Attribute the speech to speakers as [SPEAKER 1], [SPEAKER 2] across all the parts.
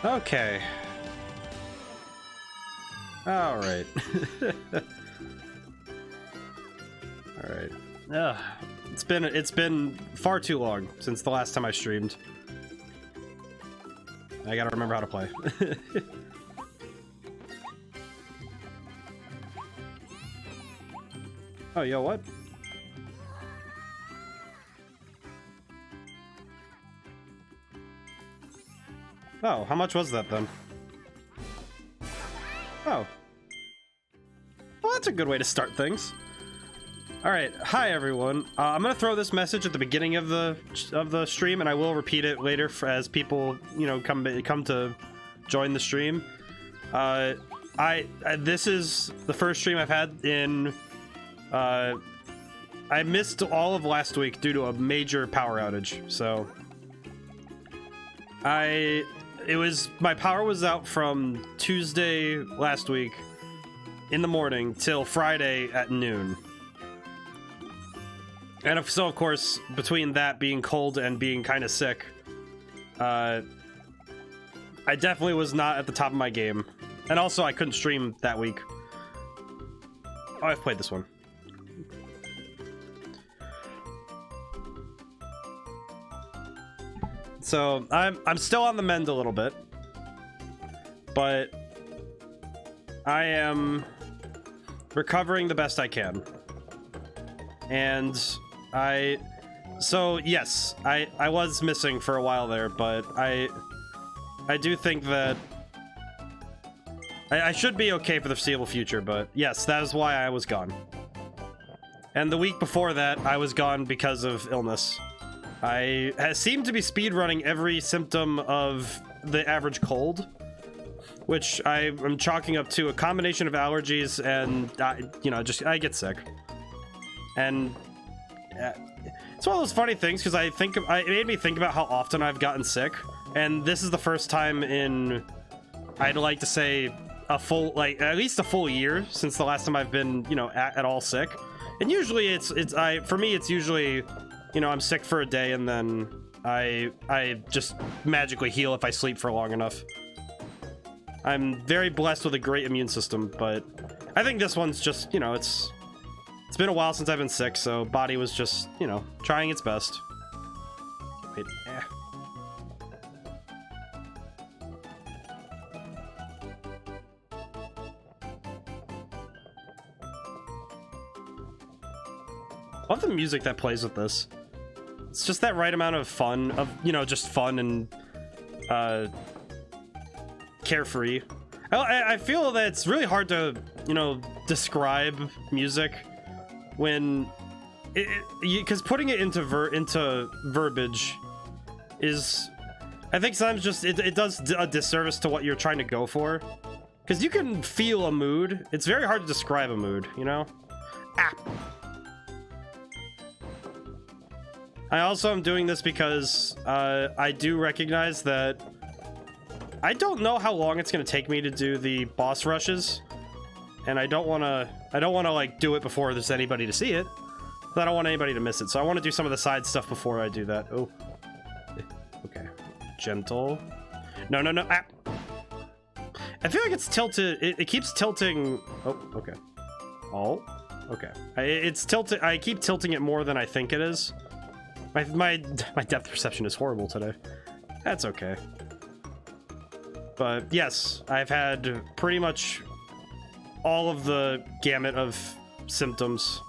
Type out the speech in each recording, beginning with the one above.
[SPEAKER 1] Okay. All right. All right. It's been far too long since the last time I streamed. I gotta remember how to play. Oh, yo, what? Oh, how much was that then? Oh. Well, that's a good way to start things. All right, hi everyone. I'm gonna throw this message at the beginning of the stream, and I will repeat it later as people, you know, come to join the stream. This is the first stream I've had in. I missed all of last week due to a major power outage, so my power was out from Tuesday last week in the morning till Friday at noon. And so, of course, between that being cold and being kind of sick, I definitely was not at the top of my game. And also, I couldn't stream that week. Oh, I've played this one. So I'm still on the mend a little bit, but I am recovering the best I can. And so yes, I was missing for a while there, but I do think that I should be okay for the foreseeable future, but yes, that is why I was gone. And the week before that, I was gone because of illness. I seem to be speedrunning every symptom of the average cold, which I am chalking up to a combination of allergies and, you know, just I get sick. And it's one of those funny things because it made me think about how often I've gotten sick, and this is the first time in, I'd like to say, at least a full year since the last time I've been, you know, at all sick. And usually for me it's usually, you know, I'm sick for a day and then I just magically heal if I sleep for long enough. I'm very blessed with a great immune system, but I think this one's just, you know, it's been a while since I've been sick, so body was just, you know, trying its best. Wait, I love the music that plays with this. It's just that right amount of fun, you know, just fun and carefree. I feel that it's really hard to, you know, describe music when because putting it into verbiage is, I think sometimes just it does a disservice to what you're trying to go for, because you can feel a mood. It's very hard to describe a mood, you know. I also am doing this because I do recognize that I don't know how long it's going to take me to do the boss rushes, and I don't want to like do it before there's anybody to see it. I don't want anybody to miss it, so I want to do some of the side stuff before I do that. Oh, okay, gentle. No. I feel like it's tilted. It keeps tilting. Oh, okay. Oh, okay. It's tilted. I keep tilting it more than I think it is. My depth perception is horrible today. That's okay. But yes, I've had pretty much all of the gamut of symptoms.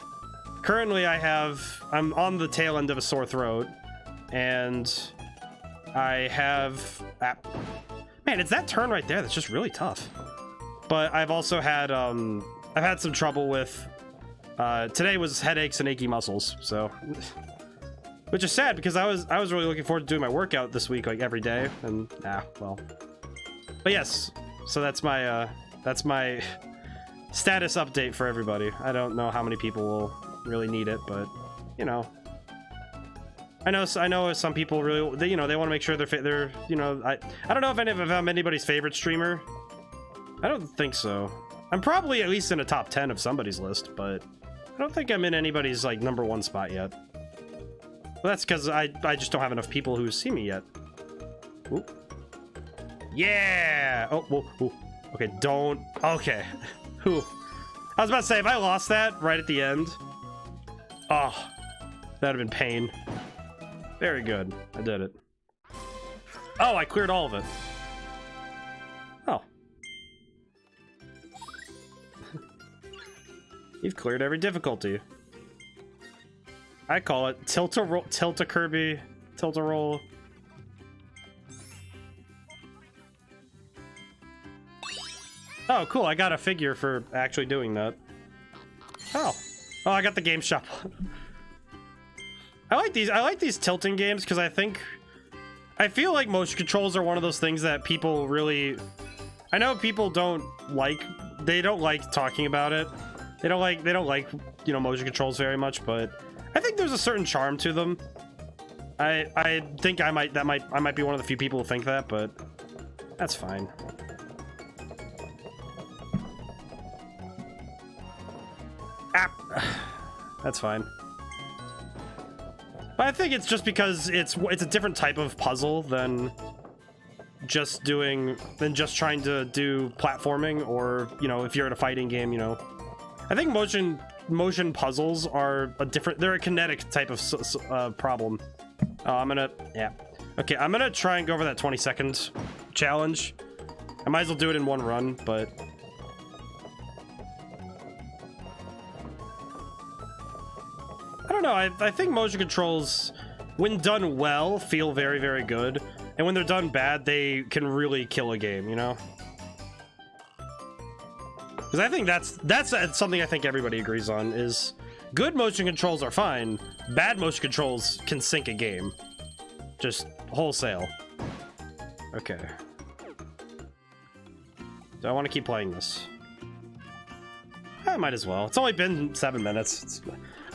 [SPEAKER 1] Currently I'm on the tail end of a sore throat, and I have... Man, it's that turn right there that's just really tough. But I've also had, I've had some trouble with... today was headaches and achy muscles, so... Which is sad, because I was really looking forward to doing my workout this week, like, every day, and... well... But yes, so that's my status update for everybody. I don't know how many people will really need it, but, you know... I know some people really, they want to make sure they're, you know, I don't know if I'm anybody's favorite streamer. I don't think so. I'm probably at least in a top 10 of somebody's list, but I don't think I'm in anybody's, like, #1 spot yet. Well, that's because I just don't have enough people who see me yet. Ooh. Yeah! Oh, whoa, whoa. Okay, don't... Okay. Whew. I was about to say, if I lost that right at the end... Oh, that'd have been pain. Very good. I did it. Oh, I cleared all of it. Oh. You've cleared every difficulty. I call it tilt-a-roll, tilt-a-Kirby, tilt-a-roll. Oh, cool. I got a figure for actually doing that. Oh. Oh, I got the game shop. I like these tilting games because I feel like motion controls are one of those things that people really... I know people don't like talking about it. They don't like, you know, motion controls very much, but I think there's a certain charm to them. I think I might be one of the few people who think that, but that's fine. That's fine. But I think it's just because it's a different type of puzzle than just trying to do platforming, or, you know, if you're in a fighting game, you know. I think motion puzzles are they're a kinetic type of problem. Okay, I'm gonna try and go over that 20-second challenge. I might as well do it in one run, but I don't know, I think motion controls, when done well, feel very, very good. And when they're done bad, they can really kill a game, you know? Because I think that's something I think everybody agrees on, is good motion controls are fine. Bad motion controls can sink a game. Just wholesale. Okay. Do I want to keep playing this? I might as well. It's only been 7 minutes.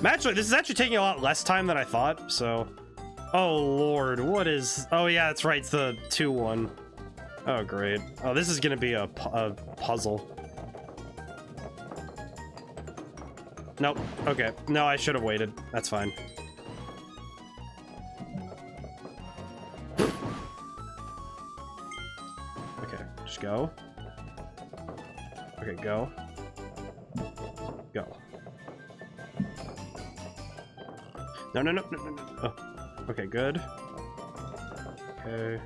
[SPEAKER 1] This is actually taking a lot less time than I thought, so... Oh, Lord, what is... Oh, yeah, that's right, it's the 2-1. Oh, great. Oh, this is gonna be a puzzle. Nope. Okay. No, I should have waited. That's fine. Okay, just go. Okay, go. Go. No, no, no, no, no, no. Oh. Okay, good. Okay.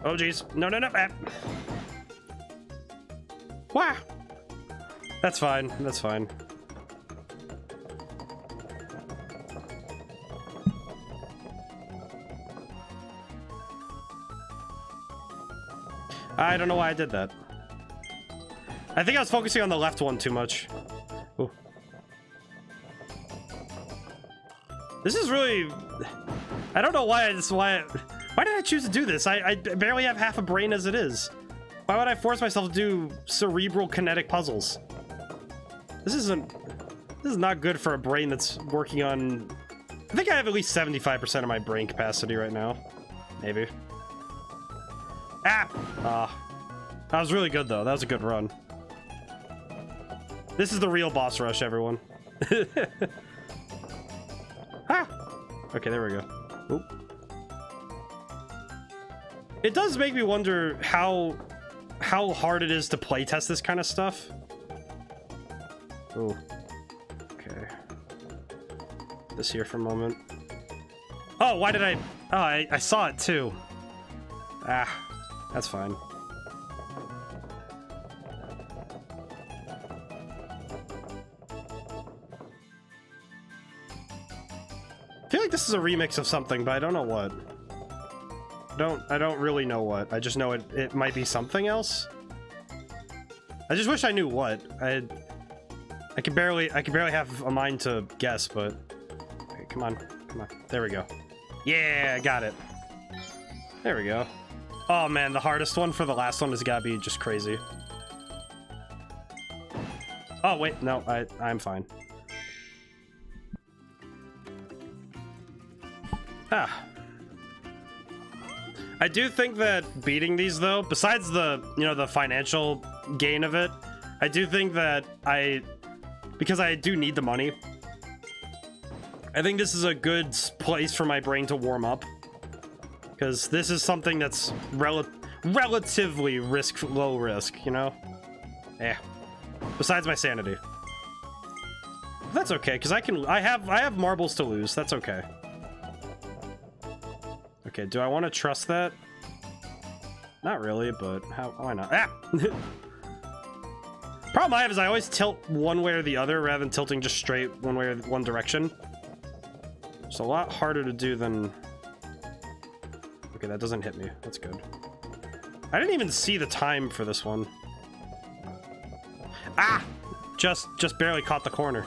[SPEAKER 1] Oh, jeez. No, no, no. Wow. That's fine. That's fine. I don't know why I did that. I think I was focusing on the left one too much. Ooh. This is really... I don't know why why did I choose to do this? I barely have half a brain as it is. Why would I force myself to do cerebral kinetic puzzles? This is not good for a brain that's working on... I think I have at least 75% of my brain capacity right now. Maybe. That was really good, though. That was a good run. This is the real boss rush, everyone. Okay, there we go. Oop. It does make me wonder how hard it is to playtest this kind of stuff. Ooh. Okay. This here for a moment. Oh, why did I... Oh, I saw it, too. That's fine. I feel like this is a remix of something, but I don't know what. I don't really know what. I just know it might be something else. I just wish I knew what. I can barely have a mind to guess, but okay, come on. There we go. Yeah, I got it. There we go. Oh man, the hardest one for the last one has got to be just crazy. Oh wait, no, I'm fine. Ah. I do think that beating these though, besides the, you know, the financial gain of it, I do think that because I do need the money, I think this is a good place for my brain to warm up. Because this is something that's relatively low risk, you know? Besides my sanity. That's okay, because I have marbles to lose. That's okay. Okay, do I want to trust that? Not really, but why not? Ah! Problem I have is I always tilt one way or the other rather than tilting just straight one way or one direction. It's a lot harder to do than... Okay, that doesn't hit me. That's good. I didn't even see the time for this one. Ah! Just barely caught the corner.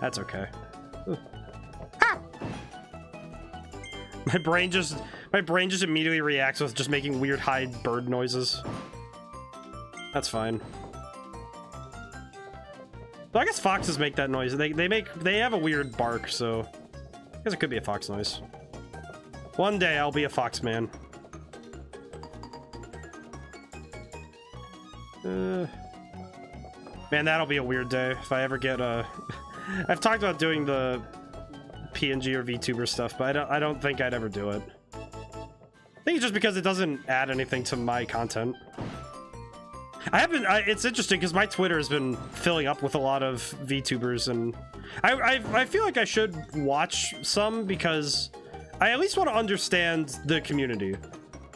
[SPEAKER 1] That's okay. Ah! My brain just immediately reacts with just making weird high bird noises. That's fine. So I guess foxes make that noise. They have a weird bark, so I guess it could be a fox noise. One day I'll be a fox man. Man, that'll be a weird day if I ever get a... I've talked about doing the PNG or VTuber stuff, but I don't think I'd ever do it. I think it's just because it doesn't add anything to my content. It's interesting because my Twitter has been filling up with a lot of VTubers, and I feel like I should watch some because I at least want to understand the community.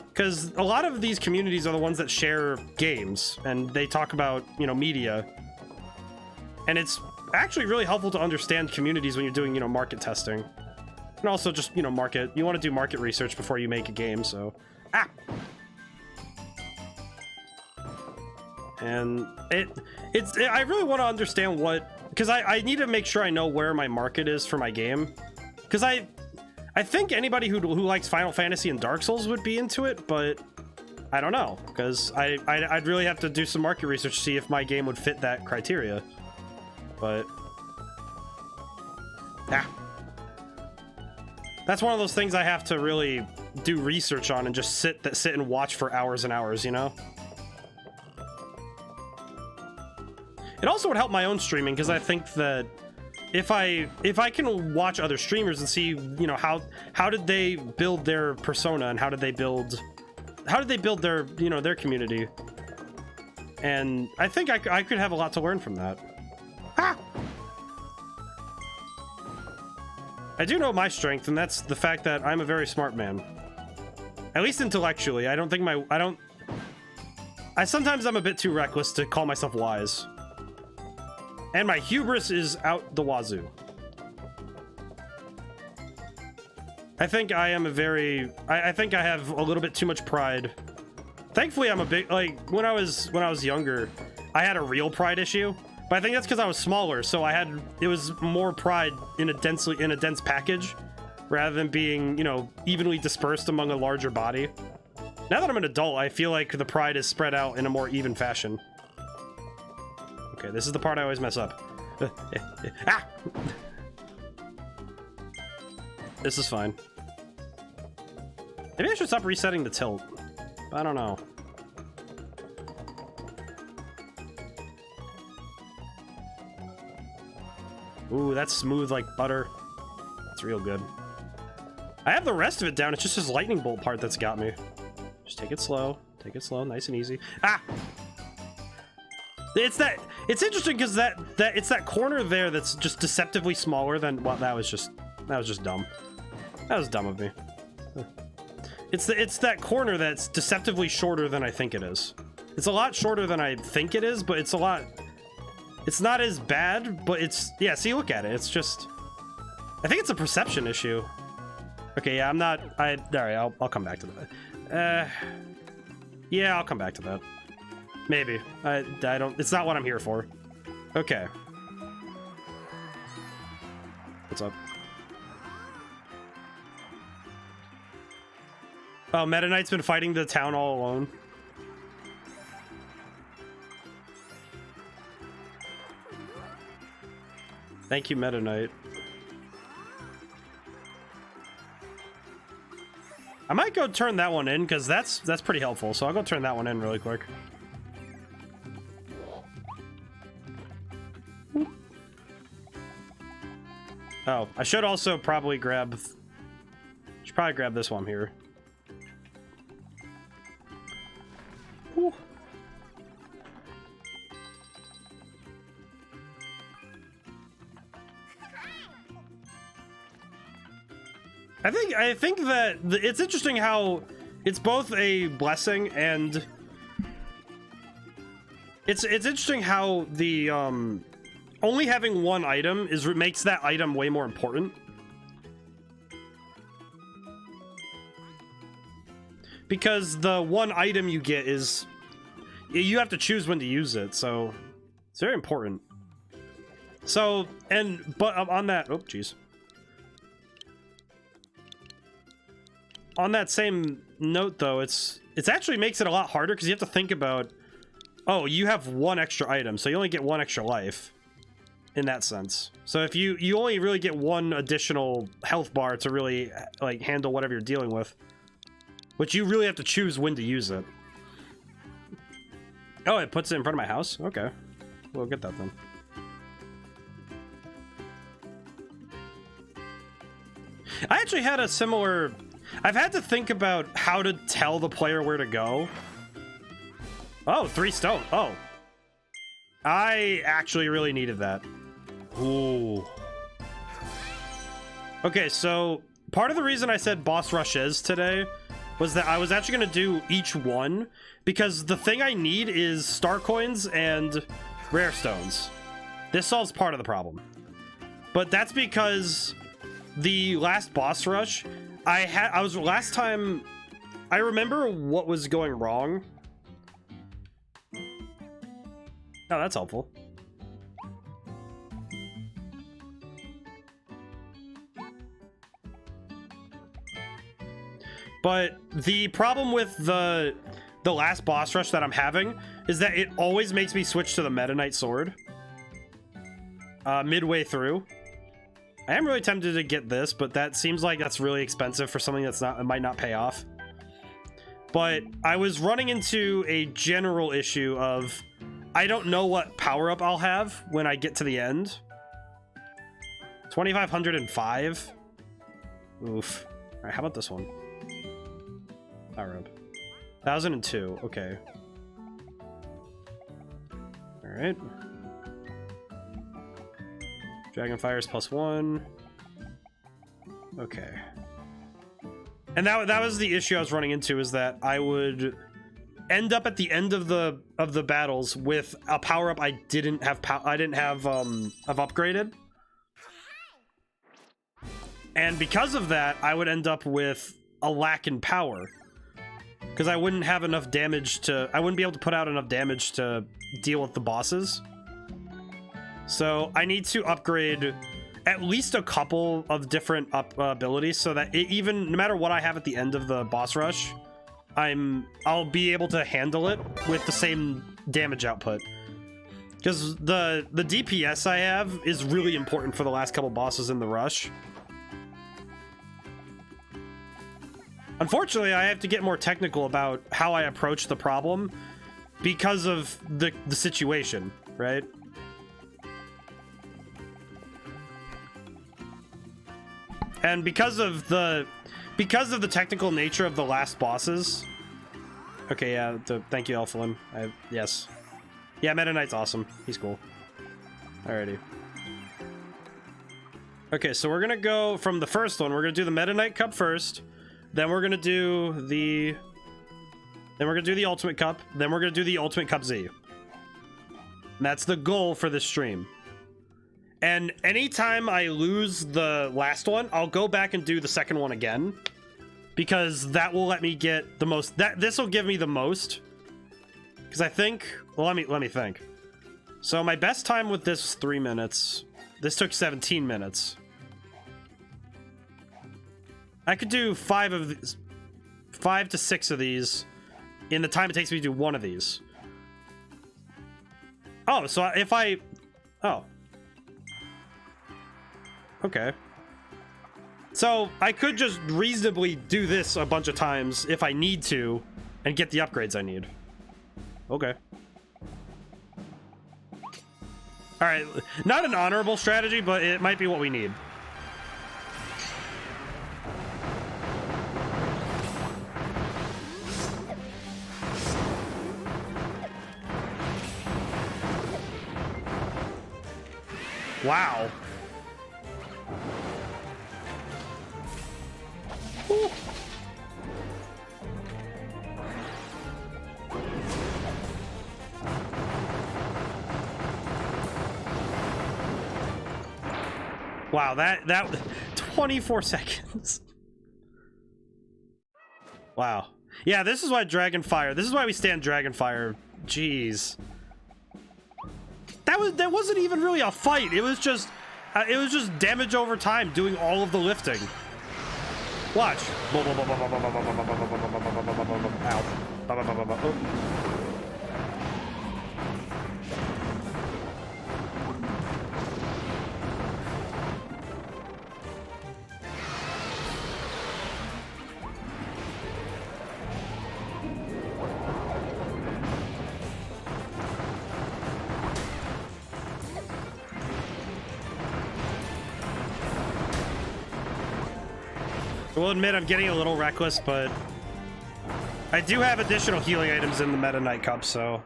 [SPEAKER 1] Because a lot of these communities are the ones that share games, and they talk about, you know, media. And it's actually really helpful to understand communities when you're doing, you know, market testing. And also just, you know, you want to do market research before you make a game, so... Ah! And I really want to understand what... Because I need to make sure I know where my market is for my game. Because I think anybody who likes Final Fantasy and Dark Souls would be into it, but I don't know. Because I'd really have to do some market research to see if my game would fit that criteria. But... Ah. That's one of those things I have to really do research on and just sit and watch for hours and hours, you know? It also would help my own streaming, because I think that if I can watch other streamers and see, you know, how did they build their persona and how did they build their, you know, their community, and I think I could have a lot to learn from that. Ah! I do know my strength, and that's the fact that I'm a very smart man. At least intellectually. I don't think sometimes I'm a bit too reckless to call myself wise. And my hubris is out the wazoo. I think I am I think I have a little bit too much pride. Thankfully, I'm a big, like, when I was younger, I had a real pride issue. But I think that's because I was smaller, so it was more pride in a dense package, rather than being, you know, evenly dispersed among a larger body. Now that I'm an adult, I feel like the pride is spread out in a more even fashion. Okay, this is the part I always mess up. Ah! This is fine. Maybe I should stop resetting the tilt. I don't know. Ooh, that's smooth like butter. It's real good. I have the rest of it down. It's just this lightning bolt part that's got me. Just take it slow. Take it slow, nice and easy. Ah! It's interesting because it's that corner there that's just deceptively smaller than... Well, that was just dumb. That was dumb of me. It's that corner that's deceptively shorter than I think it is. It's a lot shorter than I think it is, but it's not as bad, but yeah, see, look at it. It's just... I think it's a perception issue. Okay, yeah, I'm not... All right, I'll come back to that. Yeah, I'll come back to that. Maybe. I don't... It's not what I'm here for. Okay. What's up? Oh, Meta Knight's been fighting the town all alone. Thank you, Meta Knight. I might go turn that one in, because that's pretty helpful. So I'll go turn that one in really quick. Oh, I should also probably grab... Should probably grab this one here. Whew. I think that it's interesting how it's both a blessing and it's interesting how the only having one item makes that item way more important. Because the one item you get is you have to choose when to use it, so it's very important. So, but on that, oh geez. On that same note, though, it's actually makes it a lot harder because you have to think about, oh, you have one extra item, so you only get one extra life in that sense. So if you only really get one additional health bar to really like handle whatever you're dealing with, which you really have to choose when to use it. Oh, it puts it in front of my house? Okay, we'll get that then. I actually had a similar... I've had to think about how to tell the player where to go. Oh, 3 stone. Oh. I actually really needed that. Ooh. Okay, so part of the reason I said boss rushes today was that I was actually going to do each one because the thing I need is star coins and rare stones. This solves part of the problem. But that's because the last boss rush... last time I remember what was going wrong. Oh, that's helpful. But the problem with the last boss rush that I'm having is that it always makes me switch to the Meta Knight sword midway through. I am really tempted to get this, but that seems like that's really expensive for something that's not, it might not pay off. But I was running into a general issue of I don't know what power-up I'll have when I get to the end. 2,505. Oof. All right, how about this one? Power-up. 1,002. Okay. All right. Dragonfire's +1. Okay. And that was the issue I was running into, is that I would end up at the end of the battles with a power-up I didn't have upgraded. And because of that, I would end up with a lack in power. Because I wouldn't have enough damage to... I wouldn't be able to put out enough damage to deal with the bosses. So I need to upgrade at least a couple of different abilities so that even no matter what I have at the end of the boss rush, I'll be able to handle it with the same damage output. Because the DPS I have is really important for the last couple bosses in the rush. Unfortunately, I have to get more technical about how I approach the problem because of the situation, right? And because of the technical nature of the last bosses. Okay, yeah, thank you, Elflin. Yes. Yeah, Meta Knight's awesome. He's cool. Alrighty. Okay, so we're gonna go from the first one. We're gonna do the Meta Knight Cup first. Then we're gonna do the Ultimate Cup. Then we're gonna do the Ultimate Cup Z. And that's the goal for this stream. And anytime I lose the last one, I'll go back and do the second one again, because that will let me get the most. This will give me the most. Because I think, well, let me think. So my best time with this was 3 minutes. This took 17 minutes. I could do 5 of these, 5 to 6 of these in the time it takes me to do one of these. Oh, so if I, oh. Okay. So I could just reasonably do this a bunch of times if I need to and get the upgrades I need. Okay. All right, not an honorable strategy, but it might be what we need. Wow. Ooh. Wow, that 24 seconds. Wow. Yeah, this is why Dragonfire. This is why we stand Dragonfire. Jeez. That wasn't even really a fight. It was just damage over time doing all of the lifting. Watch. Ow. Oh. I will admit I'm getting a little reckless, but I do have additional healing items in the Meta Knight Cup, so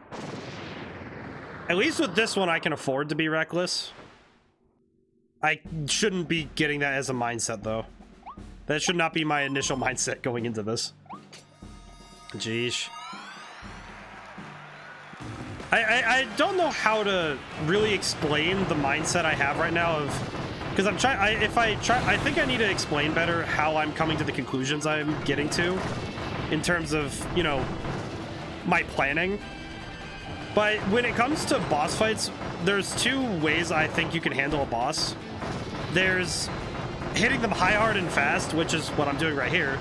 [SPEAKER 1] at least with this one I can afford to be reckless. I shouldn't be getting that as a mindset, though. That should not be my initial mindset going into this. Jeez. I don't know how to really explain the mindset I have right now of... Because I'm trying, I think I need to explain better how I'm coming to the conclusions I'm getting to in terms of, you know, my planning. But when it comes to boss fights, there's 2 ways I think you can handle a boss. There's hitting them high, hard, and fast, which is what I'm doing right here,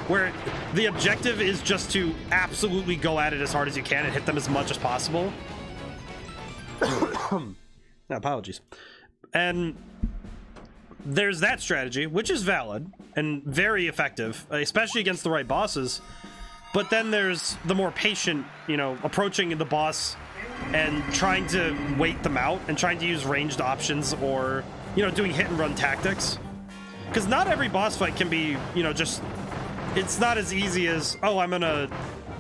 [SPEAKER 1] where the objective is just to absolutely go at it as hard as you can and hit them as much as possible. Apologies. And there's that strategy, which is valid and very effective, especially against the right bosses. But then there's the more patient, you know, approaching the boss and trying to wait them out and trying to use ranged options or, you know, doing hit and run tactics. Because not every boss fight can be, you know, just, it's not as easy as, oh, I'm gonna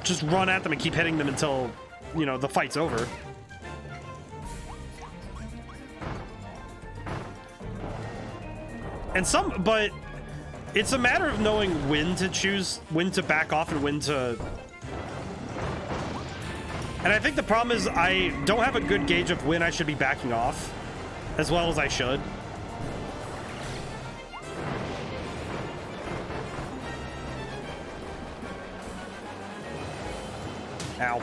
[SPEAKER 1] just run at them and keep hitting them until, you know, the fight's over. But it's a matter of knowing when to choose, when to back off, and when to... And I think the problem is I don't have a good gauge of when I should be backing off as well as I should. Ow.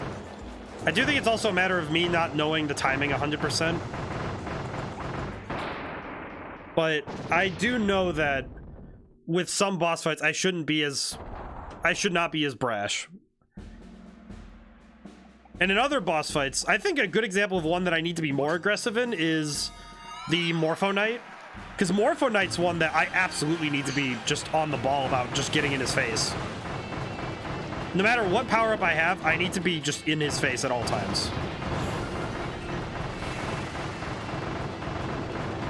[SPEAKER 1] I do think it's also a matter of me not knowing the timing 100%. But I do know that with some boss fights, I should not be as brash. And in other boss fights, I think a good example of one that I need to be more aggressive in is the Morpho Knight. Because Morpho Knight's one that I absolutely need to be just on the ball about just getting in his face. No matter what power-up I have, I need to be just in his face at all times.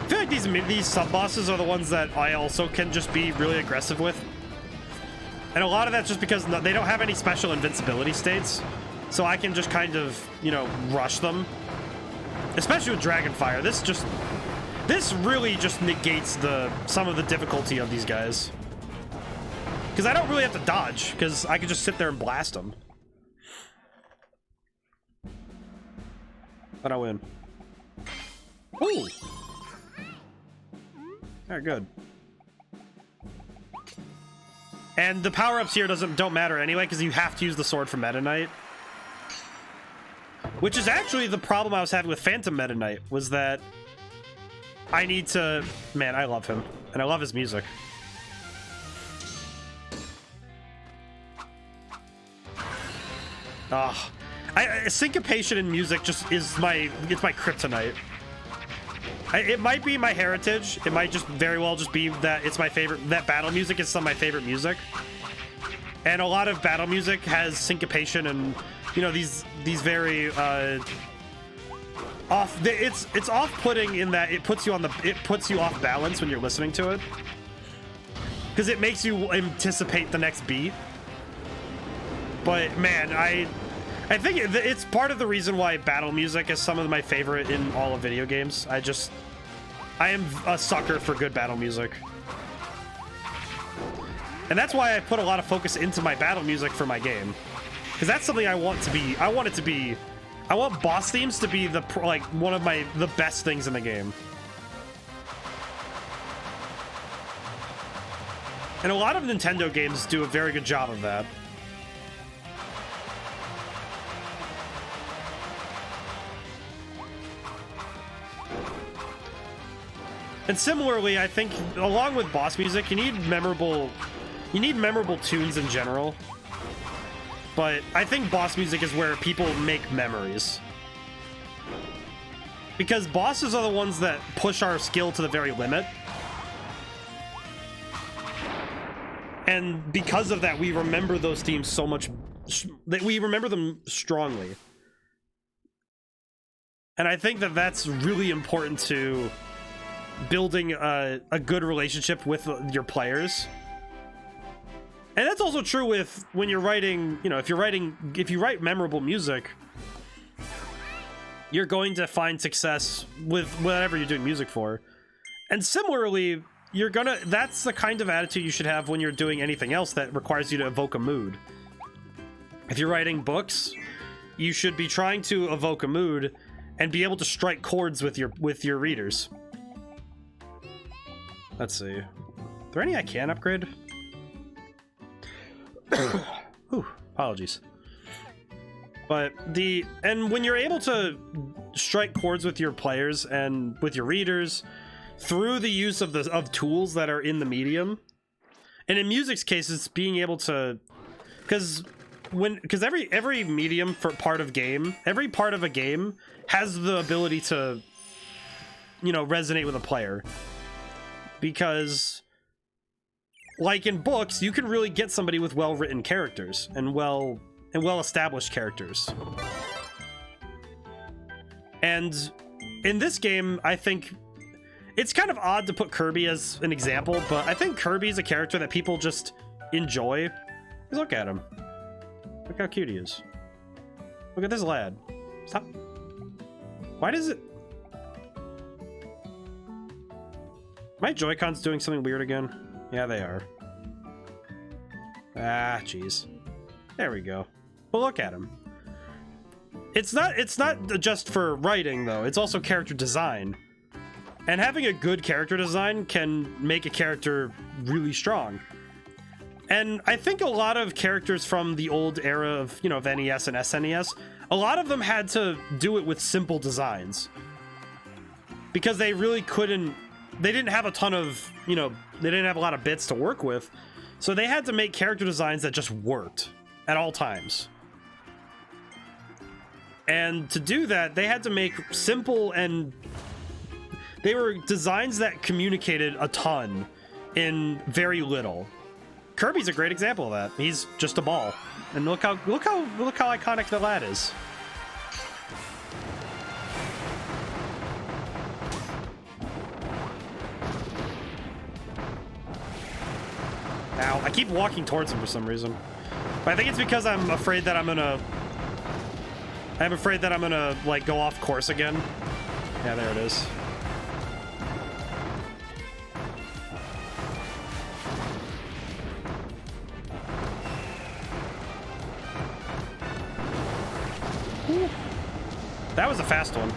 [SPEAKER 1] I feel like these sub-bosses are the ones that I also can just be really aggressive with. And a lot of that's just because they don't have any special invincibility states. So I can just kind of, you know, rush them. Especially with Dragonfire. This really just negates some of the difficulty of these guys. Because I don't really have to dodge, because I can just sit there and blast them. But I win. Ooh! Alright, good. And the power-ups here don't matter anyway, because you have to use the sword for Meta Knight. Which is actually the problem I was having with Phantom Meta Knight, was that I need to... Man, I love him. And I love his music. Ah, syncopation in music just is it's my kryptonite. It might be my heritage. It might just very well just be that it's my favorite. That battle music is some of my favorite music, and a lot of battle music has syncopation and, you know, these very off. It's off-putting in that it puts you off balance when you're listening to it, because it makes you anticipate the next beat. But man, I think it's part of the reason why battle music is some of my favorite in all of video games. I am a sucker for good battle music. And that's why I put a lot of focus into my battle music for my game. Because that's something I want to be. I want boss themes to be one of the best things in the game. And a lot of Nintendo games do a very good job of that. And similarly, I think along with boss music, you need memorable tunes in general. But I think boss music is where people make memories. Because bosses are the ones that push our skill to the very limit. And because of that, we remember those themes so much, that we remember them strongly. And I think that that's really important to building a good relationship with your players. And that's also true with when you're writing, you know, if you write memorable music, you're going to find success with whatever you're doing music for. And similarly, that's the kind of attitude you should have when you're doing anything else that requires you to evoke a mood. If you're writing books, you should be trying to evoke a mood and be able to strike chords with your readers. Let's see. Are there any I can upgrade? Ooh, apologies. But when you're able to strike chords with your players and with your readers through the use of tools that are in the medium, and in music's case, it's being able to, because every medium for every part of a game has the ability to, you know, resonate with a player. Because, like in books, you can really get somebody with well-written characters and well-established characters. And in this game, I think it's kind of odd to put Kirby as an example, but I think Kirby's a character that people just enjoy. Just look at him. Look how cute he is. Look at this lad. Stop. Why does it... My Joy-Cons doing something weird again? Yeah, they are. Ah, jeez. There we go. Well, look at him. It's not just for writing, though. It's also character design. And having a good character design can make a character really strong. And I think a lot of characters from the old era of, you know, of NES and SNES, a lot of them had to do it with simple designs. Because they really couldn't... They didn't have a ton of, you know, they didn't have a lot of bits to work with. So they had to make character designs that just worked at all times. And to do that, they had to make simple and... They were designs that communicated a ton in very little. Kirby's a great example of that. He's just a ball. And look how iconic the lad is. Ow, I keep walking towards him for some reason. But I think it's because I'm afraid that I'm gonna, like, go off course again. Yeah, there it is. Ooh. That was a fast one.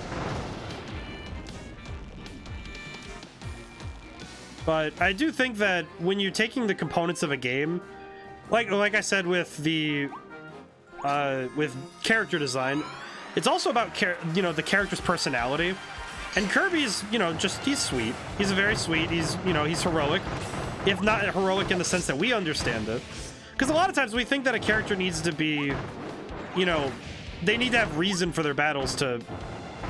[SPEAKER 1] But I do think that when you're taking the components of a game, like I said with the with character design, it's also about the character's personality. And Kirby's, he's sweet. He's very sweet. He's heroic, if not heroic in the sense that we understand it. Because a lot of times we think that a character needs to be, they need to have reason for their battles to,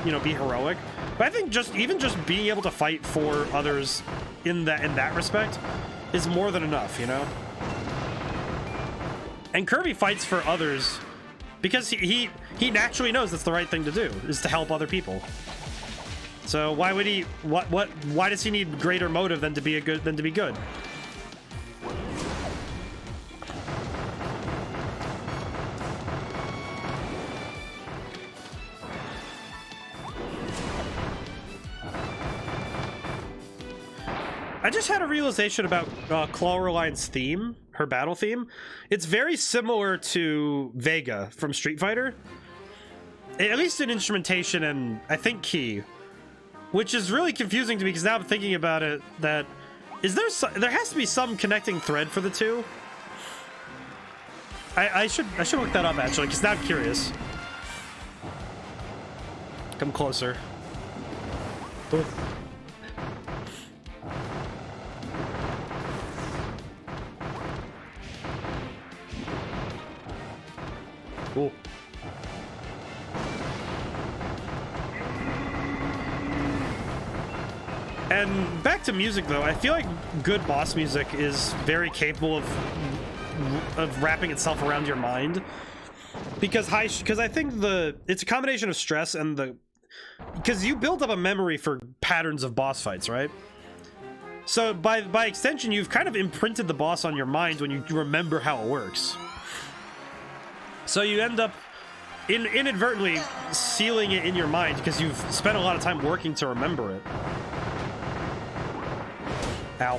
[SPEAKER 1] be heroic. But I think even just being able to fight for others in that respect is more than enough, And Kirby fights for others because he naturally knows that's the right thing to do, is to help other people. So why would he? Why does he need greater motive than to be good? I just had a realization about Chloroline's theme, her battle theme. It's very similar to Vega from Street Fighter, at least in instrumentation and I think key, which is really confusing to me because now I'm thinking about it. There has to be some connecting thread for the two. I should look that up actually, because now I'm curious. Come closer. Ooh. Cool. And back to music though, I feel like good boss music is very capable of wrapping itself around your mind, because I think it's a combination of stress and because you build up a memory for patterns of boss fights, right? So by extension, you've kind of imprinted the boss on your mind when you remember how it works. So you end up inadvertently sealing it in your mind because you've spent a lot of time working to remember it. Ow.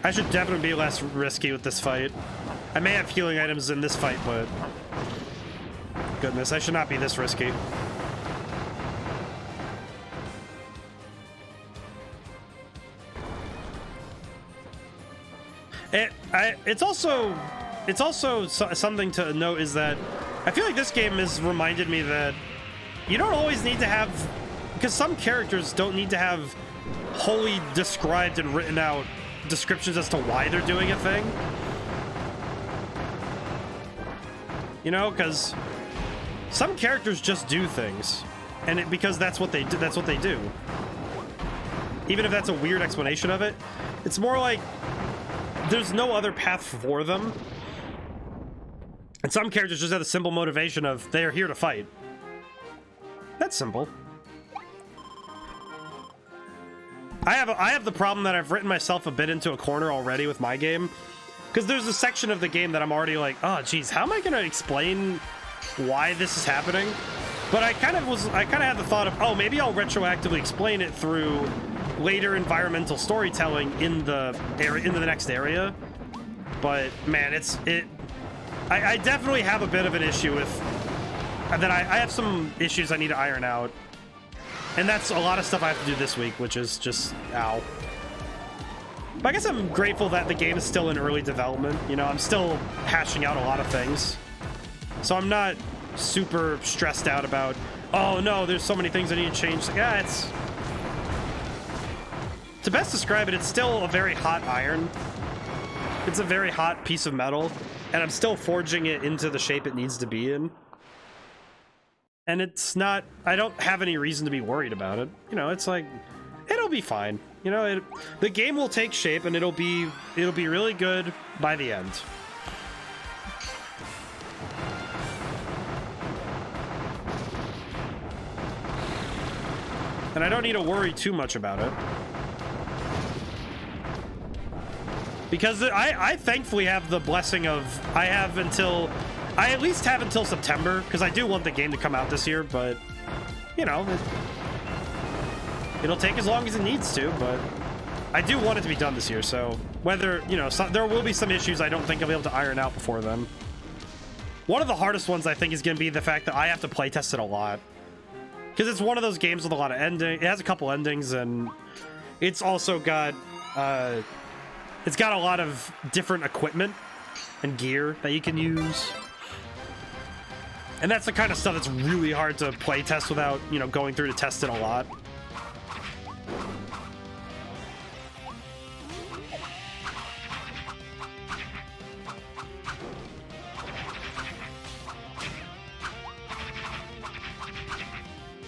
[SPEAKER 1] I should definitely be less risky with this fight. I may have healing items in this fight, but goodness, I should not be this risky. It's also something to note is that I feel like this game has reminded me that you don't always need to have, because some characters don't need to have wholly described and written out descriptions as to why they're doing a thing. Because some characters just do things, and because that's what they do. Even if that's a weird explanation of it, it's more like there's no other path for them. And some characters just have the simple motivation of they are here to fight. That's simple. I have the problem that I've written myself a bit into a corner already with my game, because there's a section of the game that I'm already like, oh geez, how am I gonna explain why this is happening? But I kind of had the thought of, oh, maybe I'll retroactively explain it through later environmental storytelling in the next area. But man, I definitely have a bit of an issue with that. I have some issues I need to iron out, and that's a lot of stuff I have to do this week, which is just ow. But I guess I'm grateful that the game is still in early development. I'm still hashing out a lot of things, so I'm not super stressed out about, oh no, there's so many things I need to change. Yeah, it's, to best describe it, it's still a very hot iron. It's a very hot piece of metal, and I'm still forging it into the shape it needs to be in. And it's not, I don't have any reason to be worried about it. It's like, it'll be fine. The game will take shape, and it'll be really good by the end. And I don't need to worry too much about it, because I thankfully have the blessing of I at least have until September, because I do want the game to come out this year, but it'll take as long as it needs to. But I do want it to be done this year, so whether, you know, there will be some issues I don't think I'll be able to iron out before then. One of the hardest ones, I think, is going to be the fact that I have to playtest it a lot. Because it's one of those games with a lot of endings. It has a couple endings, and it's also got, it's got a lot of different equipment and gear that you can use. And that's the kind of stuff that's really hard to playtest without, you know, going through to test it a lot.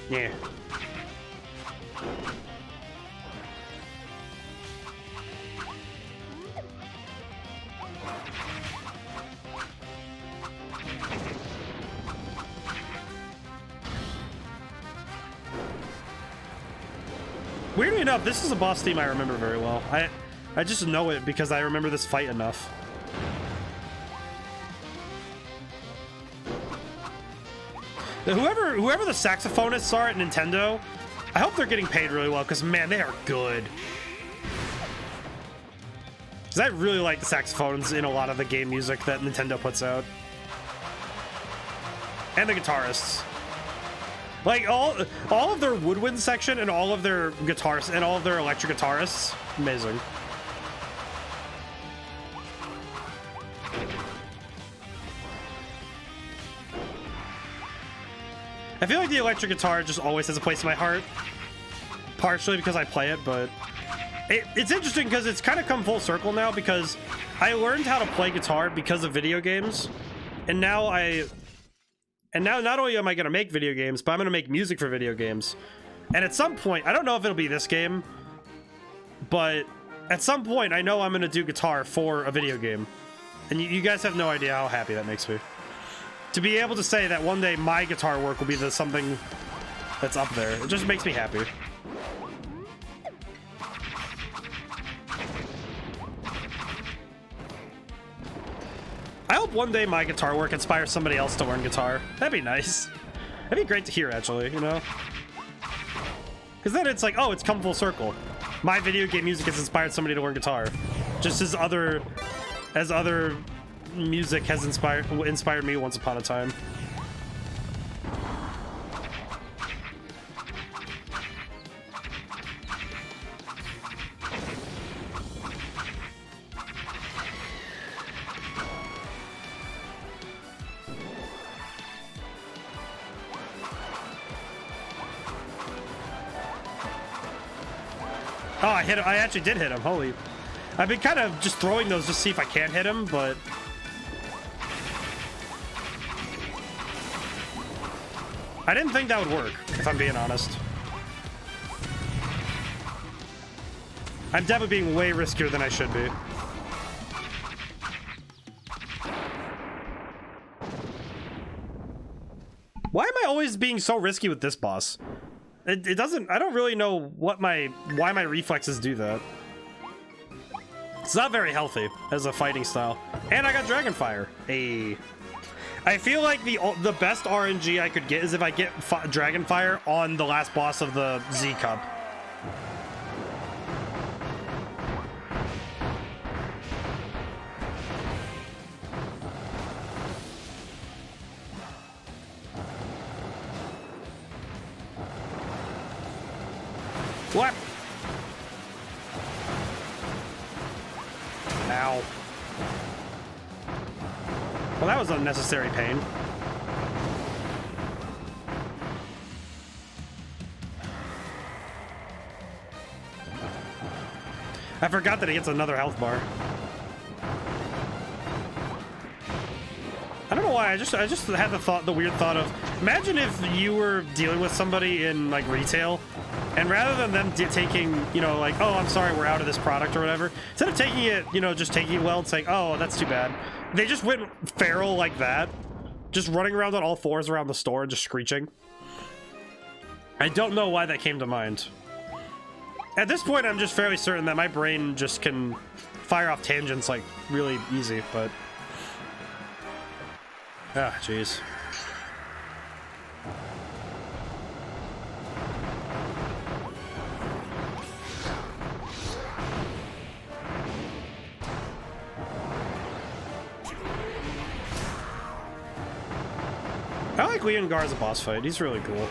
[SPEAKER 1] Yeah. Weirdly enough, this is a boss theme I remember very well. I just know it because I remember this fight enough. Whoever the saxophonists are at Nintendo, I hope they're getting paid really well, because man, they are good. Because I really like the saxophones in a lot of the game music that Nintendo puts out. And the guitarists. Like all of their woodwind section and all of their guitars and all of their electric guitarists, amazing. I feel like the electric guitar just always has a place in my heart. Partially because I play it, but it's interesting because it's kind of come full circle now, because I learned how to play guitar because of video games. And now not only am I going to make video games, but I'm going to make music for video games. And at some point, I don't know if it'll be this game, but at some point I know I'm going to do guitar for a video game. And you guys have no idea how happy that makes me. To be able to say that one day my guitar work will be something that's up there, it just makes me happy. I hope one day my guitar work inspires somebody else to learn guitar. That'd be nice. That'd be great to hear, actually, you know? Because then it's like, oh, it's come full circle. My video game music has inspired somebody to learn guitar. Just as other music has inspired me once upon a time. Oh, I hit him. I actually did hit him. Holy. I've been kind of just throwing those just to see if I can hit him, but I didn't think that would work, if I'm being honest. I'm definitely being way riskier than I should be. Why am I always being so risky with this boss? It doesn't, I don't really know why my reflexes do that. It's not very healthy as a fighting style. And I got Dragonfire. Hey. I feel like the best RNG I could get is if I get Dragonfire on the last boss of the Z Cup. What? Ow. Well, that was unnecessary pain. I forgot that he gets another health bar. I don't know why, I just had the weird thought of, imagine if you were dealing with somebody in like retail, and rather than them taking, you know, like, oh, I'm sorry, we're out of this product or whatever, instead of taking it, you know, just taking it well and saying, oh, that's too bad, they just went feral like that, just running around on all fours around the store and just screeching. I don't know why that came to mind. At this point, I'm just fairly certain that my brain just can fire off tangents like really easy, but ah, jeez. like Leongar as a boss fight. He's really cool.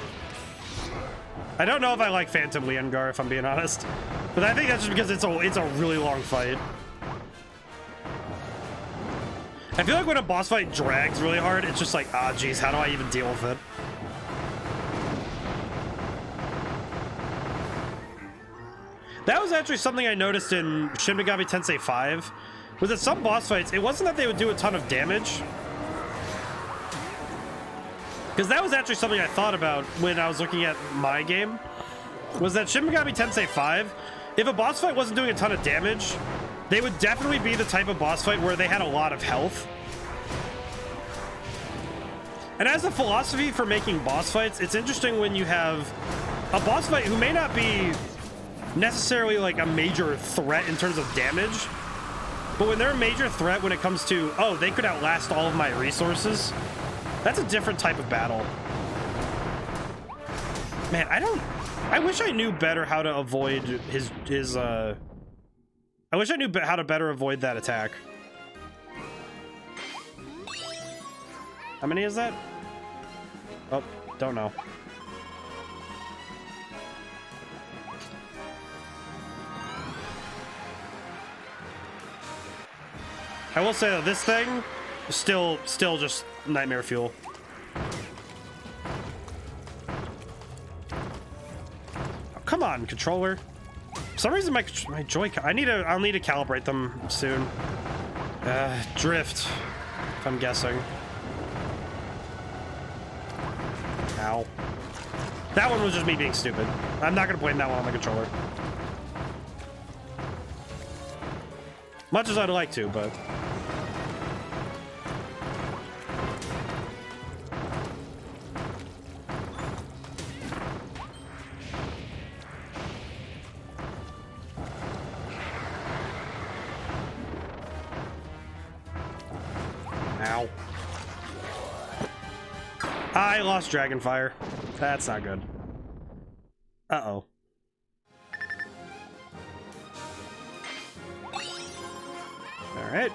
[SPEAKER 1] I don't know if I like Phantom Leongar, if I'm being honest. But I think that's just because it's a really long fight. I feel like when a boss fight drags really hard, it's just like, ah, geez, how do I even deal with it? That was actually something I noticed in Shin Megami Tensei 5, was that some boss fights, it wasn't that they would do a ton of damage. Because that was actually something I thought about when I was looking at my game, was that Shin Megami Tensei 5, if a boss fight wasn't doing a ton of damage, they would definitely be the type of boss fight where they had a lot of health. And as a philosophy for making boss fights, it's interesting when you have a boss fight who may not be necessarily like a major threat in terms of damage, but when they're a major threat when it comes to, oh, they could outlast all of my resources, that's a different type of battle. Man, I wish I knew better how to avoid his I wish I knew how to better avoid that attack. How many is that? Oh, don't know. I will say that this thing is still just nightmare fuel. Oh, come on, controller. For some reason my Joy-Con, I'll need to calibrate them soon. Drift, if I'm guessing. Ow. That one was just me being stupid. I'm not gonna blame that one on the controller. Much as I'd like to, but... Ow. I lost Dragonfire. That's not good. Uh-oh. Alright.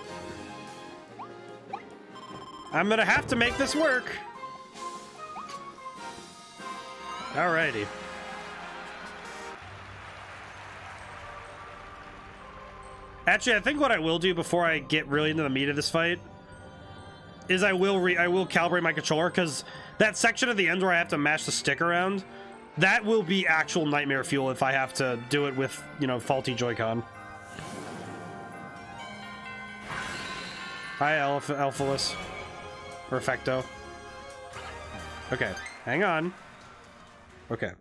[SPEAKER 1] I'm gonna have to make this work. Alrighty. Actually, I think what I will do before I get really into the meat of this fight is I will calibrate my controller, because that section at the end where I have to mash the stick around, that will be actual nightmare fuel if I have to do it with, you know, faulty Joy-Con. Hi, Alphalus. Perfecto. Okay, hang on. Okay.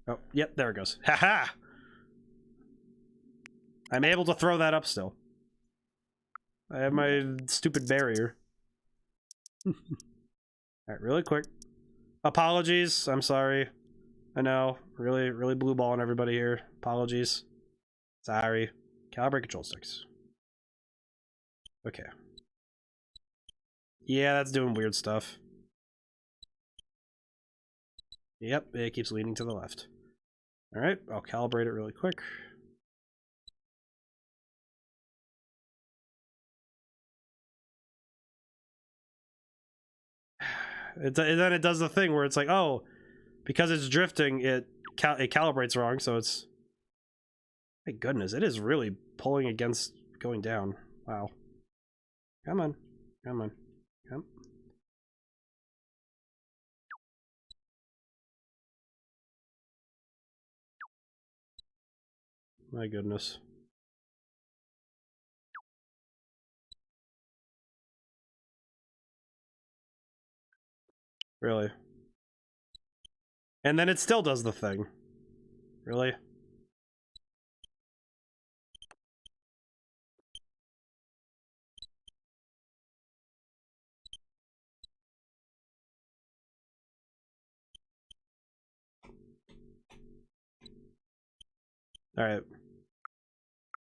[SPEAKER 1] Oh, yep, there it goes. Haha! I'm able to throw that up still. I have my stupid barrier. Alright, really quick. Apologies, I'm sorry. I know, really blue balling everybody here. Apologies. Sorry. Calibrate control sticks. Okay. Yeah, that's doing weird stuff. Yep, it keeps leaning to the left. Alright, I'll calibrate it really quick. Then it does the thing where it's like, oh, because it's drifting, it calibrates wrong, so it's... My goodness, it is really pulling against going down. Wow. Come on. Come on. Come. My goodness. Really? And then it still does the thing. Really? Alright.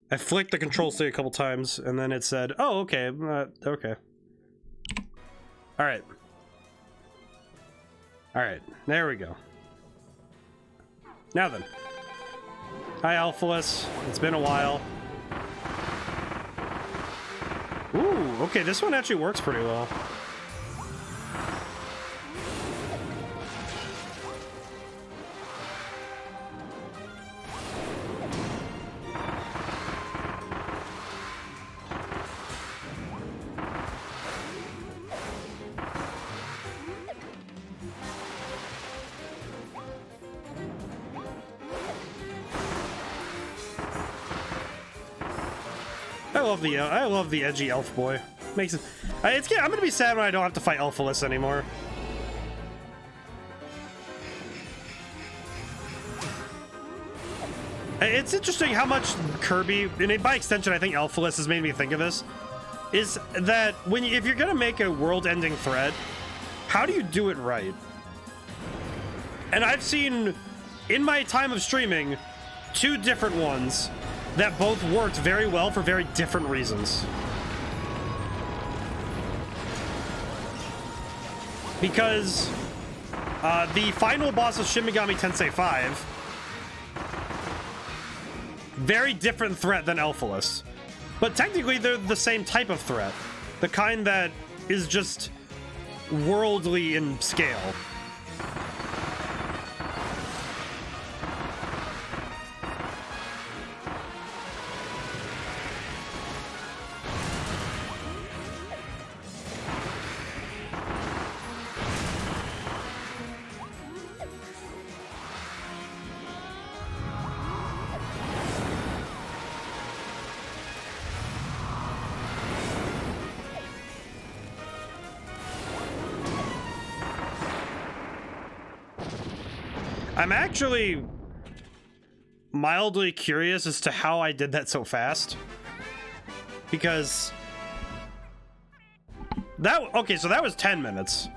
[SPEAKER 1] I flicked the control stick a couple times, and then it said, oh, okay, okay. Alright. Alright, there we go. Now then. Hi, Alphalus. It's been a while. Ooh, okay, this one actually works pretty well. I love the edgy elf boy. Makes it. I'm gonna be sad when I don't have to fight Elphalus anymore. It's interesting how much Kirby, and by extension, I think Elphalus has made me think of this, is that if you're gonna make a world-ending threat, how do you do it right? And I've seen, in my time of streaming, 2 different ones that both worked very well for very different reasons. Because the final boss of Shin Megami Tensei 5, very different threat than Elphalus. But technically they're the same type of threat. The kind that is just worldly in scale. I'm actually mildly curious as to how I did that so fast. Because okay, so that was 10 minutes.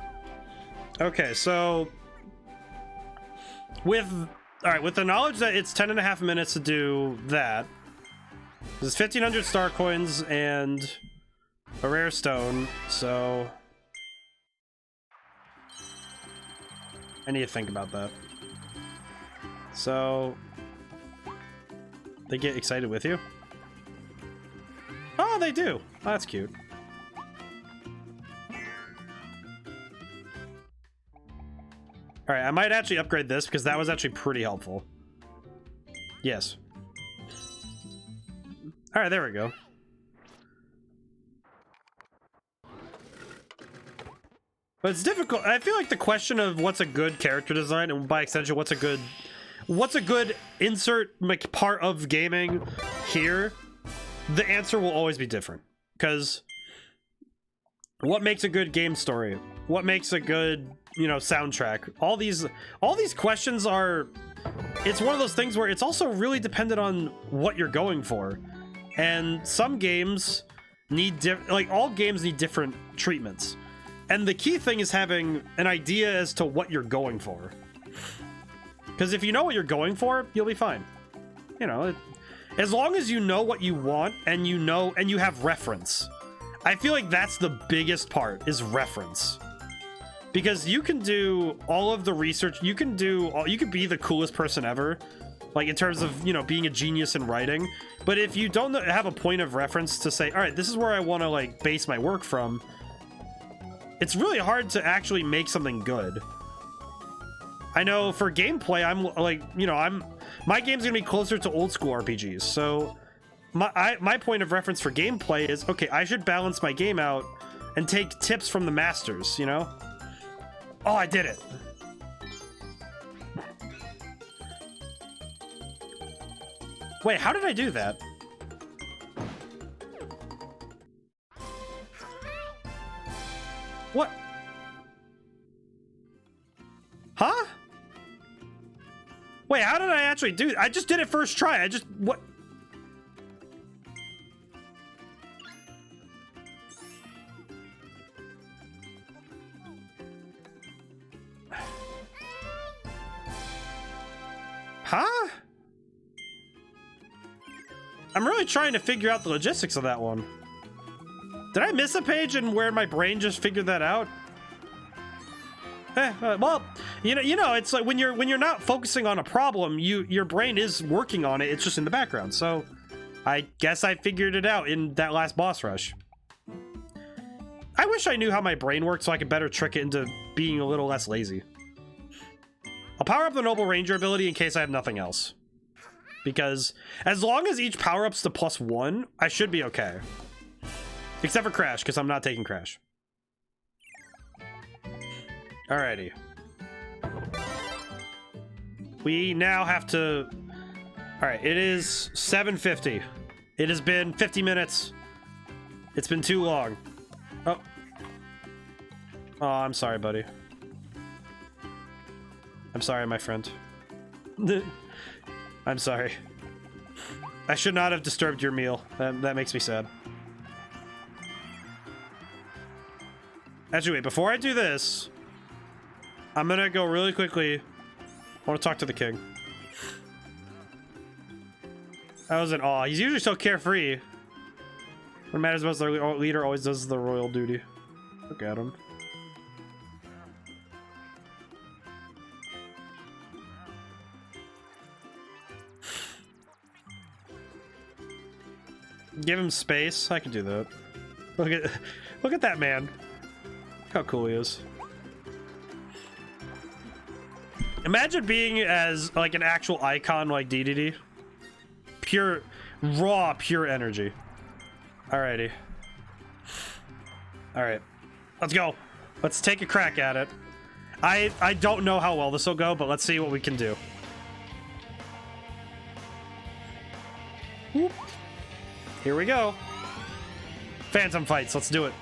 [SPEAKER 1] Okay, so with the knowledge that it's 10.5 minutes to do that, there's 1,500 star coins and a rare stone, so I need to think about that. So they get excited with you? Oh, they do. Oh, that's cute. All right, I might actually upgrade this because that was actually pretty helpful. Yes. All right, there we go. But it's difficult. I feel like the question of what's a good character design, and by extension, what's a good insert part of gaming here, the answer will always be different. Because what makes a good game story? What makes a good, soundtrack? All these questions are, it's one of those things where it's also really dependent on what you're going for. And some games need all games need different treatments. And the key thing is having an idea as to what you're going for. Because if you know what you're going for, you'll be fine. As long as you know what you want and you have reference. I feel like that's the biggest part, is reference. Because you can do all of the research, you could be the coolest person ever, like in terms of, being a genius in writing. But if you don't have a point of reference to say, all right, this is where I want to base my work from, it's really hard to actually make something good. I know for gameplay, my game's gonna be closer to old school RPGs. So my point of reference for gameplay is, okay, I should balance my game out and take tips from the masters, Oh, I did it. Wait, how did I do that? What? Huh? Wait, how did I actually do it? I just did it first try. What? Huh? I'm really trying to figure out the logistics of that one. Did I miss a page and where my brain just figured that out? Well, it's like when you're not focusing on a problem, your brain is working on it. It's just in the background. So I guess I figured it out in that last boss rush. I wish I knew how my brain worked so I could better trick it into being a little less lazy. I'll power up the Noble Ranger ability in case I have nothing else. Because as long as each power-up's to +1, I should be okay. Except for Crash, because I'm not taking Crash. Alrighty. We now have to... Alright, it is 7:50. It has been 50 minutes. It's been too long. Oh. Oh, I'm sorry, buddy. I'm sorry, my friend. I'm sorry. I should not have disturbed your meal. That makes me sad. Actually, wait, before I do this, I'm gonna go really quickly. I want to talk to the king. I was in awe. He's usually so carefree. What matters most, our leader always does the royal duty. Look at him. Give him space. I can do that. Look at that man. Look how cool he is. Imagine being as like an actual icon like DDD. Pure, raw, pure energy. Alrighty. Alright. Let's go. Let's take a crack at it. I don't know how well this will go, but let's see what we can do. Whoop. Here we go. Phantom fights. Let's do it.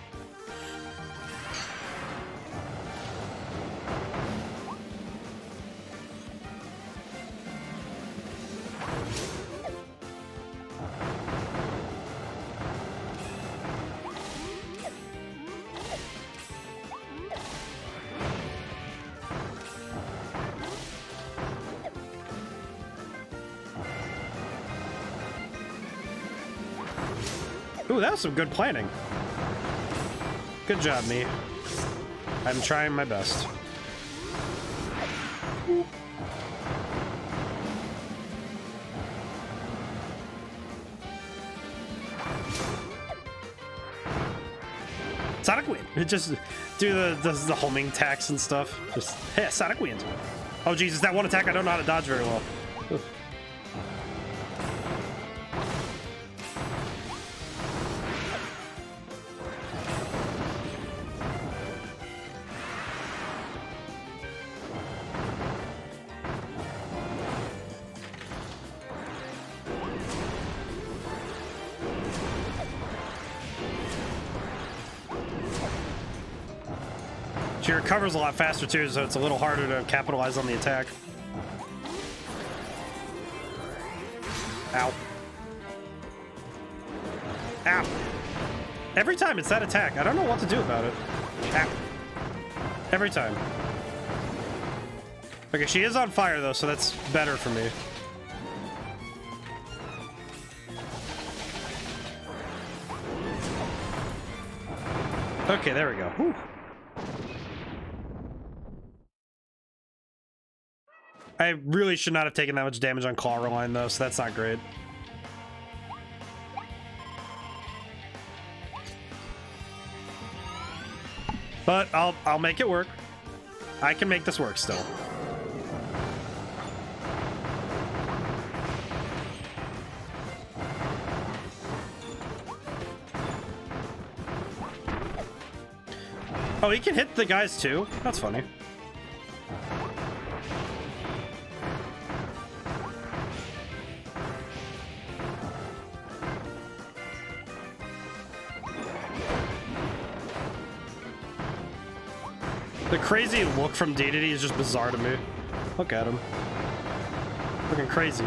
[SPEAKER 1] Ooh, that was some good planning. Good job, me. I'm trying my best. Sonic Wind. Just do the homing attacks and stuff. Just, hey, Sonic Wind. Oh, Jesus, that one attack I don't know how to dodge very well. Oof. She recovers a lot faster too, so it's a little harder to capitalize on the attack. Ow. Ow. Every time it's that attack. I don't know what to do about it. Ow. Every time. Okay, she is on fire though, so that's better for me. Okay, there we go. Whew. I really should not have taken that much damage on Clawline though, so that's not great. But I'll make it work. I can make this work still. Oh, he can hit the guys too? That's funny. The crazy look from DDD is just bizarre to me. Look at him. Looking crazy.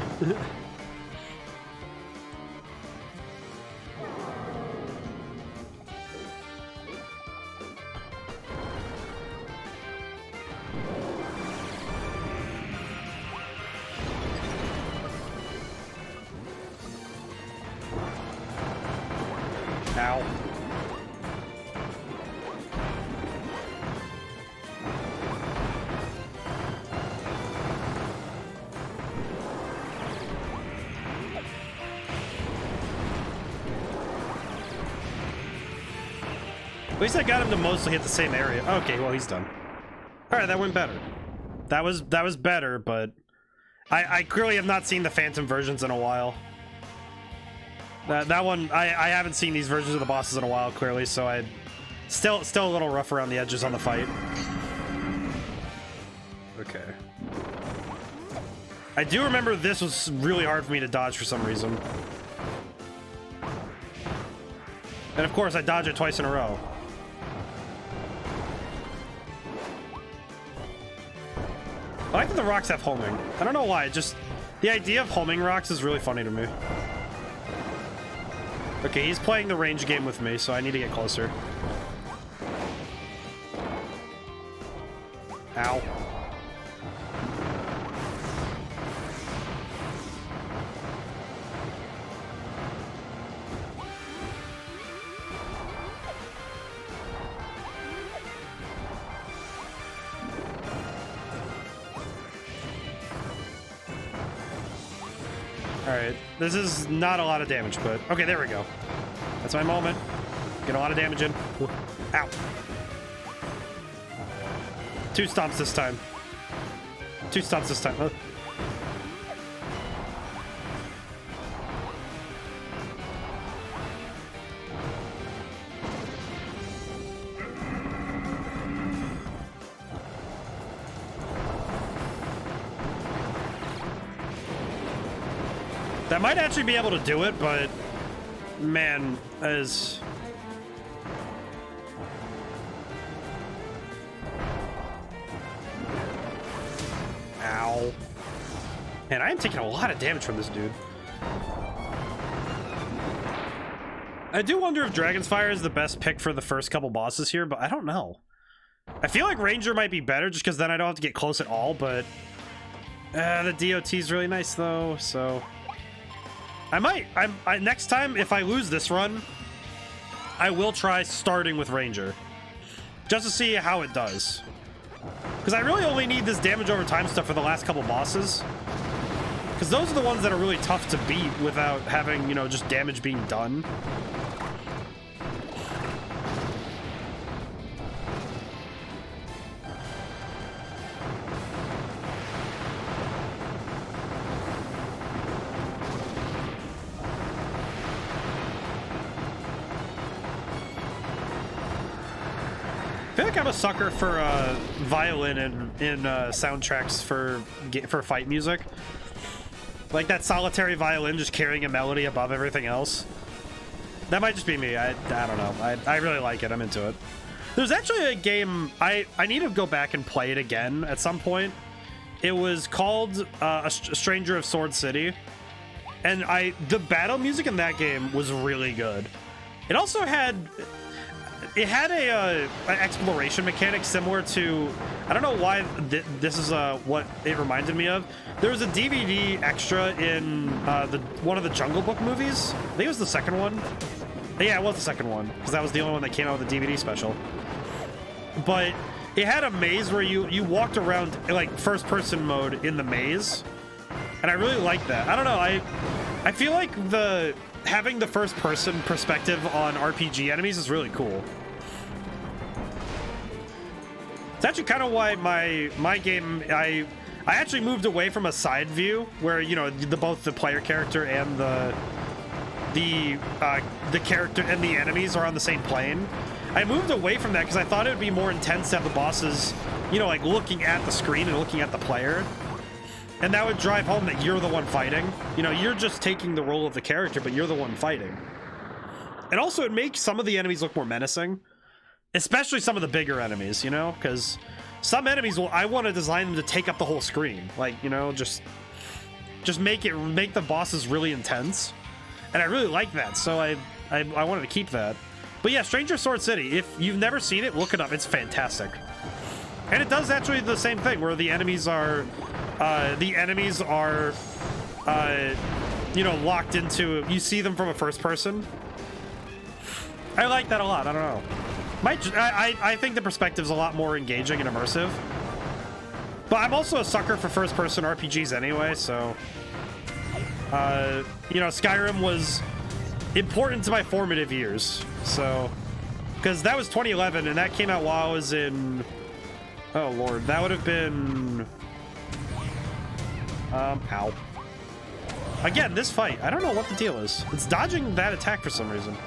[SPEAKER 1] Ow. At least I got him to mostly hit the same area. Okay, well, he's done. Alright, that went better. That was better, but I clearly have not seen the Phantom versions in a while. That one, I haven't seen these versions of the bosses in a while, clearly, so I still a little rough around the edges on the fight. Okay. I do remember this was really hard for me to dodge for some reason. And of course, I dodge it twice in a row. I like that the rocks have homing. I don't know why, just the idea of homing rocks is really funny to me. Okay, he's playing the range game with me, so I need to get closer. Ow. Alright, this is not a lot of damage, but... Okay, there we go. That's my moment. Get a lot of damage in. Ow. 2 stomps this time. 2 stomps this time. That might actually be able to do it, but man, as ow. And I am taking a lot of damage from this dude. I do wonder if Dragon's Fire is the best pick for the first couple bosses here, but I don't know. I feel like Ranger might be better just because then I don't have to get close at all, but the DOT is really nice though, so I next time, if I lose this run, I will try starting with Ranger. Just to see how it does. Because I really only need this damage over time stuff for the last couple bosses. Because those are the ones that are really tough to beat without having, you know, just damage being done. I feel like I'm a sucker for violin in soundtracks for fight music. Like that solitary violin just carrying a melody above everything else. That might just be me. I don't know. I really like it. I'm into it. There's actually a game I need to go back and play it again at some point. It was called A Stranger of Sword City, and the battle music in that game was really good. It also had. It had an exploration mechanic similar to, I don't know why this is what it reminded me of. There was a DVD extra in one of the Jungle Book movies. I think it was the second one. Yeah, it was the second one, because that was the only one that came out with the DVD special. But it had a maze where you walked around, like, first-person mode in the maze. And I really liked that. I don't know, I feel like having the first-person perspective on RPG enemies is really cool. It's actually kind of why my game, I actually moved away from a side view where, you know, both the player character and the character and the enemies are on the same plane. I moved away from that because I thought it would be more intense to have the bosses, you know, like looking at the screen and looking at the player. And that would drive home that you're the one fighting. You know, you're just taking the role of the character, but you're the one fighting. And also it makes some of the enemies look more menacing. Especially some of the bigger enemies, you know? Because some enemies I want to design them to take up the whole screen. Like, you know, just make the bosses really intense. And I really like that, so I wanted to keep that. But yeah, Stranger Sword City, if you've never seen it, look it up. It's fantastic. And it does actually the same thing, where the enemies are you know, locked into, you see them from a first person. I like that a lot. I don't know. I think the perspective's a lot more engaging and immersive. But I'm also a sucker for first-person RPGs anyway, so... you know, Skyrim was important to my formative years, so... Because that was 2011, and that came out while I was in... Oh, Lord. That would have been... Ow. Again, this fight, I don't know what the deal is. It's dodging that attack for some reason.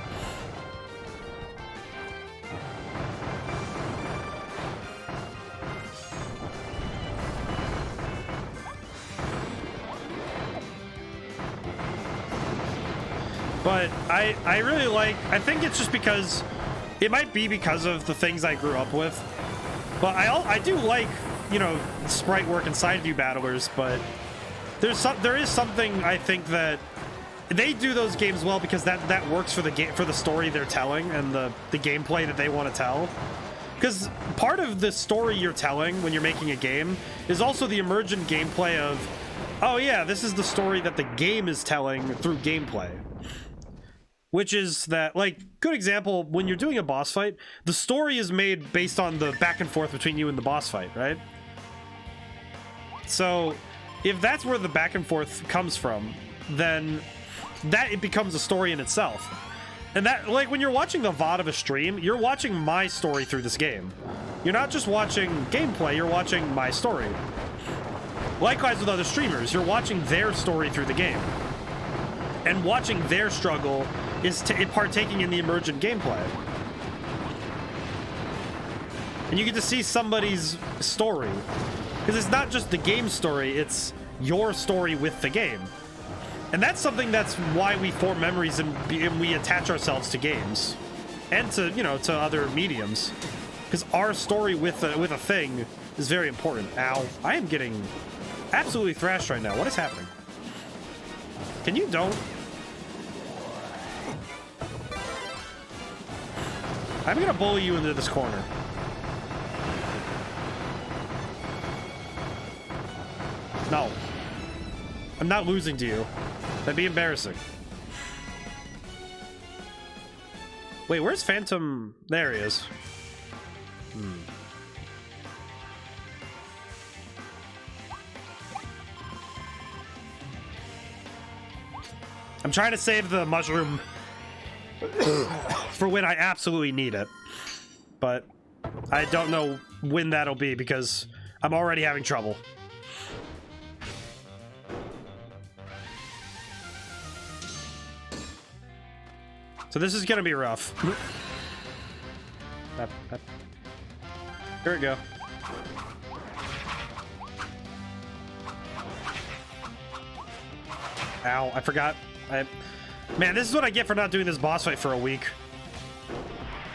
[SPEAKER 1] But I really like, I think it's just because, it might be because of the things I grew up with, but I do like, you know, sprite work and side view battlers, but there is something I think that they do those games well because that works for the story they're telling and the gameplay that they want to tell. Because part of the story you're telling when you're making a game is also the emergent gameplay of, oh yeah, this is the story that the game is telling through gameplay. Which is that, like, good example, when you're doing a boss fight, the story is made based on the back and forth between you and the boss fight, right? So, if that's where the back and forth comes from, then it becomes a story in itself. And that, like, when you're watching the VOD of a stream, you're watching my story through this game. You're not just watching gameplay, you're watching my story. Likewise with other streamers, you're watching their story through the game. And watching their struggle is partaking in the emergent gameplay. And you get to see somebody's story. Because it's not just the game story, it's your story with the game. And that's something that's why we form memories and we attach ourselves to games. And to, you know, to other mediums. Because our story with a thing is very important. Ow. I am getting absolutely thrashed right now. What is happening? Can you don't? I'm gonna bully you into this corner. No. I'm not losing to you. That'd be embarrassing. Wait, where's Phantom? There he is. I'm trying to save the mushroom for when I absolutely need it. But I don't know when that'll be because I'm already having trouble. So this is gonna be rough. Here we go. Ow, I forgot. Man, this is what I get for not doing this boss fight for a week.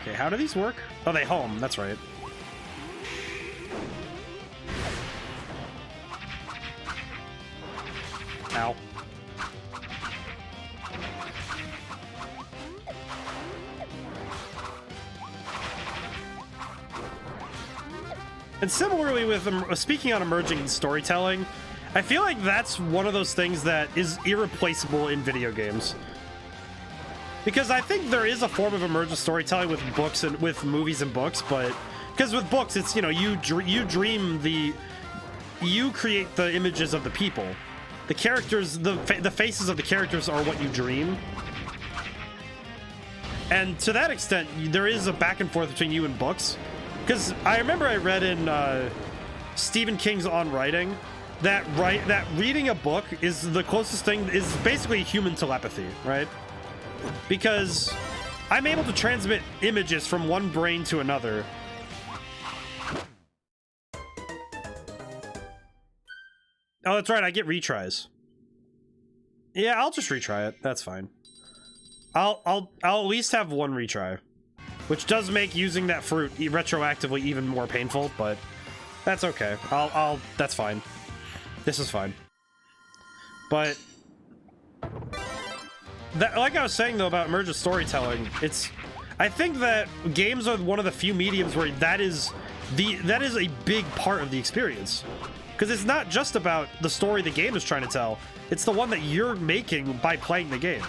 [SPEAKER 1] Okay, how do these work? Oh, they home. That's right. Ow. And similarly with speaking on emerging storytelling, I feel like that's one of those things that is irreplaceable in video games. Because I think there is a form of emergent storytelling with books and with movies and books, but because with books, it's, you know, you create the images of the people. The characters, the faces of the characters are what you dream. And to that extent, there is a back and forth between you and books. Because I remember I read in Stephen King's On Writing that reading a book is the closest thing, is basically human telepathy, right? Because I'm able to transmit images from one brain to another. Oh, that's right, I get retries. Yeah, I'll just retry it. That's fine. I'll at least have one retry. Which does make using that fruit retroactively even more painful, but that's okay. That's fine. This is fine. But that, like I was saying though about emergent storytelling, I think that games are one of the few mediums where that is a big part of the experience. Because it's not just about the story the game is trying to tell, it's the one that you're making by playing the game.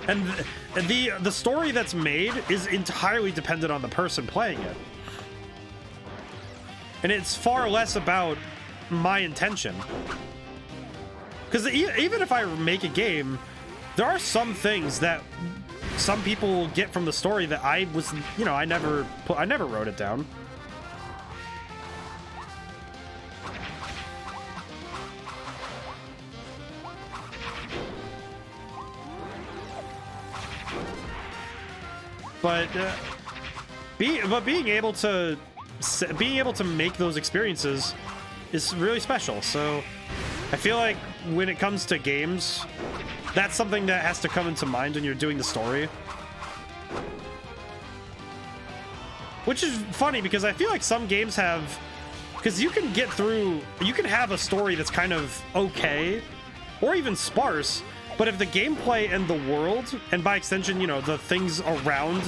[SPEAKER 1] And the story that's made is entirely dependent on the person playing it. And it's far less about my intention. Because even if I make a game, there are some things that some people get from the story that I was, you know, I never wrote it down. But being able to make those experiences is really special. So I feel like when it comes to games, that's something that has to come into mind when you're doing the story. Which is funny because I feel like some games have, because you can get through, you can have a story that's kind of okay or even sparse, but if the gameplay and the world, and by extension, you know, the things around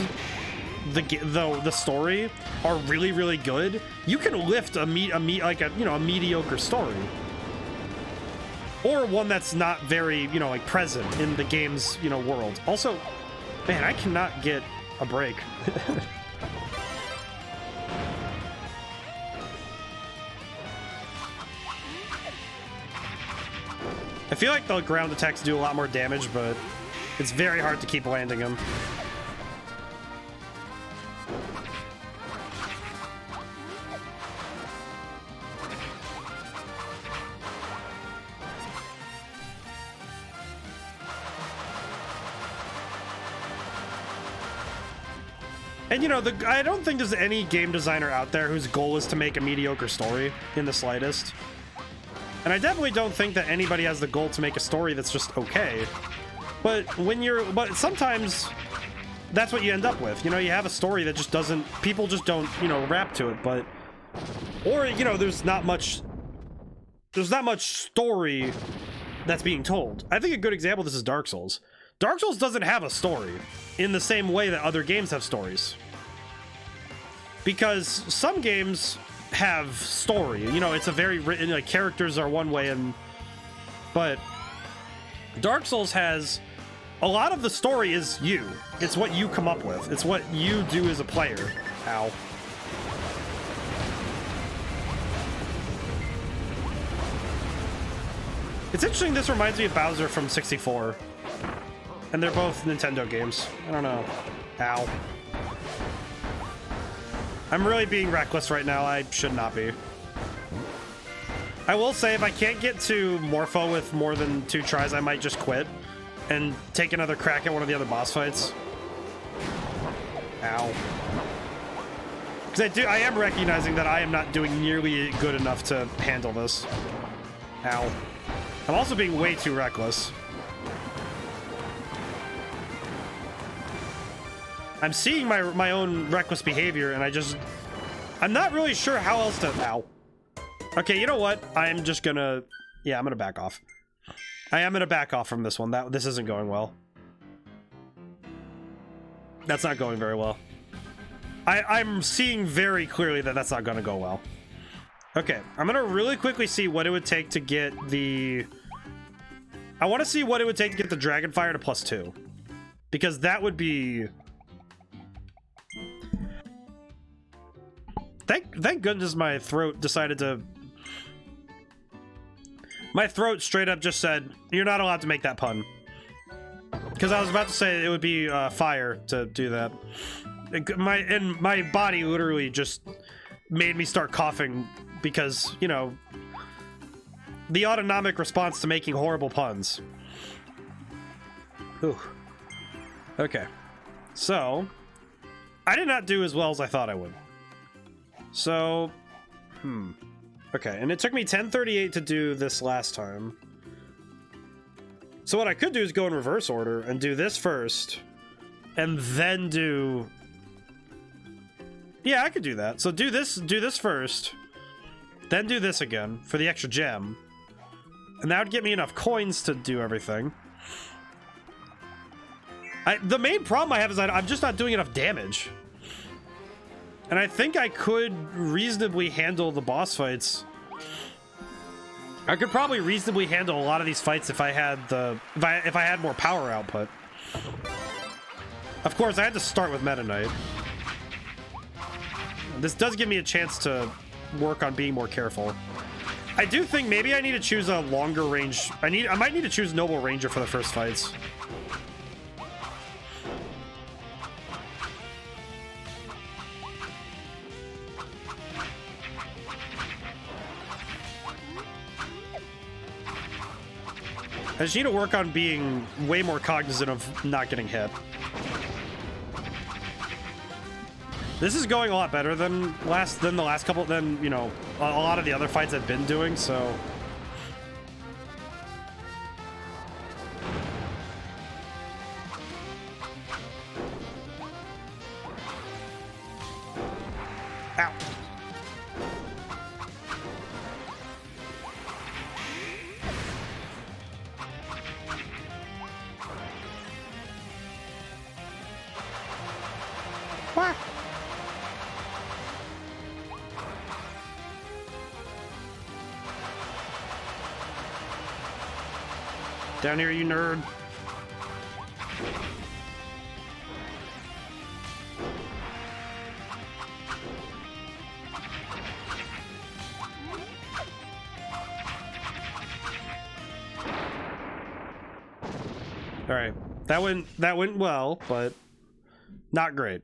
[SPEAKER 1] the story are really, really good, you can lift a mediocre story. Or one that's not very, you know, like present in the game's, you know, world. Also, man, I cannot get a break. I feel like the ground attacks do a lot more damage, but it's very hard to keep landing them. And you know, I don't think there's any game designer out there whose goal is to make a mediocre story in the slightest. And I definitely don't think that anybody has the goal to make a story that's just okay. But but sometimes that's what you end up with. You know, you have a story that just doesn't, people just don't, you know, rap to it, but, or, you know, there's not much story that's being told. I think a good example of this is Dark Souls. Dark Souls doesn't have a story in the same way that other games have stories. Because some games have story, you know, it's a very written, like, characters are one way, but Dark Souls has a lot of the story is you. It's what you come up with. It's what you do as a player. Ow. It's interesting, this reminds me of Bowser from 64. And they're both Nintendo games. I don't know. Ow. I'm really being reckless right now. I should not be. I will say, if I can't get to Morpho with more than 2 tries, I might just quit and take another crack at one of the other boss fights. Ow. Because I am recognizing that I am not doing nearly good enough to handle this. Ow. I'm also being way too reckless. I'm seeing my own reckless behavior, and I'm not really sure how else to... Ow. Okay, you know what? I'm just gonna... Yeah, I'm gonna back off. I am gonna back off from this one. This isn't going well. That's not going very well. I'm seeing very clearly that that's not gonna go well. Okay, I'm gonna really quickly see what it would take to get the... I want to see what it would take to get the Dragonfire to +2. Because that would be... Thank goodness my throat decided to... My throat straight up just said, you're not allowed to make that pun. Because I was about to say it would be fire to do that. My body literally just made me start coughing because, you know, the autonomic response to making horrible puns. Ooh. Okay. So, I did not do as well as I thought I would. So, okay, and it took me 10:38 to do this last time. So what I could do is go in reverse order and do this first, and then do... Yeah, I could do that. So do this first, then do this again for the extra gem. And that would get me enough coins to do everything. The main problem I have is that I'm just not doing enough damage. And I think I could reasonably handle the boss fights. I could probably reasonably handle a lot of these fights if I had if I had more power output. Of course, I had to start with Meta Knight. This does give me a chance to work on being more careful. I do think maybe I need to choose a longer range. I might need to choose Noble Ranger for the first fights. I just need to work on being way more cognizant of not getting hit. This is going a lot better than the last couple, you know, a lot of the other fights I've been doing, so... What? Down here, you nerd. All right, that went well, but not great.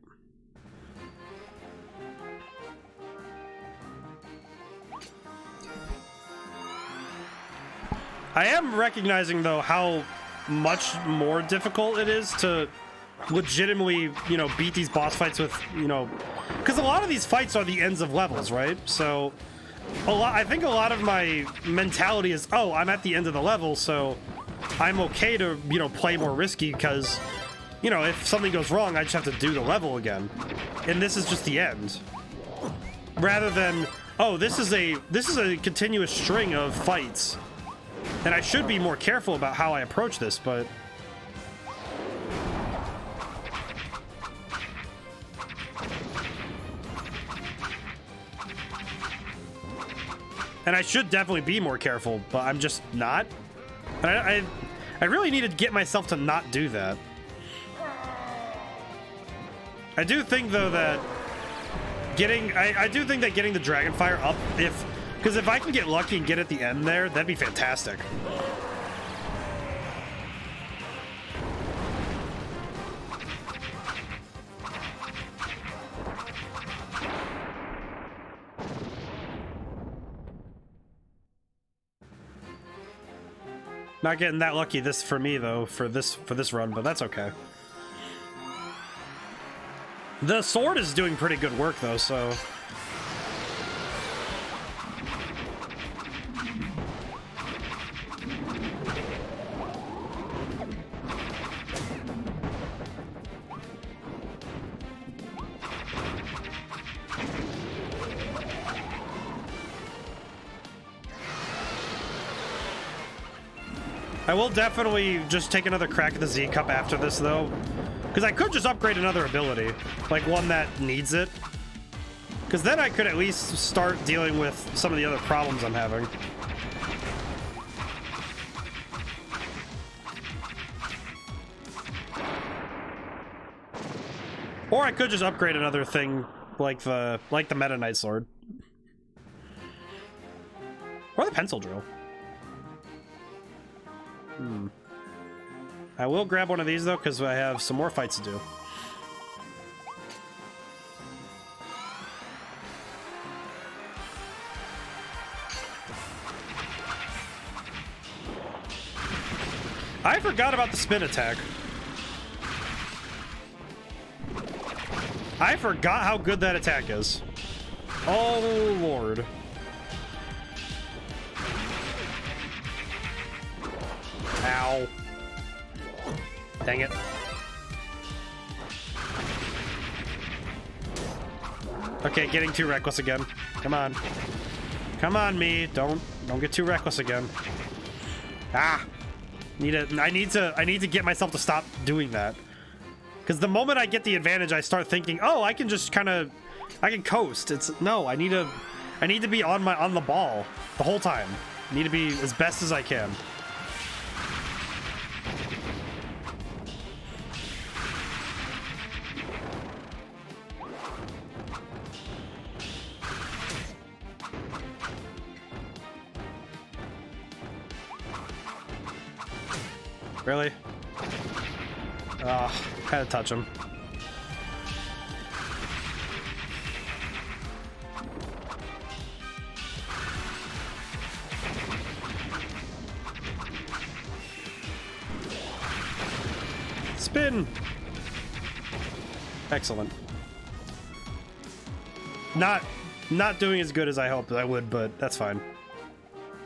[SPEAKER 1] I am recognizing though how much more difficult it is to legitimately, you know, beat these boss fights with, you know, because a lot of these fights are the ends of levels, right? So I think a lot of my mentality is, oh, I'm at the end of the level, so I'm okay to, you know, play more risky because, you know, if something goes wrong, I just have to do the level again. And this is just the end. Rather than, oh, this is a continuous string of fights. And I should be more careful about how I approach this, but and I should definitely be more careful, but I'm just not. And I really need to get myself to not do that. I do think though that I do think that getting the Dragonfire up, because if I can get lucky and get at the end there, that'd be fantastic. Not getting that lucky for me though, for this run, but that's okay. The sword is doing pretty good work though, so I will definitely just take another crack at the Z Cup after this, though. Because I could just upgrade another ability. Like, one that needs it. Because then I could at least start dealing with some of the other problems I'm having. Or I could just upgrade another thing, like the Meta Knight Sword. Or the Pencil Drill. I will grab one of these though, because I have some more fights to do. I forgot about the spin attack. I forgot how good that attack is. Oh Lord. Ow. Dang it. Okay, getting too reckless again. Come on. Come on, me. Don't get too reckless again. Ah. I need to get myself to stop doing that. Because the moment I get the advantage, I start thinking, oh, I can just I can coast. No, I need to be on the ball the whole time. I need to be as best as I can. Really? Had to touch him. Spin! Excellent. Not doing as good as I hoped I would, but that's fine.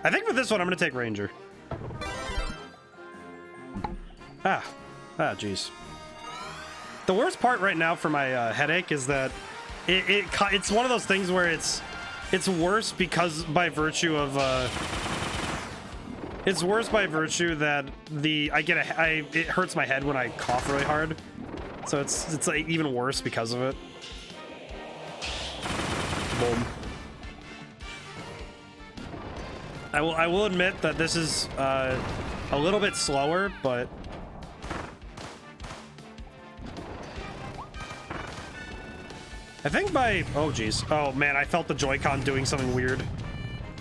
[SPEAKER 1] I think for this one, I'm gonna take Ranger. Jeez. The worst part right now for my headache is that it's one of those things where It's worse because by virtue of it's worse by virtue that it hurts my head when I cough really hard. So it's like even worse because of it. Boom. I will admit that this is a little bit slower, but I think by oh geez. Oh man, I felt the Joy-Con doing something weird.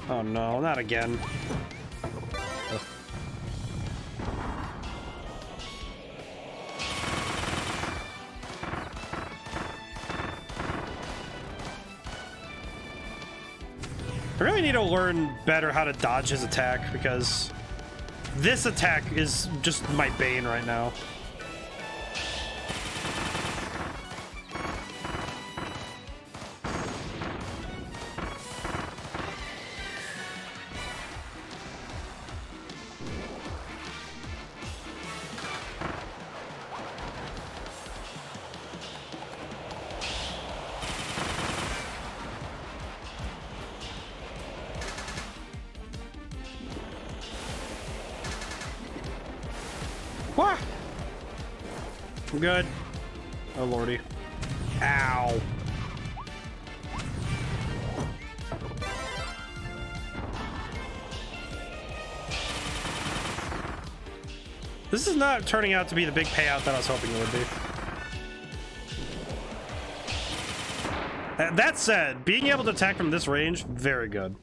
[SPEAKER 1] Oh no, not again. Ugh. I really need to learn better how to dodge his attack, because this attack is just my bane right now. What? I'm good. Oh lordy. Ow. This is not turning out to be the big payout that I was hoping it would be. That said, being able to attack from this range, very good.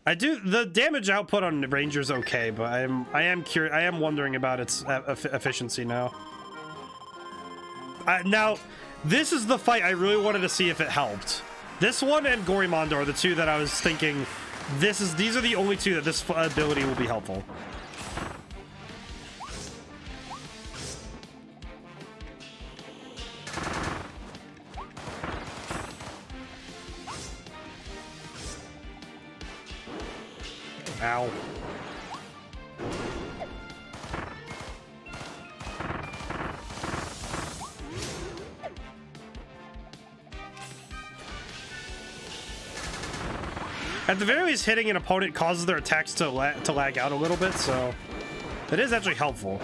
[SPEAKER 1] The damage output on Ranger's okay, but I am wondering about its efficiency now. Now, this is the fight I really wanted to see if it helped. This one and Gorimondo are the two that I was thinking, these are the only two that this ability will be helpful. Ow. At the very least, hitting an opponent causes their attacks to lag out a little bit, so it is actually helpful.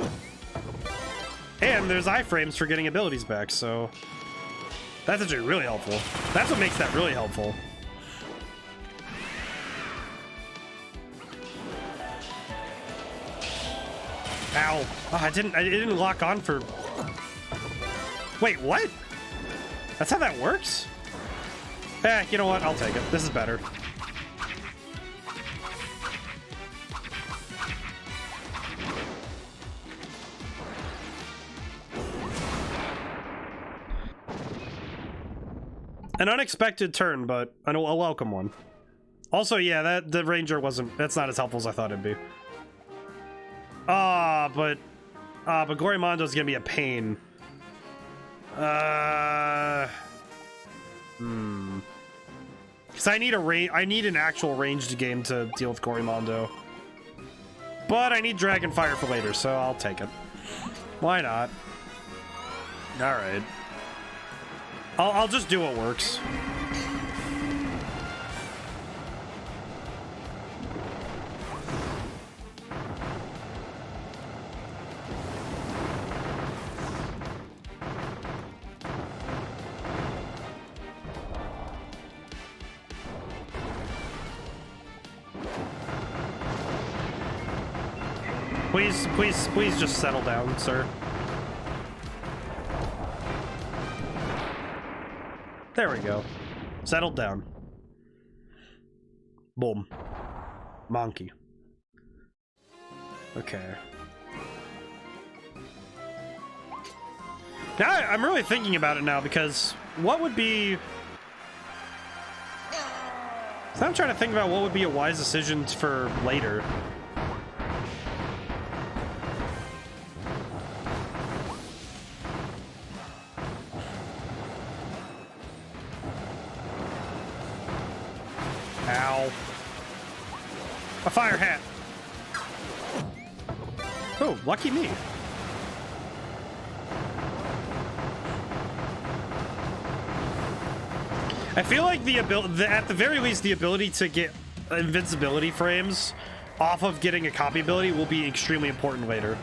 [SPEAKER 1] And there's iframes for getting abilities back, so that's actually really helpful. That's what makes that really helpful. Ow. Oh, it didn't lock on for... Wait, what? That's how that works? Eh, you know what? I'll take it. This is better. An unexpected turn, but a welcome one. Also, yeah, the Ranger that's not as helpful as I thought it'd be. But Gorimondo's gonna be a pain. Because I need an actual ranged game to deal with Gorimondo. But I need Dragonfire for later, so I'll take it. Why not? Alright. I'll just do what works. Please just settle down, sir. There we go. Settled down. Boom. Monkey. Okay. Now I'm really thinking about it now, because what would be... So I'm trying to think about what would be a wise decision for later. Ow. A fire hat. Oh, lucky me. I feel like at the very least, the ability to get invincibility frames off of getting a copy ability will be extremely important later.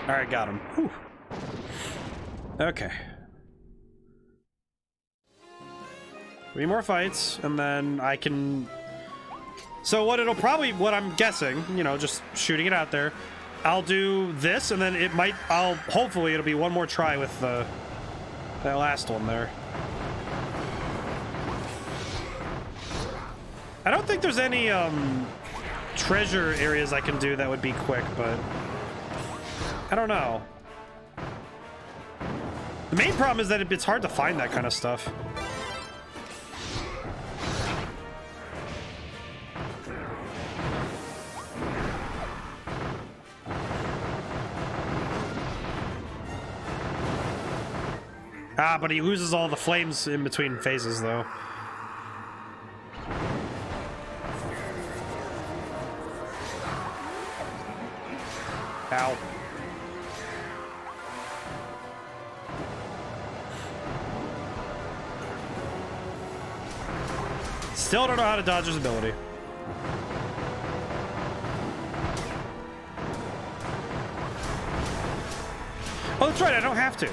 [SPEAKER 1] All right, got him. Whew. Okay. 3 more fights, and then I can... So what I'm guessing, you know, just shooting it out there, I'll do this, and then hopefully it'll be one more try with that last one there. I don't think there's any, treasure areas I can do that would be quick, but... I don't know. The main problem is that it's hard to find that kind of stuff. Ah, but he loses all the flames in between phases, though. Ow. Still don't know how to dodge his ability. Oh, that's right, I don't have to.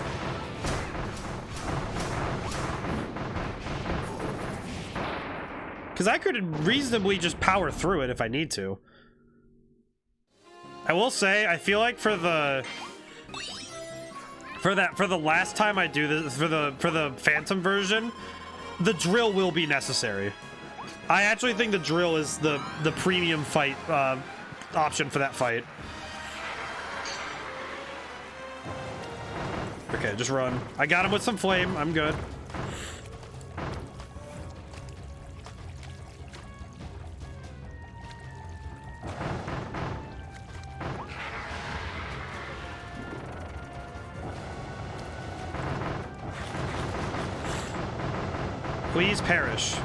[SPEAKER 1] Because I could reasonably just power through it if I need to. I will say, I feel like for the last time I do this, for the Phantom version, the drill will be necessary. I actually think the drill is the premium fight option for that fight. Okay, just run. I got him with some flame. I'm good. Please perish.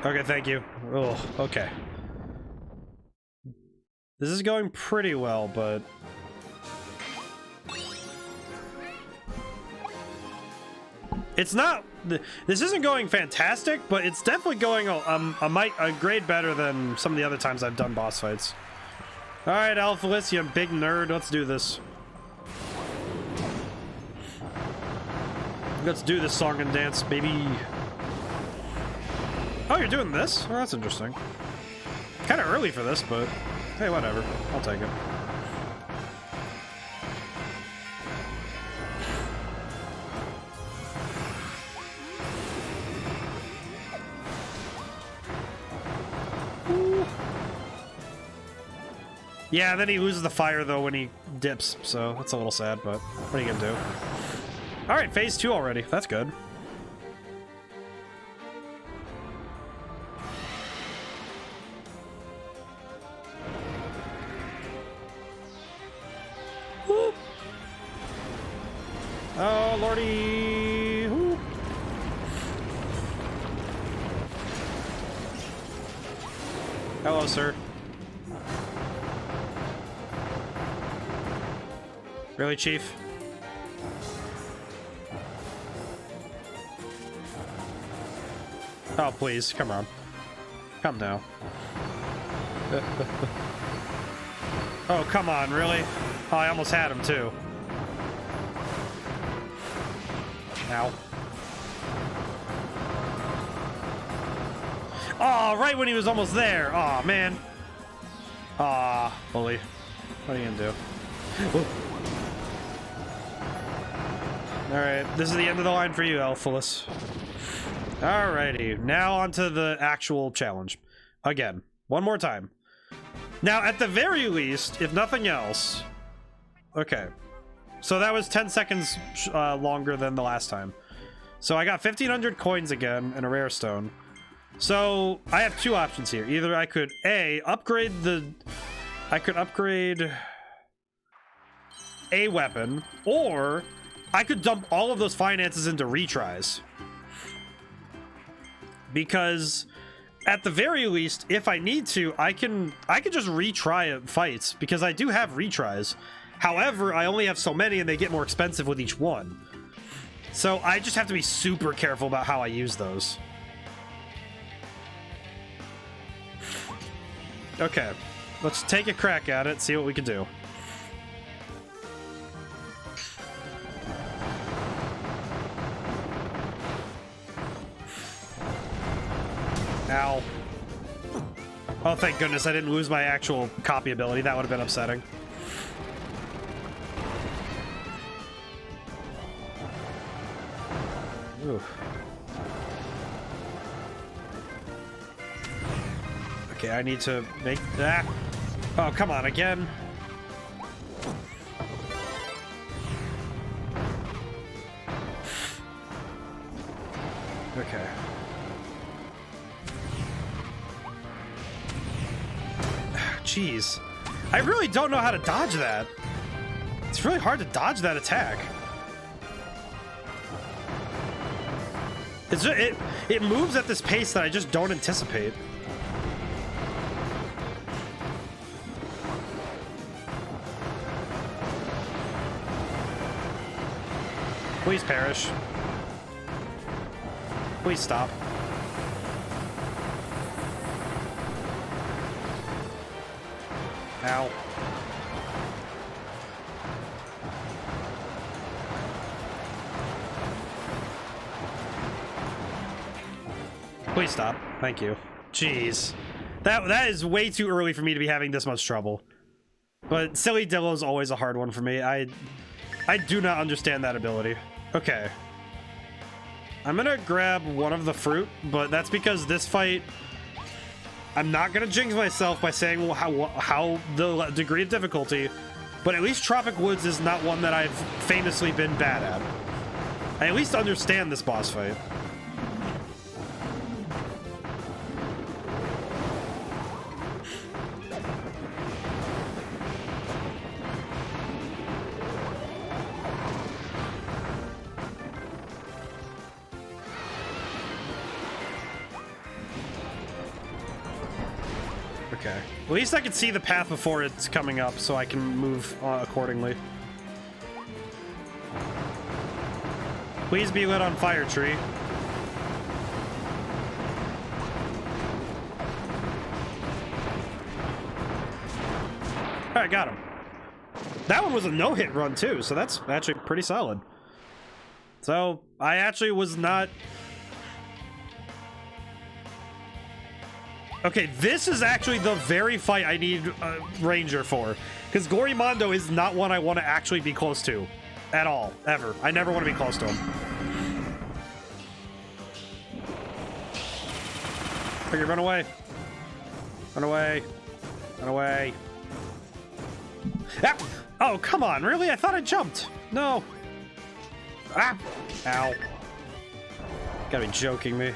[SPEAKER 1] Okay, thank you. Oh, okay. This is going pretty well, but... It's not... This isn't going fantastic, but it's definitely going a grade better than some of the other times I've done boss fights. Alright, Alphalis, you big nerd, let's do this. Let's do this song and dance, baby. Oh, you're doing this? Oh, that's interesting. Kind of early for this, but hey, whatever. I'll take it. Ooh. Yeah, then he loses the fire, though, when he dips, so that's a little sad, but what are you gonna do? All right, phase 2 already. That's good. Oh, lordy. Woo. Hello, sir. Really, Chief? Oh, please. Come on. Come now. Oh, come on. Really? Oh, I almost had him, too. Ow. Oh, right when he was almost there. Oh, man. Ah, bully. What are you gonna do? Alright, this is the end of the line for you, Alphalis. Alrighty, now onto the actual challenge. Again, one more time. Now, at the very least, if nothing else... Okay. So that was 10 seconds longer than the last time. So I got 1,500 coins again and a rare stone. So I have two options here. Either I could upgrade a weapon, or I could dump all of those finances into retries. Because at the very least, if I need to, I can just retry fights, because I do have retries. However, I only have so many and they get more expensive with each one. So I just have to be super careful about how I use those. Okay, let's take a crack at it, see what we can do. Ow. Oh, thank goodness I didn't lose my actual copy ability. That would have been upsetting. Ooh. Okay, I need to make that. Oh, come on, again. Okay. Jeez. I really don't know how to dodge that. It's really hard to dodge that attack. It's just, it moves at this pace that I just don't anticipate. Please perish. Please stop. Ow. Please stop. Thank you. Jeez. That is way too early for me to be having this much trouble. But Silly Dillo is always a hard one for me. I do not understand that ability. Okay. I'm gonna grab one of the fruit, but that's because this fight... I'm not gonna jinx myself by saying how the degree of difficulty, but at least Tropic Woods is not one that I've famously been bad at. I at least understand this boss fight. Okay. At least I can see the path before it's coming up, so I can move accordingly. Please be lit on fire, tree. Alright, got him. That one was a no-hit run, too, so that's actually pretty solid. So, I actually was not... Okay, this is actually the very fight I need Ranger for. Because Gorimondo is not one I want to actually be close to. At all. Ever. I never want to be close to him. Okay, run away. Run away. Run away. Ah! Oh, come on. Really? I thought I jumped. No. Ah! Ow. Gotta be joking me.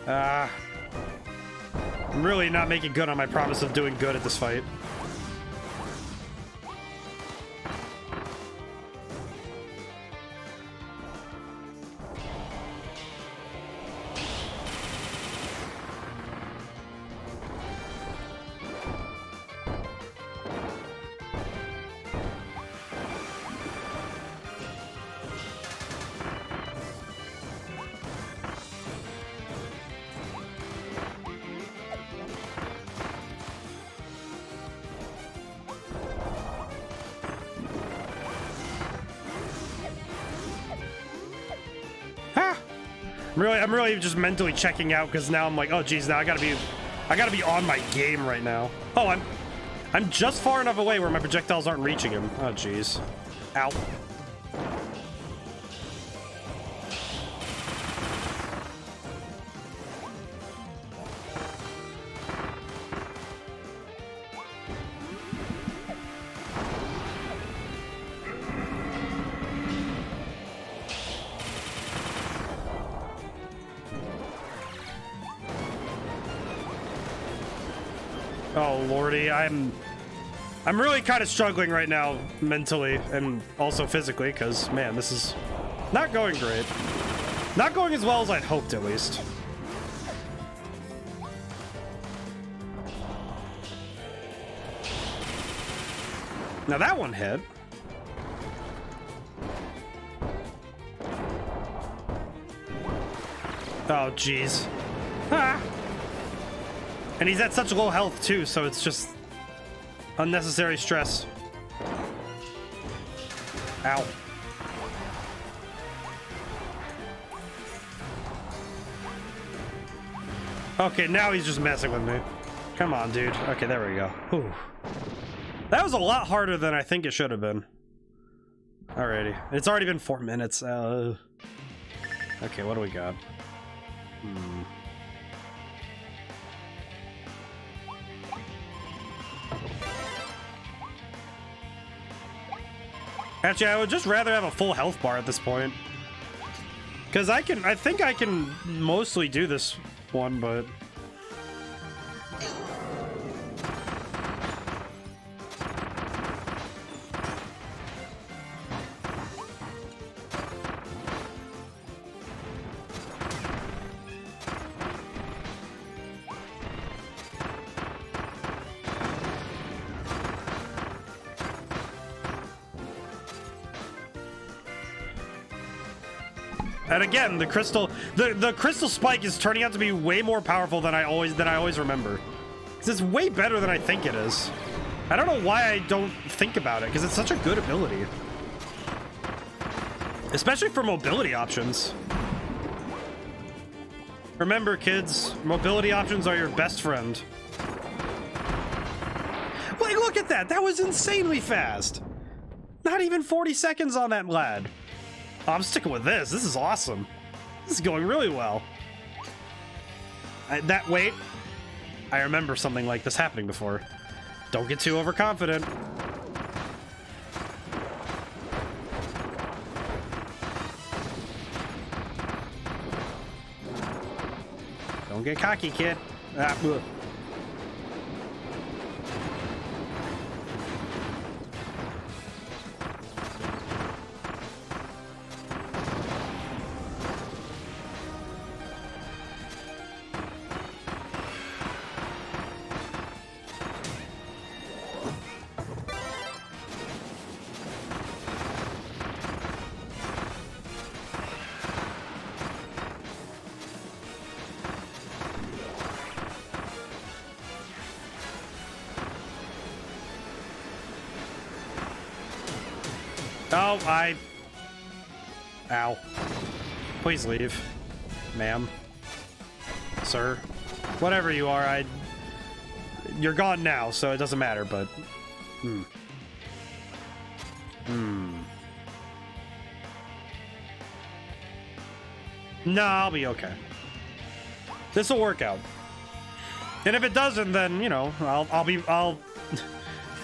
[SPEAKER 1] I'm really not making good on my promise of doing good at this fight. I'm really just mentally checking out because now I'm like, oh geez, now I gotta be on my game right now. Oh, I'm just far enough away where my projectiles aren't reaching him. Oh geez. Ow. Oh lordy, I'm really kind of struggling right now mentally and also physically because man, this is not going great. Not going as well as I'd hoped, at least. Now that one hit. Oh, jeez. Ah. And he's at such low health, too, so it's just unnecessary stress. Ow. Okay, now he's just messing with me. Come on, dude. Okay, there we go. Whew. That was a lot harder than I think it should have been. Alrighty. It's already been 4 minutes. Okay, what do we got? Actually, I would just rather have a full health bar at this point. Because I think I can mostly do this one, but... And again, the crystal spike is turning out to be way more powerful than I always remember. It's way better than I think it is. I don't know why I don't think about it, because it's such a good ability. Especially for mobility options. Remember, kids, mobility options are your best friend. Like, look at that! That was insanely fast! Not even 40 seconds on that lad. Oh, I'm sticking with this. This is awesome. This is going really well. Wait. I remember something like this happening before. Don't get too overconfident. Don't get cocky, kid. Ah, ugh. Oh, Ow. Please leave, ma'am. Sir. Whatever you are, You're gone now, so it doesn't matter, but... No, I'll be okay. This'll work out. And if it doesn't, then, you know,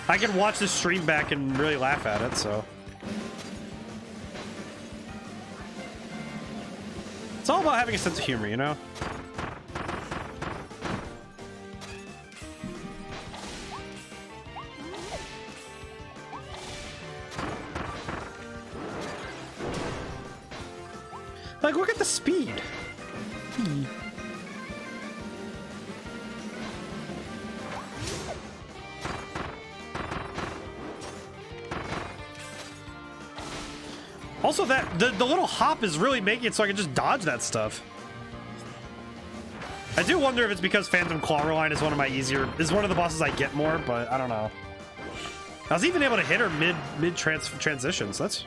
[SPEAKER 1] I can watch this stream back and really laugh at it, so... It's all about having a sense of humor, you know? Like, look at the speed. Also, the little hop is really making it so I can just dodge that stuff. I do wonder if it's because Phantom Clawline is one of the bosses I get more, but I don't know. I was even able to hit her mid transition, so that's...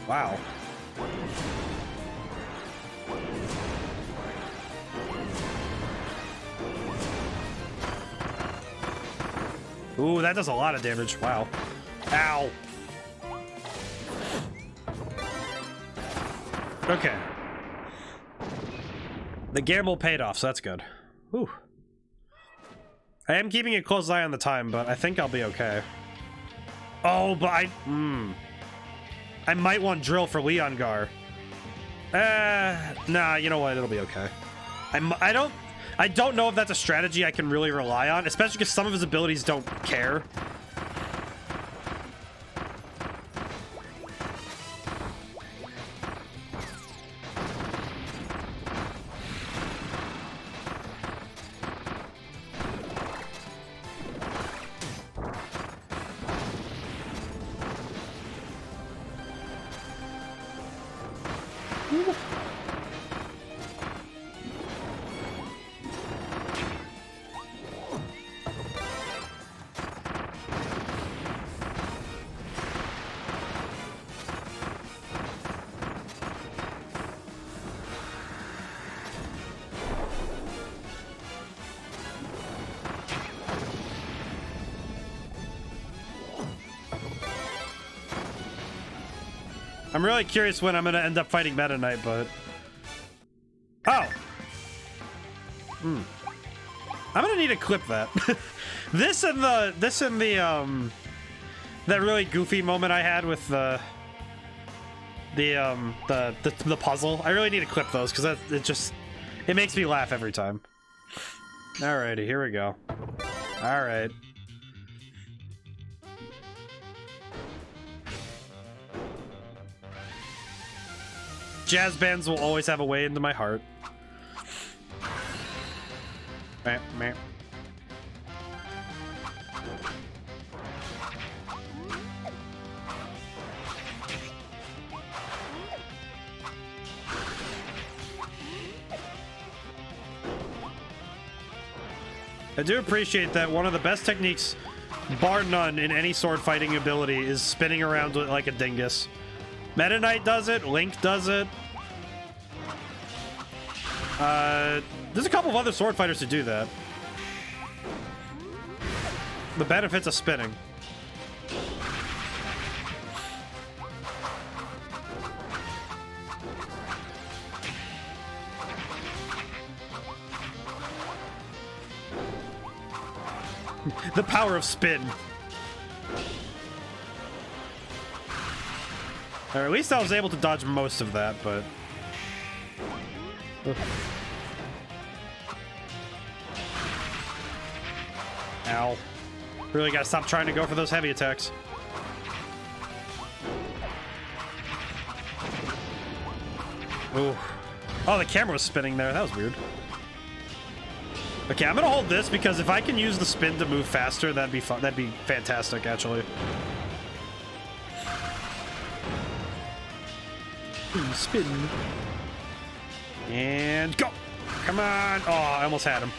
[SPEAKER 1] Wow. Ooh, that does a lot of damage. Wow. Ow. Okay. The gamble paid off, so that's good. Whew. I am keeping a close eye on the time, but I think I'll be okay. Oh, but I might want drill for Leon Gar. Nah, you know what? It'll be okay. I don't know if that's a strategy I can really rely on, especially because some of his abilities don't care. I'm really curious when I'm gonna end up fighting Meta Knight, but... Oh! I'm gonna need to clip that. This and the that really goofy moment I had with the puzzle. I really need to clip those, because it makes me laugh every time. Alrighty, here we go. Alright. Jazz bands will always have a way into my heart. Meh, meh. I do appreciate that one of the best techniques, bar none, in any sword fighting ability is spinning around like a dingus. Meta Knight does it, Link does it. There's a couple of other sword fighters who do that. The benefits of spinning. The power of spin. Or at least I was able to dodge most of that, but... Ow. Really gotta stop trying to go for those heavy attacks. Ooh. Oh, the camera was spinning there. That was weird. Okay, I'm gonna hold this because if I can use the spin to move faster, that'd be fun. That'd be fantastic, actually. Spin. And go! Come on! Oh, I almost had him.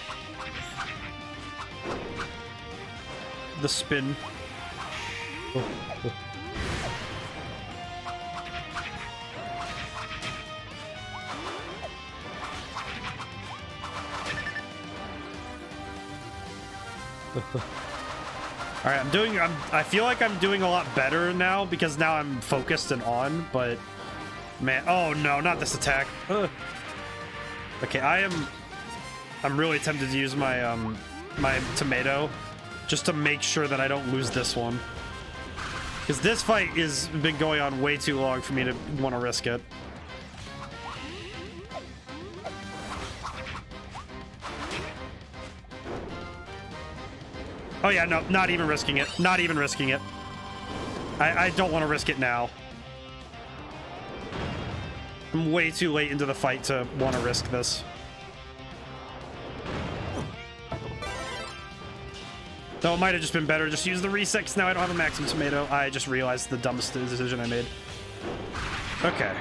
[SPEAKER 1] The spin. Oh, oh. All right, I feel like I'm doing a lot better now because now I'm focused and on, but man, oh no, not this attack. Ugh. Okay, I'm really tempted to use my my tomato just to make sure that I don't lose this one. Because this fight has been going on way too long for me to want to risk it. Oh yeah, no, not even risking it. Not even risking it. I don't want to risk it now. I'm way too late into the fight to want to risk this. Though it might have just been better just use the reset, 'cause now I don't have a maximum tomato. I just realized the dumbest decision I made. Okay.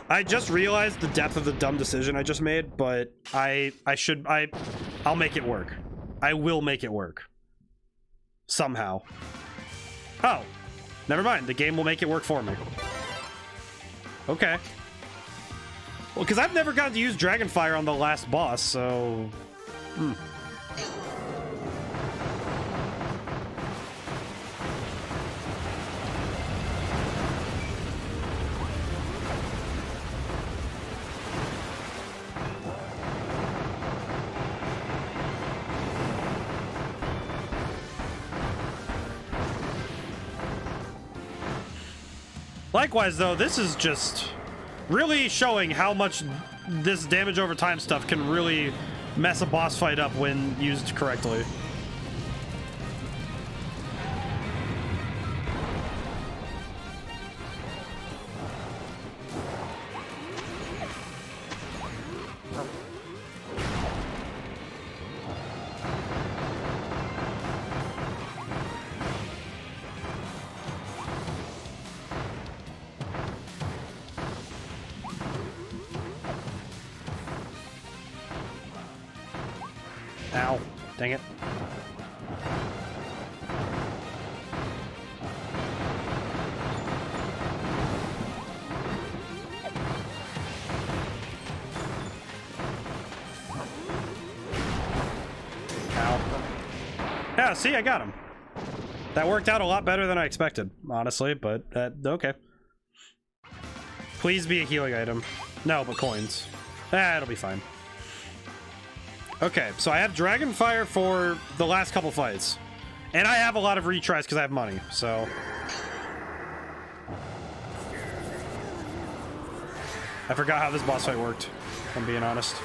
[SPEAKER 1] I just realized the depth of the dumb decision I just made, but I'll make it work. I will make it work. Somehow. Oh. Never mind. The game will make it work for me. Okay. Well, because I've never gotten to use Dragonfire on the last boss, so... Likewise, though, this is just really showing how much this damage over time stuff can really mess a boss fight up when used correctly. Ow. Dang it. Ow. Yeah, see, I got him. That worked out a lot better than I expected, honestly, but okay. Please be a healing item. No, but coins. It'll be fine. Okay, so I have Dragon Fire for the last couple fights. And I have a lot of retries because I have money, so... I forgot how this boss fight worked, if I'm being honest.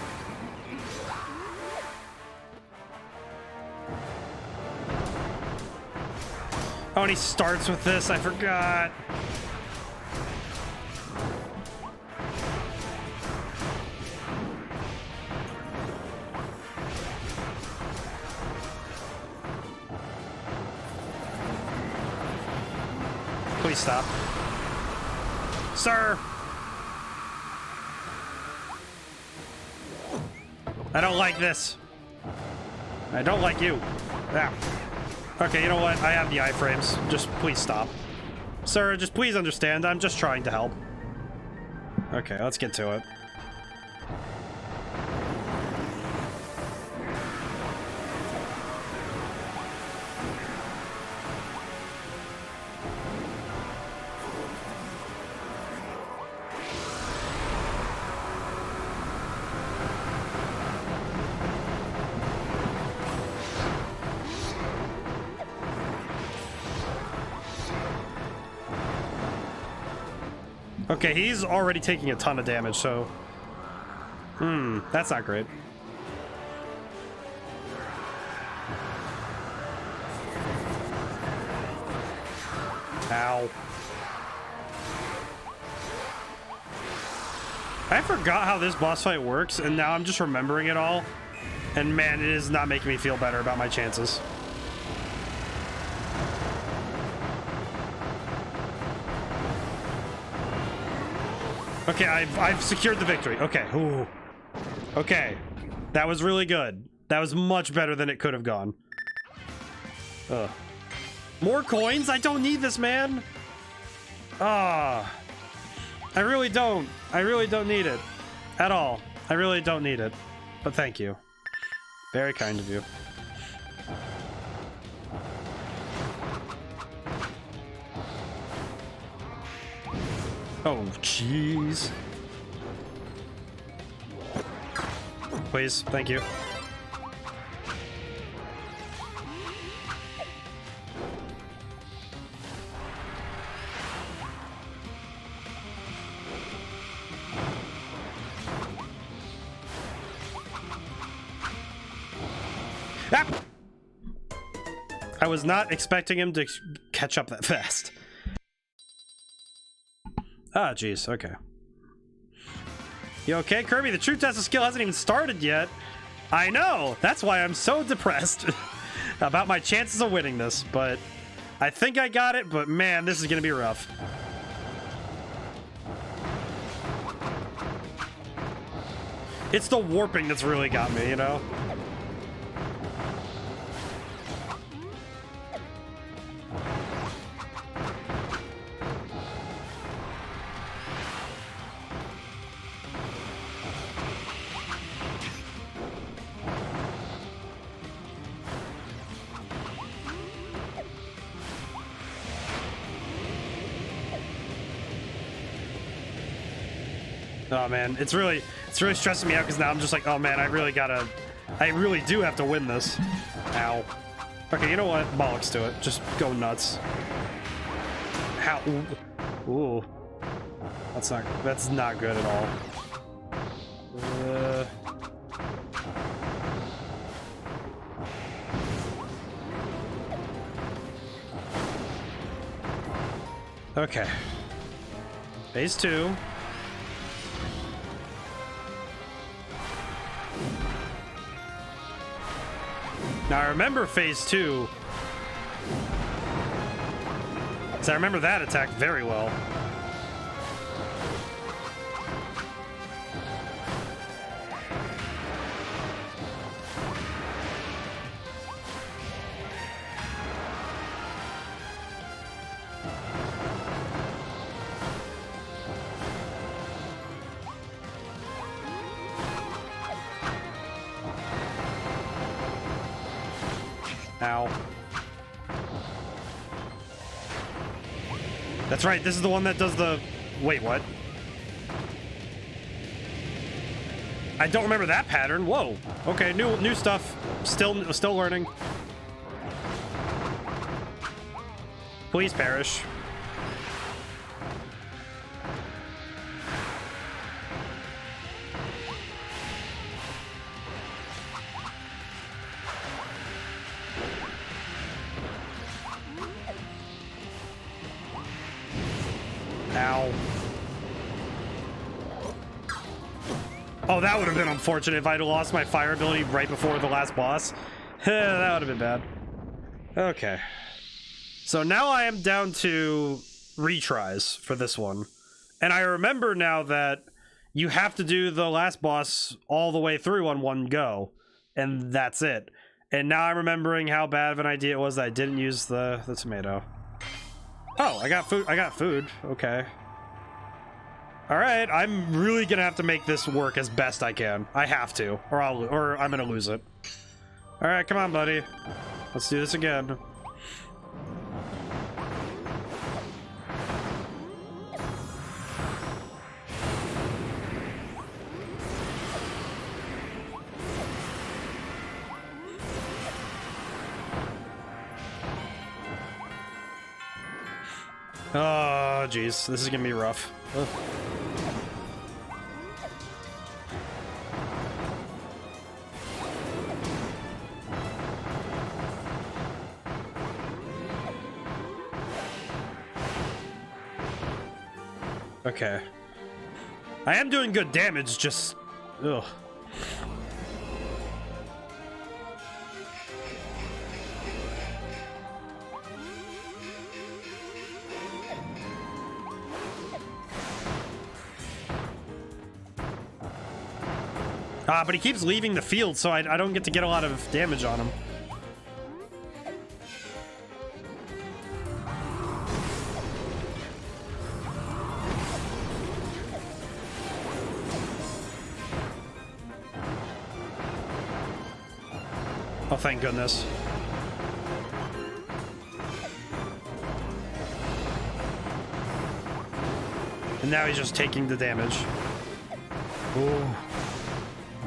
[SPEAKER 1] Oh, and he starts with this, I forgot. Please stop. Sir! I don't like this. I don't like you. Yeah. Okay, you know what? I have the iframes. Just please stop. Sir, just please understand. I'm just trying to help. Okay, let's get to it. Okay, he's already taking a ton of damage, so... that's not great. Ow. I forgot how this boss fight works, and now I'm just remembering it all. And man, it is not making me feel better about my chances. Okay, I've secured the victory. Okay. Ooh. Okay. That was really good. That was much better than it could have gone. Ugh. More coins? I don't need this, man. Ah. I really don't. I really don't need it. At all. I really don't need it. But thank you. Very kind of you. Oh, jeez. Please, thank you. Ah! I was not expecting him to catch up that fast. Ah, jeez, okay. You okay, Kirby? The true test of skill hasn't even started yet. I know! That's why I'm so depressed about my chances of winning this, but I think I got it, but man, this is gonna be rough. It's the warping that's really got me, you know? Oh man, it's really stressing me out because now I'm just like, oh man, I really do have to win this. Ow. Okay, you know what? Bollocks to it. Just go nuts. How? Ooh. That's not good at all. Okay. Phase 2. Now I remember phase 2. So I remember that attack very well. Ow. That's right, this is the one that does the... Wait, what? I don't remember that pattern. Whoa. Okay, new stuff. Still learning. Please perish. Ow. Oh, that would have been unfortunate if I'd lost my fire ability right before the last boss. That would have been bad. Okay. So now I am down to retries for this one. And I remember now that you have to do the last boss all the way through on one go. And that's it. And now I'm remembering how bad of an idea it was that I didn't use the tomato. Oh, I got food. I got food. Okay. All right, I'm really gonna have to make this work as best I can. I have to, or I'm gonna lose it. All right, come on, buddy. Let's do this again. Oh, jeez, this is gonna be rough. Ugh. Okay. I am doing good damage, just... Ugh. Ah, but he keeps leaving the field, so I don't get to get a lot of damage on him. Oh, thank goodness. And now he's just taking the damage. Ooh.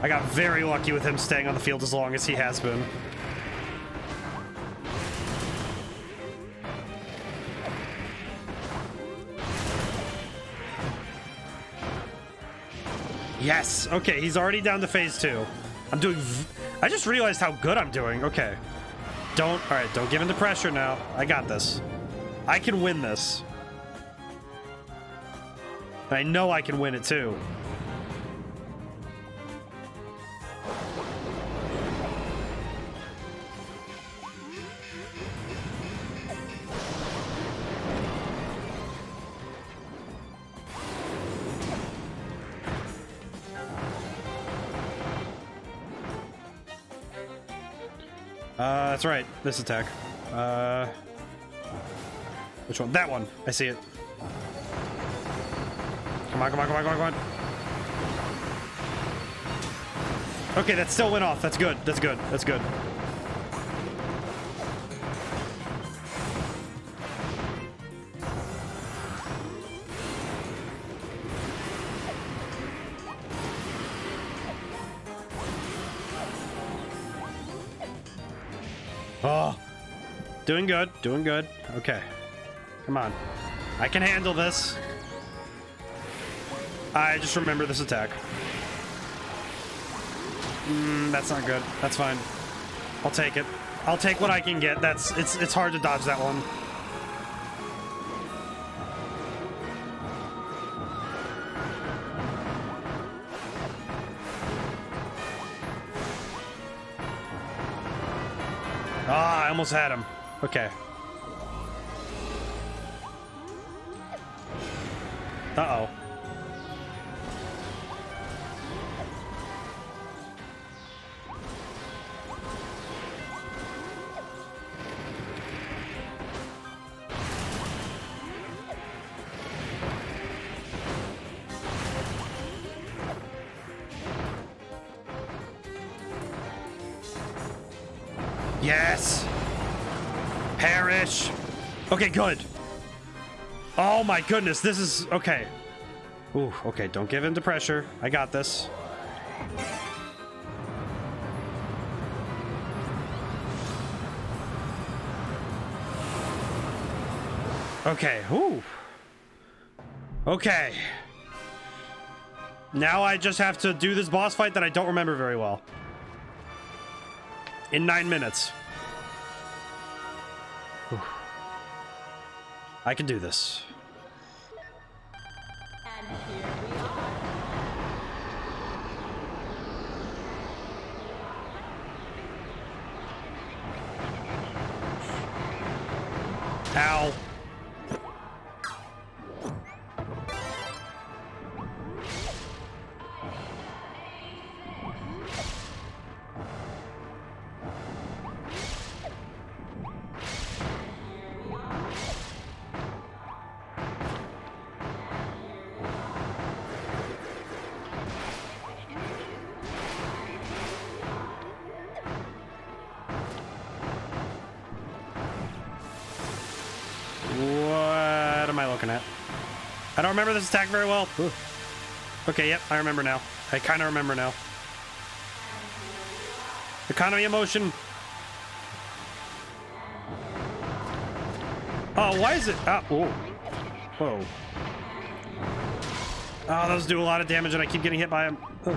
[SPEAKER 1] I got very lucky with him staying on the field as long as he has been. Yes! Okay, he's already down to phase 2. I'm doing... I just realized how good I'm doing. Okay. Alright, don't give in to pressure now. I got this. I can win this. And I know I can win it too. That's right. This attack. Which one? That one. I see it. Come on, come on, come on, come on, come on. Okay, that still went off. That's good. That's good. That's good. Oh, doing good, doing good. Okay, come on. I can handle this. I just remember this attack. That's not good. That's fine. I'll take it. I'll take what I can get. It's hard to dodge that one. almost had him. Okay. Uh-oh. Yes! Perish! Okay, good. Oh my goodness, this is... Okay. Ooh, okay, don't give in to pressure. I got this. Okay, ooh. Okay. Now I just have to do this boss fight that I don't remember very well. In 9 minutes. Whew. I can do this.
[SPEAKER 2] And here we are.
[SPEAKER 1] Ow. What am I looking at? I don't remember this attack very well. Ooh. Okay, yep, I remember now. I kind of remember now. Economy of motion. Oh, why is it? Oh, whoa. Whoa. Oh, those do a lot of damage and I keep getting hit by them. Oh.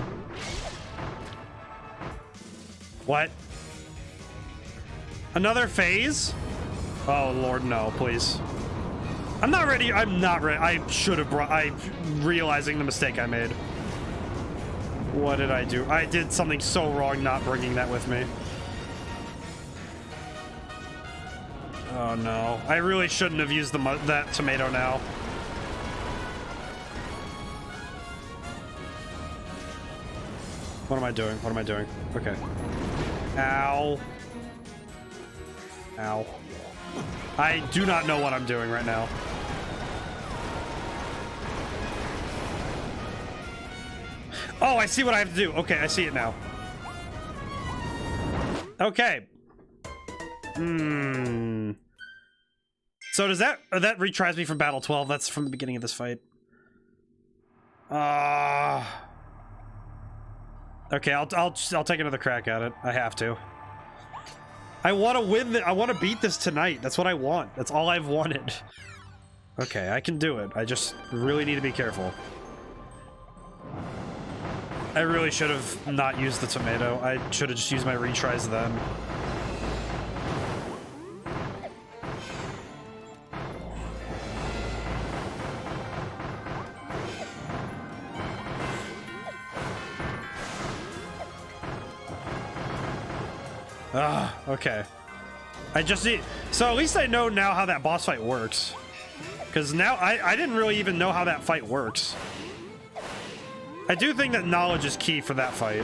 [SPEAKER 1] What? Another phase? Oh, Lord, no, please. I'm not ready. I'm not ready. I should have brought... I'm realizing the mistake I made. What did I do? I did something so wrong not bringing that with me. Oh, no. I really shouldn't have used that tomato now. What am I doing? What am I doing? Okay. Ow. Ow. I do not know what I'm doing right now. Oh, I see what I have to do. Okay, I see it now. Okay. So does that retries me from battle 12? That's from the beginning of this fight. Okay, I'll take another crack at it. I have to. I want to win. I want to beat this tonight. That's what I want. That's all I've wanted. Okay, I can do it. I just really need to be careful. I really should have not used the tomato. I should have just used my retries then. Okay. I just need... So at least I know now how that boss fight works. Because now I didn't really even know how that fight works. I do think that knowledge is key for that fight.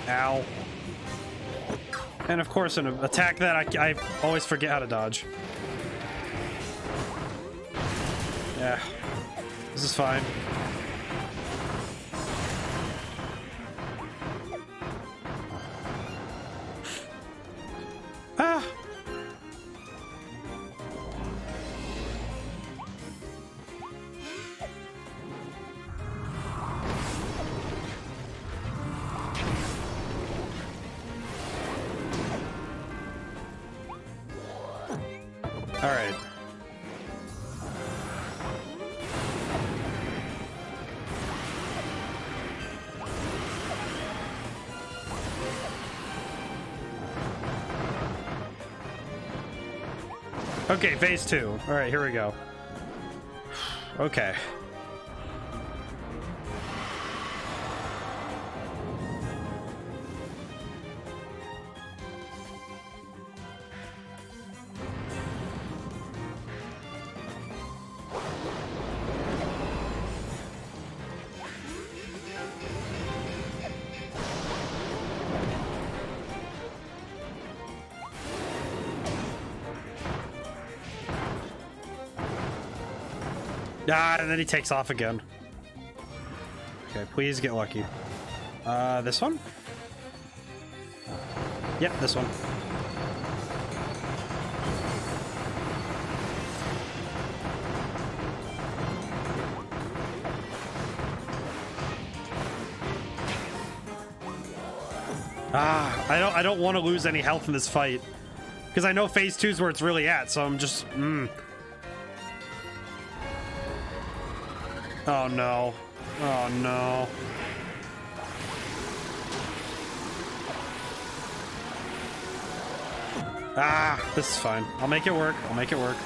[SPEAKER 1] Ow. And of course an attack that I always forget how to dodge. Yeah. This is fine. Ah! All right. Okay, phase 2. All right, here we go. Okay. Ah, and then he takes off again. Okay, please get lucky. This one? Yep, this one. Ah, I don't want to lose any health in this fight. Because I know phase 2 is where it's really at, so I'm just... Oh no. Oh no. Ah, this is fine. I'll make it work. I'll make it work.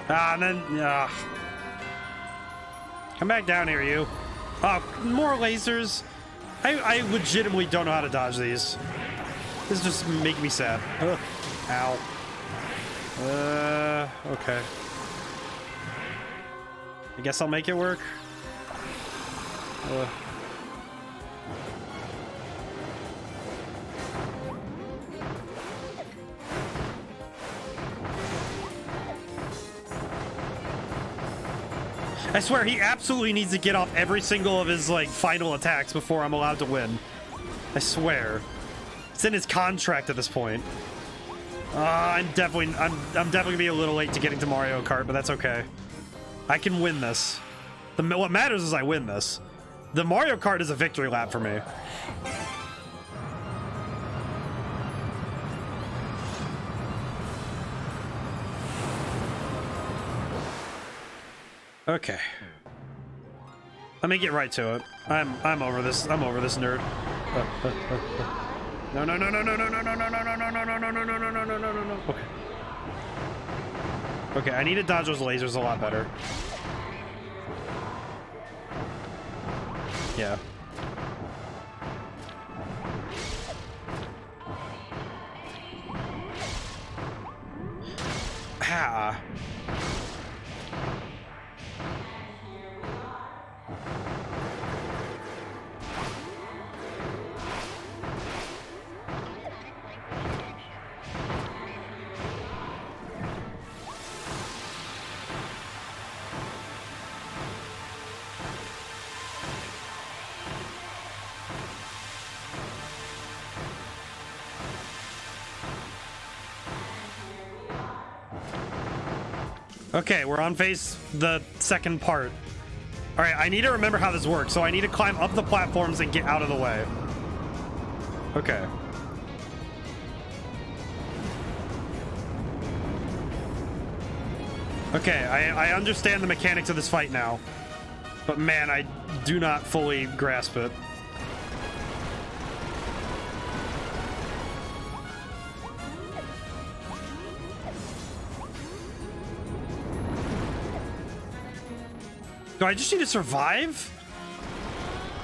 [SPEAKER 1] Ah, and then... Come back down here, you. Oh, more lasers. I legitimately don't know how to dodge these. This is just making me sad. Ugh. Ow. Okay. I guess I'll make it work. I swear, he absolutely needs to get off every single of his, like, final attacks before I'm allowed to win. I swear. It's in his contract at this point. I'm definitely gonna be a little late to getting to Mario Kart, but that's okay. I can win this. What matters is I win this. The Mario Kart is a victory lap for me. Okay. Let me get right to it. I'm over this. I'm over this nerd. No. Okay. Okay, I need to dodge those lasers a lot better. Yeah. Ah. Okay, we're on the second part. All right, I need to remember how this works. So I need to climb up the platforms and get out of the way. Okay. Okay, I understand the mechanics of this fight now. But man, I do not fully grasp it. Do I just need to survive?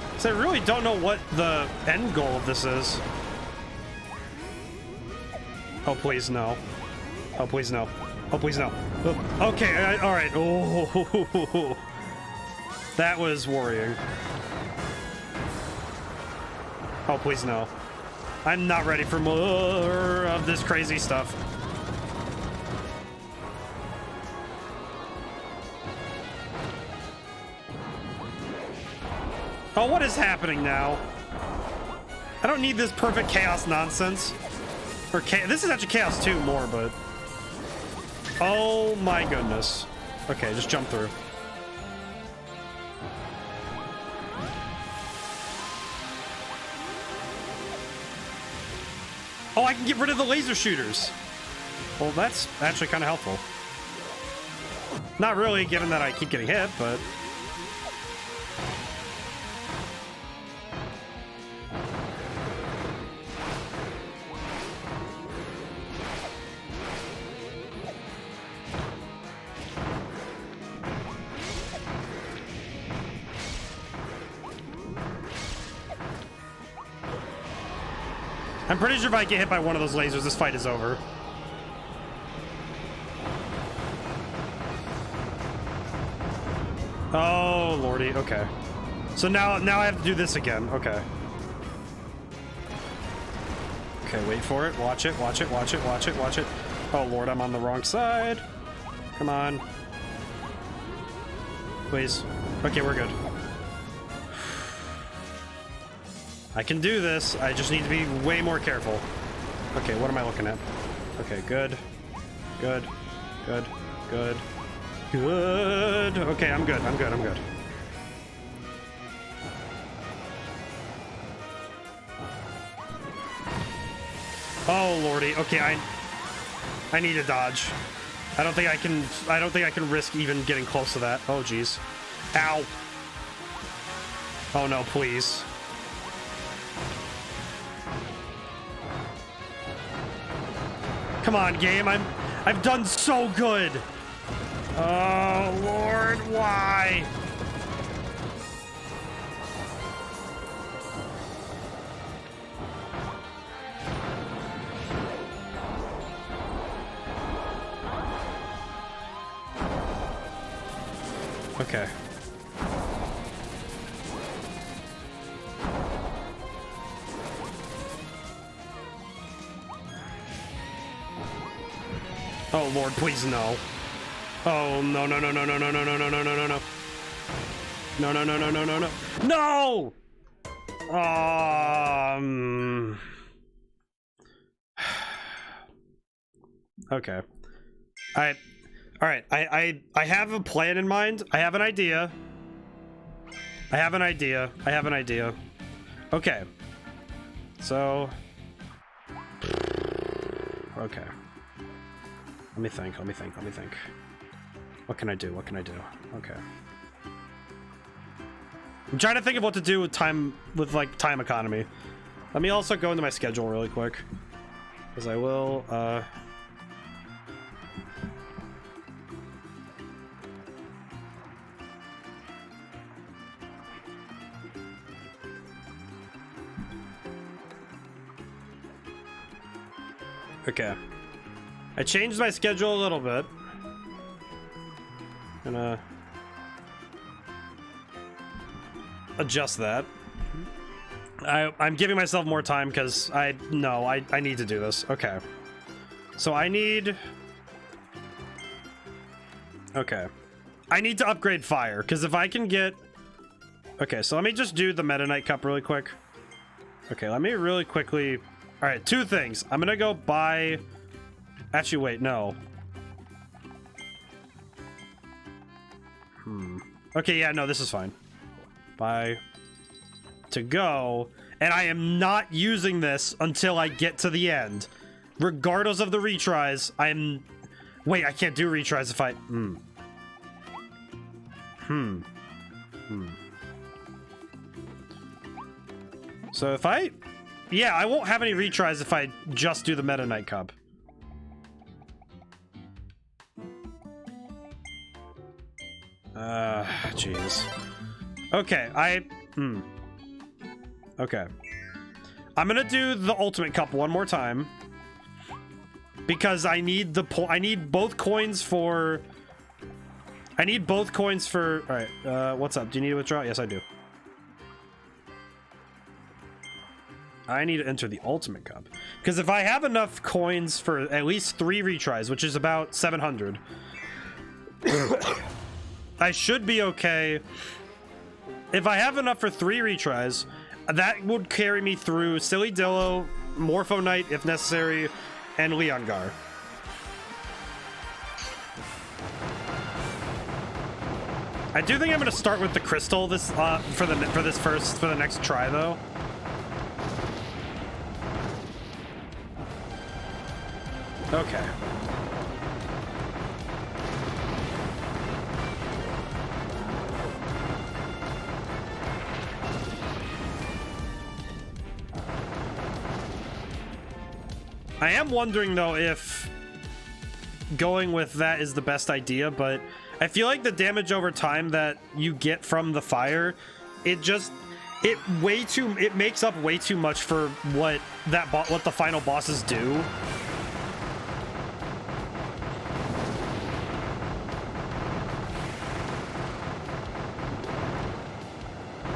[SPEAKER 1] Because I really don't know what the end goal of this is. Oh, please, no. Oh, please, no. Oh, please, no. Oh, okay, all right. Oh, that was worrying. Oh, please, no. I'm not ready for more of this crazy stuff. Oh, what is happening now? I don't need this perfect chaos nonsense. Or this is actually chaos 2 more, but... Oh my goodness. Okay, just jump through. Oh, I can get rid of the laser shooters. Well, that's actually kind of helpful. Not really, given that I keep getting hit, but... I'm pretty sure if I get hit by one of those lasers, this fight is over. Oh, lordy. Okay. So now I have to do this again. Okay. Okay, wait for it. Watch it, watch it, watch it, watch it, watch it. Oh, Lord, I'm on the wrong side. Come on. Please. Okay, we're good. I can do this. I just need to be way more careful. Okay, what am I looking at? Okay, good. Good. Good. Good. Good. Okay, I'm good. I'm good. I'm good. Oh, lordy. Okay, I need to dodge. I don't think I can risk even getting close to that. Oh, jeez. Ow. Oh, no, please. Come on, game. I've done so good. Oh, Lord, why? Okay. Oh, Lord, please no. Oh, no, no, no, no, no, no, no, no, no, no, no, no, no. No, no, no, no, no, no, no. No! Okay. All right, I have a plan in mind. I have an idea. I have an idea. I have an idea. Okay. So... Okay. Let me think, let me think, let me think. What can I do? What can I do? Okay. I'm trying to think of what to do with time, time economy. Let me also go into my schedule really quick. Because I will, Okay. I changed my schedule a little bit. Gonna adjust that. I'm giving myself more time because I need to do this. Okay. So I need... Okay. I need to upgrade fire, because if I can get... Okay, so let me just do the Meta Knight Cup really quick. Okay, let me really quickly... Alright, two things. I'm gonna go buy... Actually, wait, no. Okay, yeah, no, this is fine. Buy... To go, and I am not using this until I get to the end. Regardless of the retries, I'm... Wait, I can't do retries if I... So if I... Yeah, I won't have any retries if I just do the Meta Knight Cup. Jeez. Okay, Okay. I'm gonna do the Ultimate Cup one more time. Because I need I need both coins for... I need both coins for... Alright, what's up? Do you need to withdraw? Yes, I do. I need to enter the Ultimate Cup. Because if I have enough coins for at least 3 retries, which is about 700... I should be okay. If I have enough for 3 retries... That would carry me through Silly Dillo, Morpho Knight if necessary, and Leongar. I do think I'm going to start with the Crystal this for the next try though. Okay. I am wondering, though, if going with that is the best idea, but I feel like the damage over time that you get from the fire, it it makes up way too much for what what the final bosses do.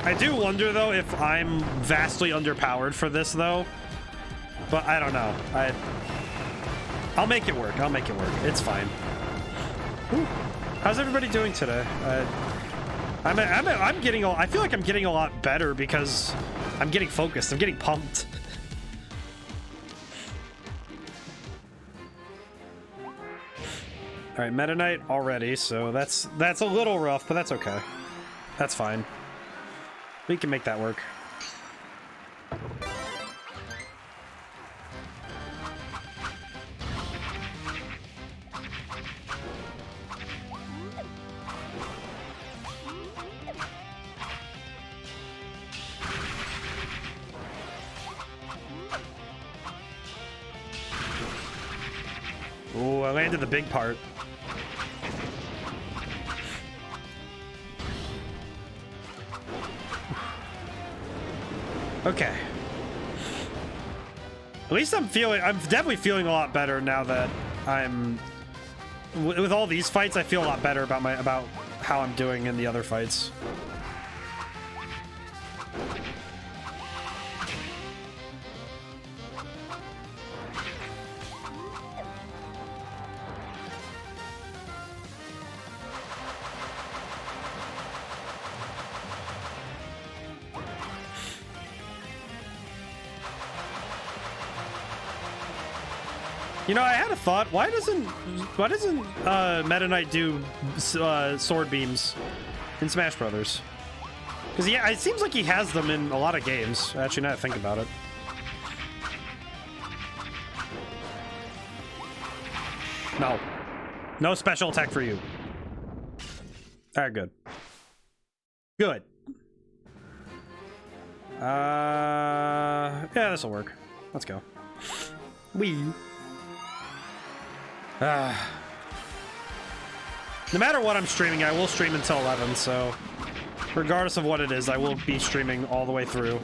[SPEAKER 1] I do wonder though if I'm vastly underpowered for this though, but I don't know. I'll make it work. I'll make it work. It's fine. Ooh. How's everybody doing today? I'm getting. I feel like I'm getting a lot better because I'm getting focused. I'm getting pumped. All right, Meta Knight already, so that's a little rough, but that's okay. That's fine. We can make that work. Ooh, I landed the big part. Okay. At least I'm definitely feeling a lot better now that I'm with all these fights. I feel a lot better about how I'm doing in the other fights. You know, I had a thought. Why doesn't Meta Knight do sword beams in Smash Brothers? Because yeah, it seems like he has them in a lot of games. Actually, now that I think about it. No, no special attack for you. All right, good. Good. Yeah, this will work. Let's go. Wee. No matter what I'm streaming, I will stream until 11, so regardless of what it is, I will be streaming all the way through.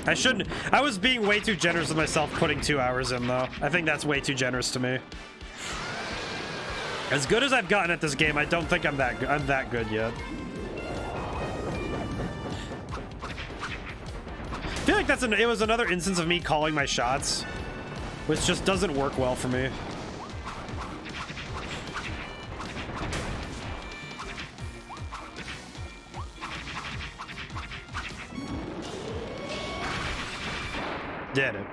[SPEAKER 1] I was being way too generous with myself putting 2 hours in, though. I think that's way too generous to me. As good as I've gotten at this game, I don't think I'm that good yet. I feel like it was another instance of me calling my shots, which just doesn't work well for me. Did it.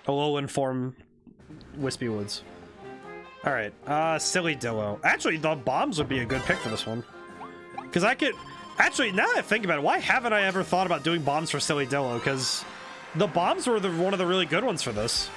[SPEAKER 1] Alolan form Wispy Woods. All right, Silly Dillo. Actually, the bombs would be a good pick for this one. Because I could... Actually, now that I think about it, why haven't I ever thought about doing bombs for Silly Dillo? Because the bombs were one of the really good ones for this.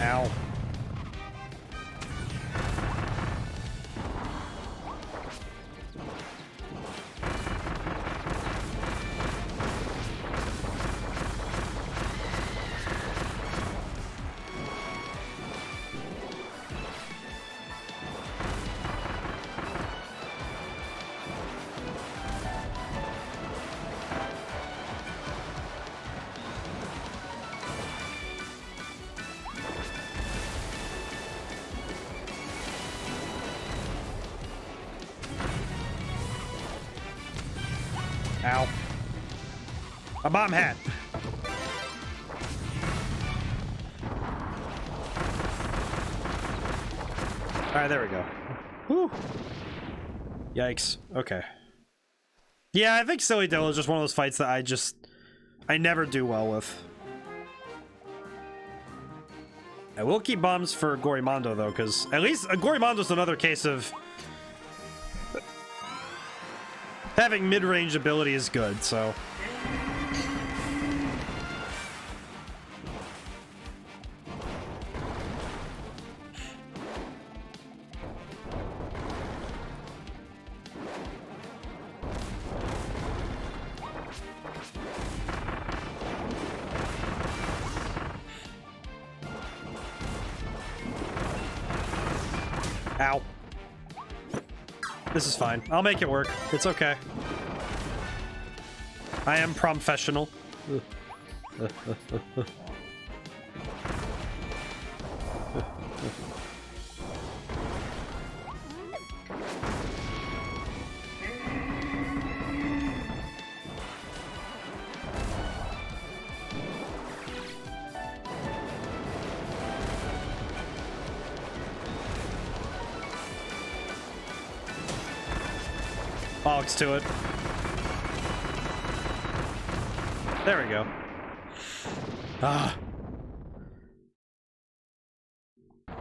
[SPEAKER 1] Ow. Ow. A bomb hat. Alright, there we go. Whew. Yikes. Okay. Yeah, I think Silly Dillo is just one of those fights that I never do well with. I will keep bombs for Gorimondo, though, because at least Gorimondo's another case of... having mid-range ability is good, so... Ow. This is fine. I'll make it work. It's okay. I am professional. Bollocks to it. There we go. Ah. I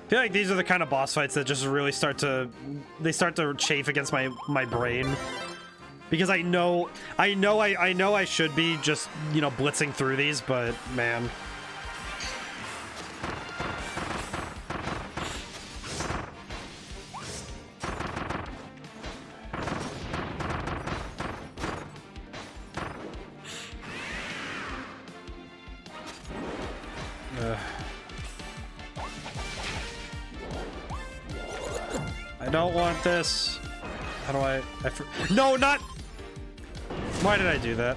[SPEAKER 1] feel like these are the kind of boss fights that just really start to chafe against my brain, because I know I should be just, you know, blitzing through these, but man. I don't want this. How do I no, not. Why did I do that?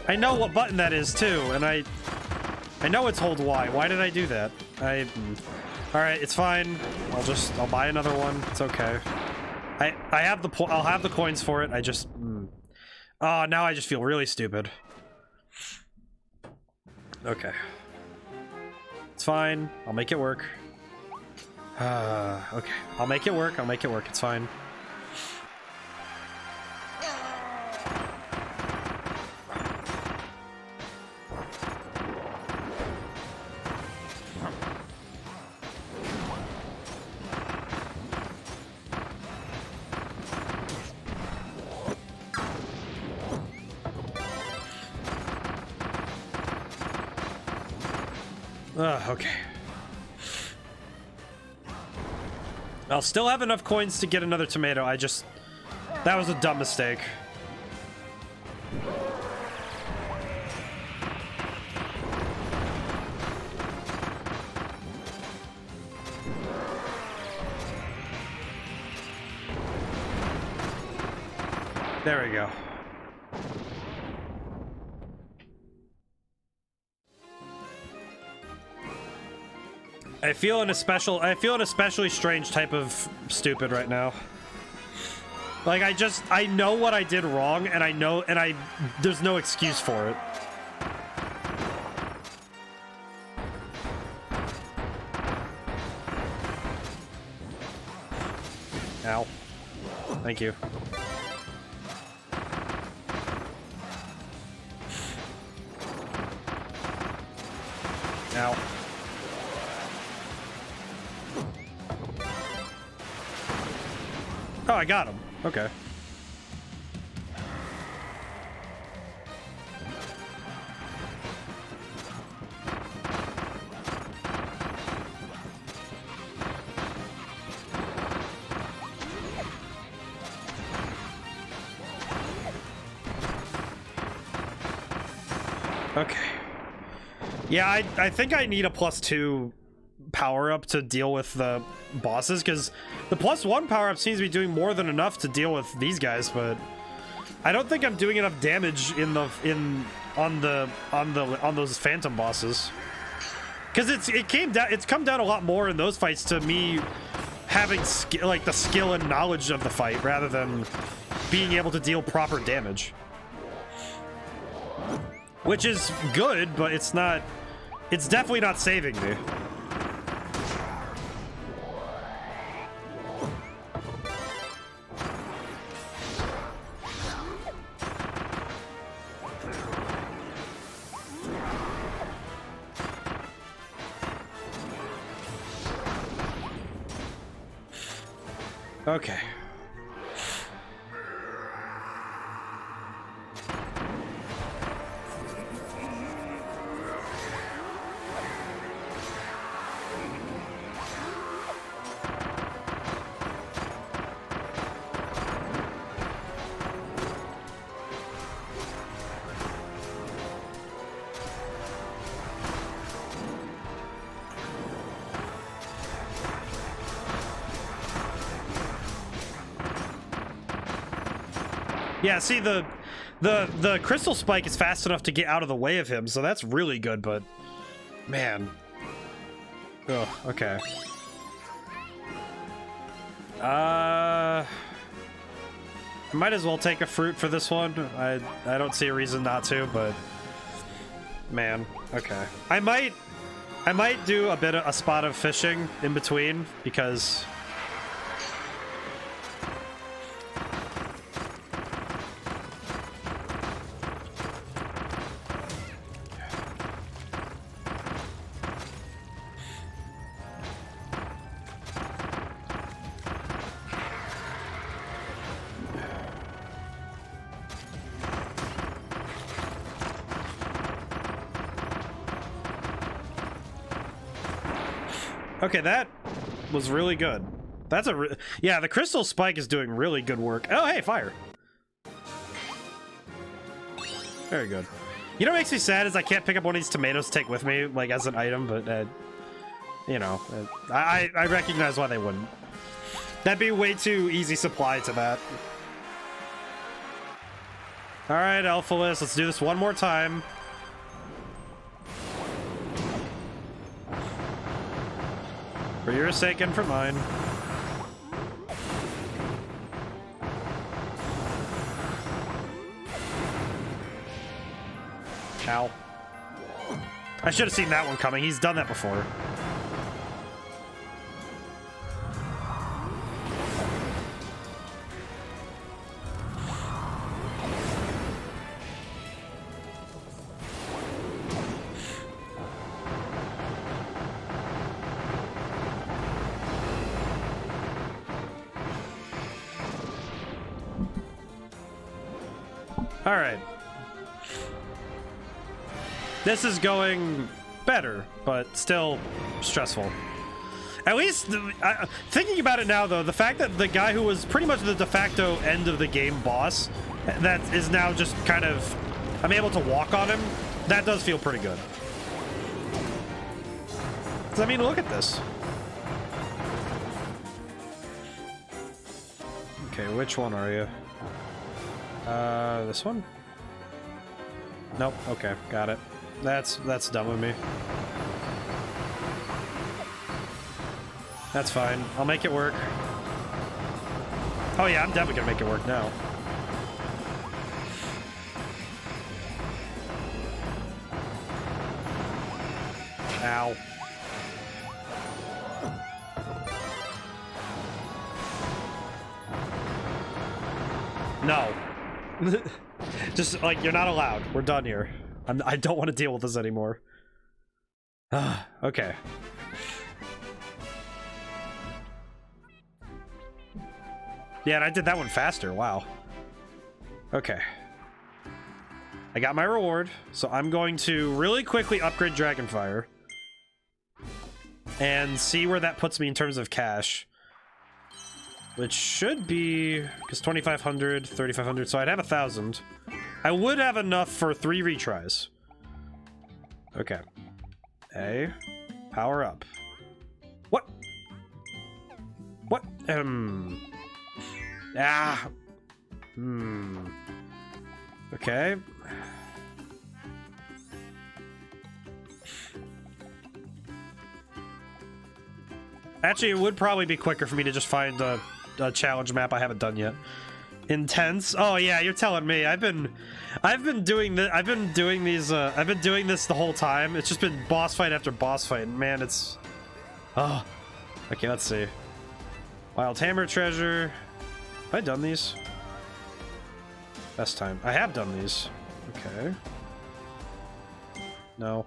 [SPEAKER 1] I know what button that is too, and I know it's hold Y. Why did I do that? All right, it's fine. I'll buy another one. It's okay. I'll have the coins for it. I just oh, now I just feel really stupid. Okay. It's fine. I'll make it work. Okay. I'll make it work. I'll make it work. It's fine. Okay. I'll still have enough coins to get another tomato. That was a dumb mistake. There we go. I feel an especially strange type of stupid right now. Like, I know what I did wrong, and there's no excuse for it. Ow. Thank you. Ow. Oh, I got him. Okay. Okay. Yeah, I think I need a +2 power-up to deal with the bosses, because the +1 power-up seems to be doing more than enough to deal with these guys, but I don't think I'm doing enough damage on those phantom bosses. Because it's come down a lot more in those fights to me having the skill and knowledge of the fight rather than being able to deal proper damage. Which is good, but it's definitely not saving me. Okay. Yeah, see, the crystal spike is fast enough to get out of the way of him, so that's really good, but man. Oh, okay. I might as well take a fruit for this one. I don't see a reason not to, but man, okay. I might do a spot of fishing in between because okay, that was really good. That's yeah, the crystal spike is doing really good work. Oh, hey, fire. Very good. You know what makes me sad is I can't pick up one of these tomatoes to take with me, like, as an item, but, you know, I recognize why they wouldn't. That'd be way too easy supply to that. All right, Alphalus, let's do this one more time. For your sake and for mine. Ow. I should have seen that one coming. He's done that before. All right. This is going better, but still stressful. At least, thinking about it now, though, the fact that the guy who was pretty much the de facto end of the game boss, that is now just kind of, I'm able to walk on him, that does feel pretty good. 'Cause, I mean, look at this. Okay, which one are you? This one? Nope, okay, got it. That's dumb of me. That's fine. I'll make it work. Oh yeah, I'm definitely gonna make it work now. Ow. No. Just, like, you're not allowed. We're done here. I don't want to deal with this anymore. Okay. Yeah, and I did that one faster. Wow. Okay. I got my reward, so I'm going to really quickly upgrade Dragonfire. And see where that puts me in terms of cash. Which should be, because 2,500, 3,500, so I'd have 1,000. I would have enough for 3 retries. Okay. A. Power up. What? What? Ah. Okay. Actually, it would probably be quicker for me to just find a challenge map I haven't done yet. Intense. Oh yeah, you're telling me. I've been doing this. I've been doing this the whole time. It's just been boss fight after boss fight. And man, it's. Oh. Okay, let's see. Wild Hammer treasure. Have I done these? Best time. I have done these. Okay. No.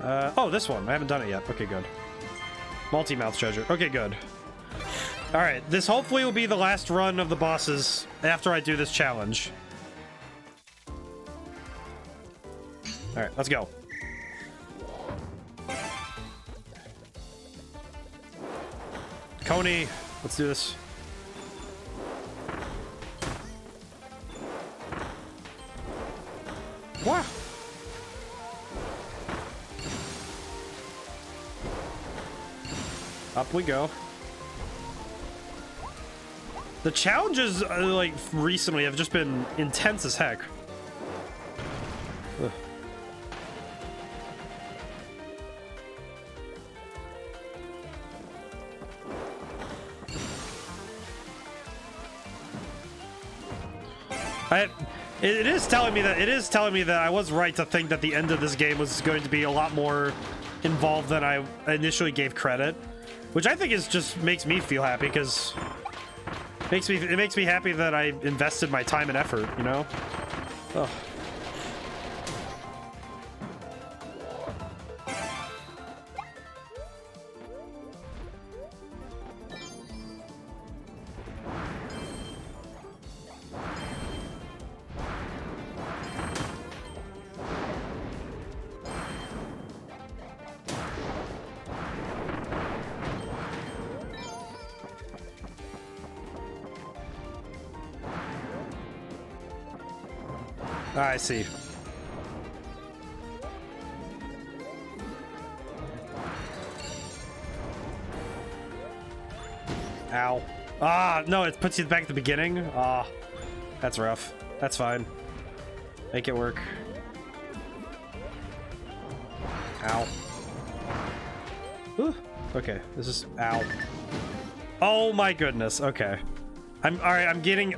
[SPEAKER 1] Oh, this one. I haven't done it yet. Okay, good. Multi-mouth treasure. Okay, good. All right, this hopefully will be the last run of the bosses after I do this challenge. All right, let's go. Coney, let's do this. What? Up we go. The challenges, like, recently have just been intense as heck. Ugh. It is telling me that I was right to think that the end of this game was going to be a lot more involved than I initially gave credit, which I think is just makes me feel happy because it makes me happy that I invested my time and effort, you know? Oh. I see. Ow. Ah, no, it puts you back at the beginning. Ah, that's rough. That's fine. Make it work. Ow. Ooh, okay, this is... Ow. Oh my goodness, okay. Alright,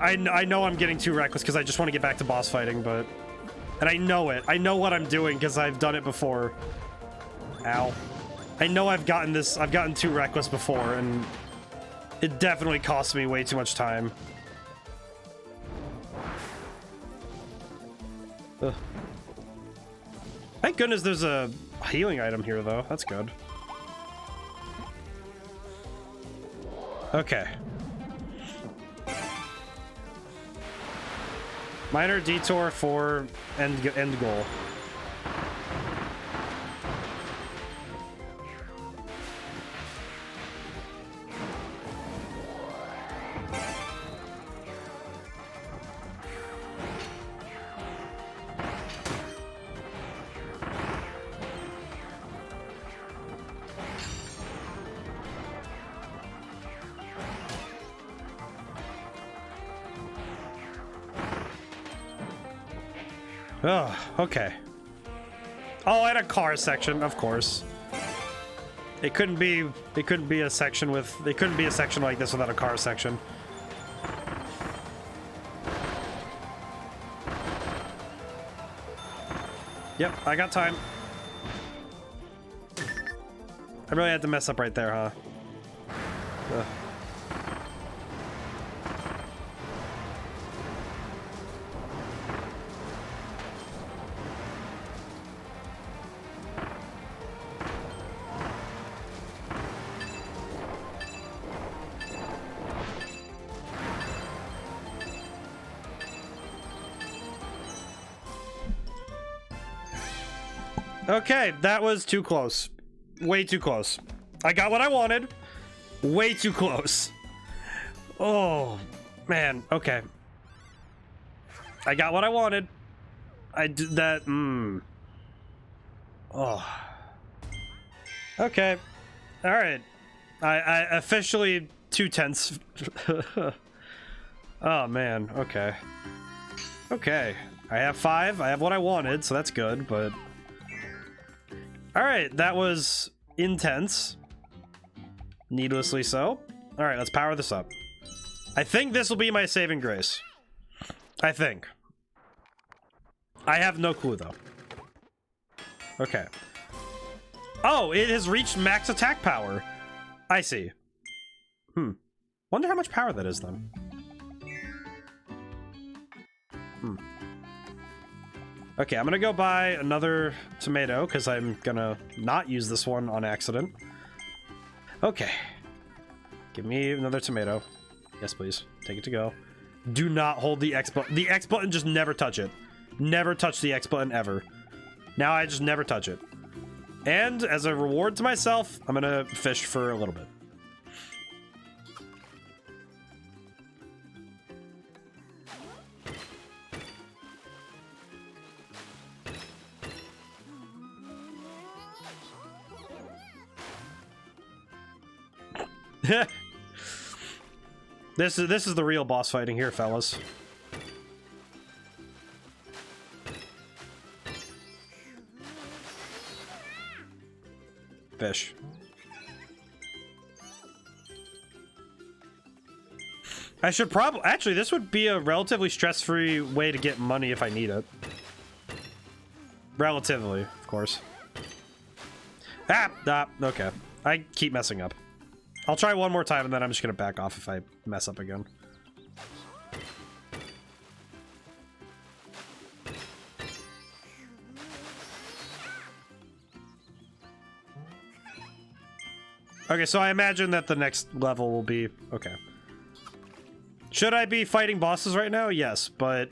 [SPEAKER 1] I know I'm getting too reckless because I just want to get back to boss fighting, but... And I know it. I know what I'm doing because I've done it before. Ow. I know I've gotten too reckless before, and... It definitely cost me way too much time. Ugh. Thank goodness there's a healing item here, though. That's good. Okay. Minor detour for end goal. Oh, okay. Oh, and a car section, of course. It couldn't be a section like this without a car section. Yep, I got time. I really had to mess up right there, huh? Ugh. Okay, that was too close. Way too close. I got what I wanted. Way too close. Oh, man. Okay. I got what I wanted. I did that. Oh. Okay. All right. I officially 2 tenths. Oh, man. Okay. Okay. I have 5. I have what I wanted, so that's good, but... Alright, that was intense. Needlessly so. Alright, let's power this up. I think this will be my saving grace. I think. I have no clue, though. Okay. Oh, it has reached max attack power. I see. Wonder how much power that is, then. Okay, I'm gonna go buy another tomato, because I'm gonna not use this one on accident. Okay. Give me another tomato. Yes, please. Take it to go. Do not hold the X button. The X button, just never touch it. Never touch the X button, ever. Now I just never touch it. And as a reward to myself, I'm gonna fish for a little bit. This is the real boss fighting here, fellas. Fish. I should probably... Actually, this would be a relatively stress-free way to get money if I need it. Relatively, of course. Okay. I keep messing up. I'll try one more time and then I'm just gonna back off if I mess up again. Okay, so I imagine that the next level will be... Okay. Should I be fighting bosses right now? Yes, but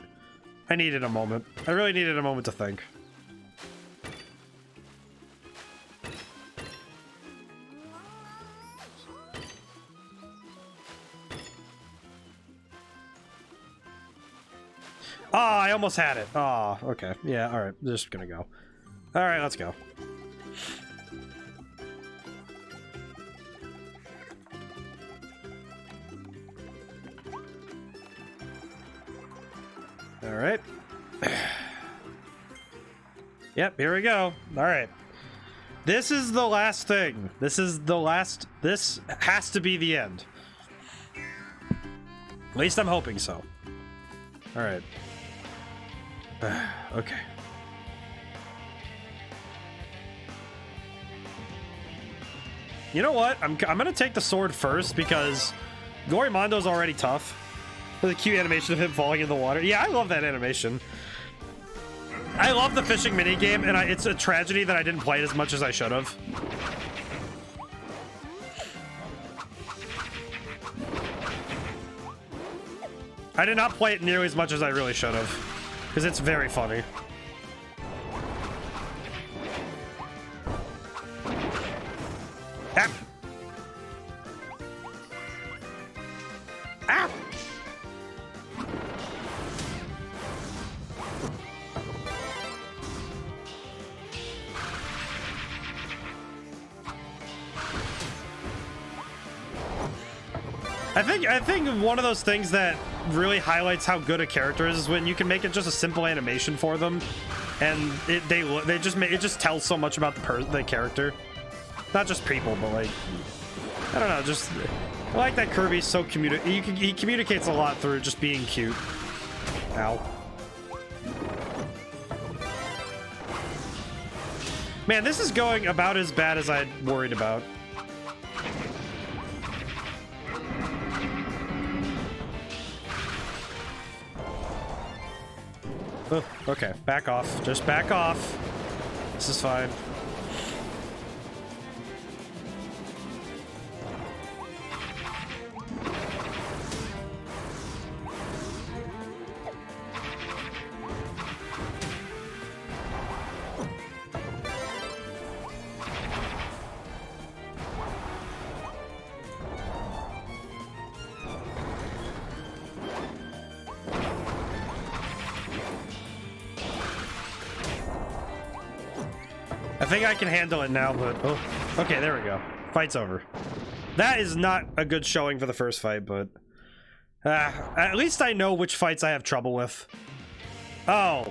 [SPEAKER 1] I needed a moment. I really needed a moment to think. Oh, I almost had it. Oh, okay. Yeah, alright. Just gonna go. Alright, let's go. Alright. Yep, here we go. Alright. This is the last thing. This is the last... This has to be the end. At least I'm hoping so. Alright. Okay. You know what? I'm gonna take the sword first because Gorimondo's already tough. The cute animation of him falling in the water. Yeah, I love that animation. I love the fishing minigame, and it's a tragedy that I didn't play it as much as I should have. I did not play it nearly as much as I really should have. Because it's very funny. Ah! Ah! I think one of those things that really highlights how good a character is when you can make it just a simple animation for them, and it just tells so much about the character, not just people, but like, I don't know, just I like that Kirby's so he communicates a lot through just being cute. Ow. Man, this is going about as bad as I'd worried about. Oh, okay, back off. Just back off. This is fine. I think I can handle it now, but... Oh, okay, there we go. Fight's over. That is not a good showing for the first fight, but... at least I know which fights I have trouble with. Oh.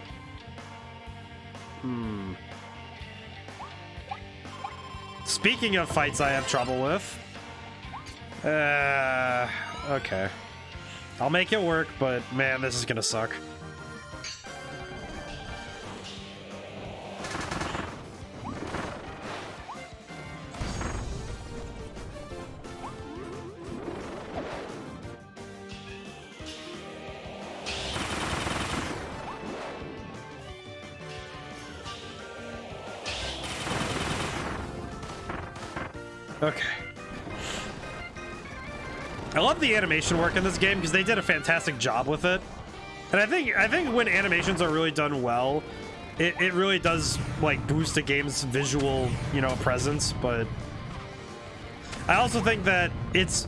[SPEAKER 1] Speaking of fights I have trouble with... okay. I'll make it work, but man, this is gonna suck. Okay. I love the animation work in this game because they did a fantastic job with it. And I think when animations are really done well, it really does like boost a game's visual, you know, presence. But I also think that it's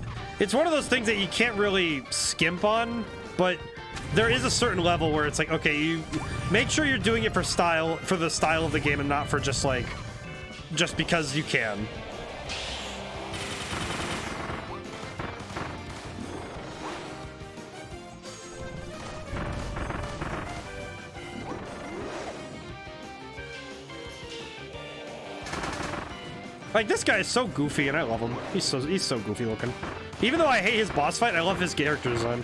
[SPEAKER 1] one of those things that you can't really skimp on, but there is a certain level where it's like, okay, you make sure you're doing it for the style of the game and not for just because you can. Like, this guy is so goofy, and I love him. He's so goofy looking. Even though I hate his boss fight, I love his character design.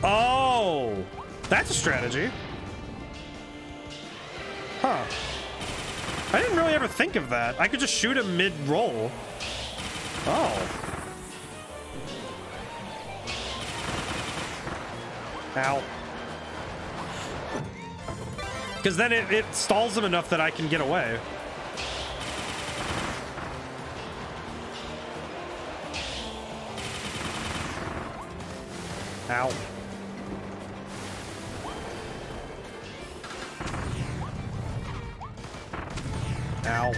[SPEAKER 1] Oh, that's a strategy. Huh. I didn't really ever think of that. I could just shoot him mid-roll. Oh. Ow. Because then it stalls him enough that I can get away. Ow. Ow.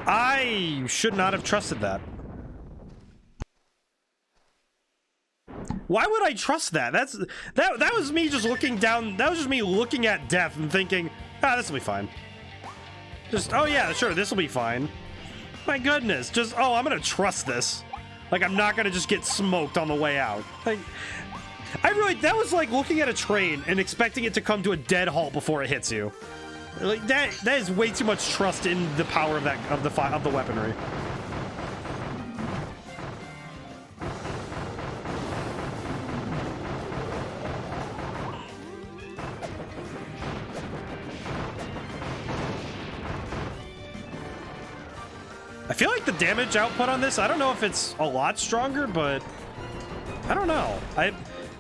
[SPEAKER 1] I should not have trusted that. Why would I trust that? That was me just looking down. That was just me looking at death and thinking, ah, this will be fine. Just, oh yeah, sure, this will be fine. My goodness, just, oh, I'm gonna trust this. Like, I'm not gonna just get smoked on the way out. Like, that was like looking at a train and expecting it to come to a dead halt before it hits you. Like, that is way too much trust in the power of the weaponry. I feel like the damage output on this, I don't know if it's a lot stronger, but I don't know.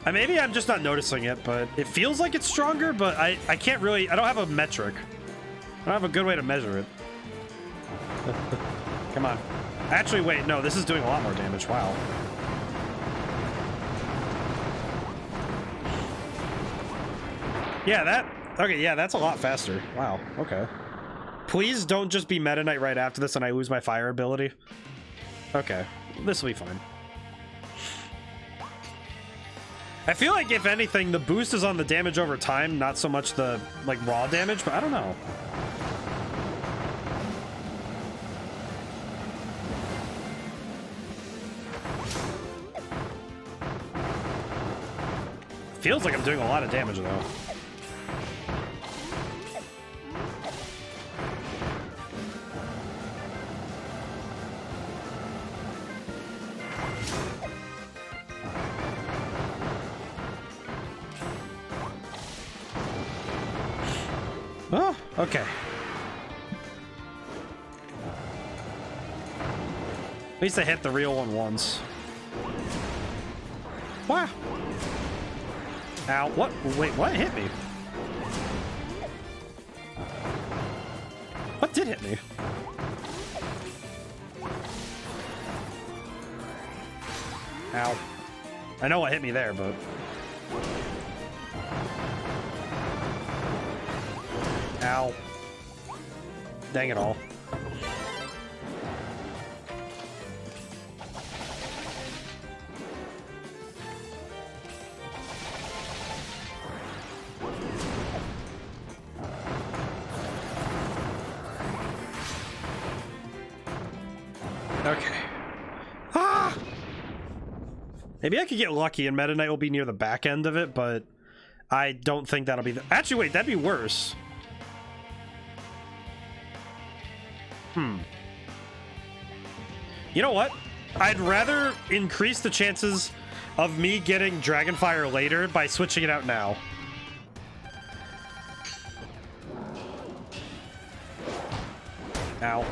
[SPEAKER 1] Maybe I'm just not noticing it, but it feels like it's stronger, but I can't really, I don't have a metric. I don't have a good way to measure it. Come on. Actually, wait, no, this is doing a lot more damage. Wow. Yeah, okay, yeah, that's a lot faster. Wow, okay. Please don't just be Meta Knight right after this and I lose my fire ability. Okay, this will be fine. I feel like, if anything, the boost is on the damage over time, not so much the, like, raw damage, but I don't know. Feels like I'm doing a lot of damage, though. Oh, okay. At least I hit the real one once. Wow. Ow, what? Wait, what hit me? What did hit me? Ow. I know what hit me there, but... Ow. Dang it all. Okay. Ah! Maybe I could get lucky and Meta Knight will be near the back end of it, but I don't think that'll be the... Actually, wait, that'd be worse. You know what? I'd rather increase the chances of me getting Dragonfire later by switching it out now. Ow.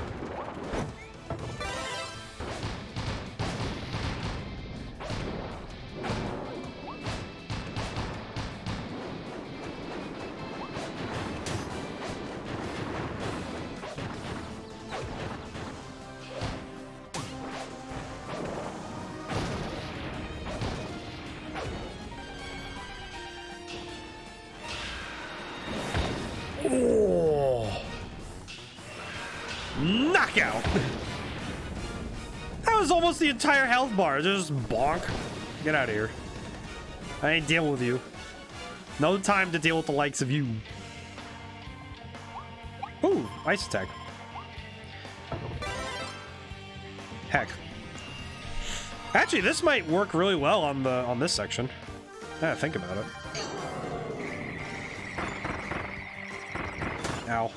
[SPEAKER 1] Knockout! That was almost the entire health bar. Just bonk. Get out of here. I ain't dealing with you. No time to deal with the likes of you. Ooh, ice attack. Heck. Actually, this might work really well on this section. Yeah, think about it. Ow.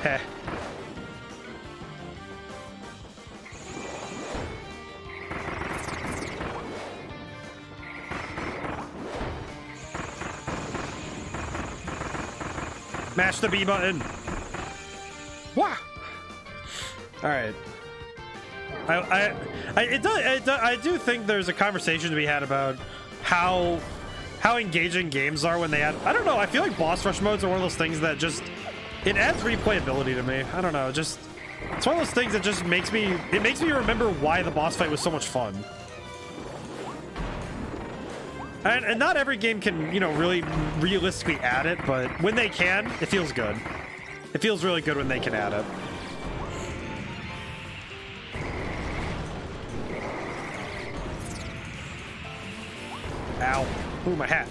[SPEAKER 1] Heh. Mash the B button. Wah! All right. I do think there's a conversation to be had about how engaging games are when they add. I don't know. I feel like boss rush modes are one of those things that just it adds replayability to me. I don't know. Just it's one of those things that just makes me remember why the boss fight was so much fun. And not every game can, you know, really realistically add it, but when they can, it feels good. It feels really good when they can add it. Ow. Ooh, my hat.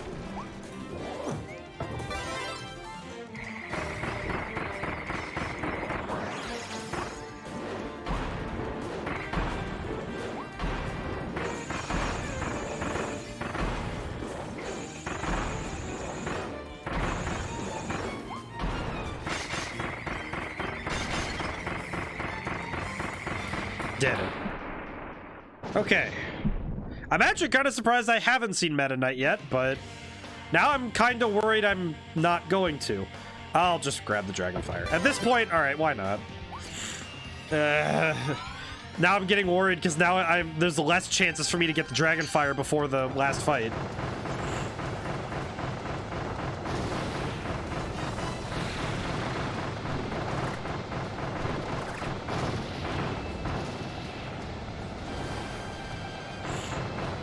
[SPEAKER 1] Did it. Okay. I'm actually kind of surprised I haven't seen Meta Knight yet, but now I'm kind of worried I'm not going to. I'll just grab the Dragonfire. At this point, all right, why not? Now I'm getting worried because now there's less chances for me to get the Dragonfire before the last fight.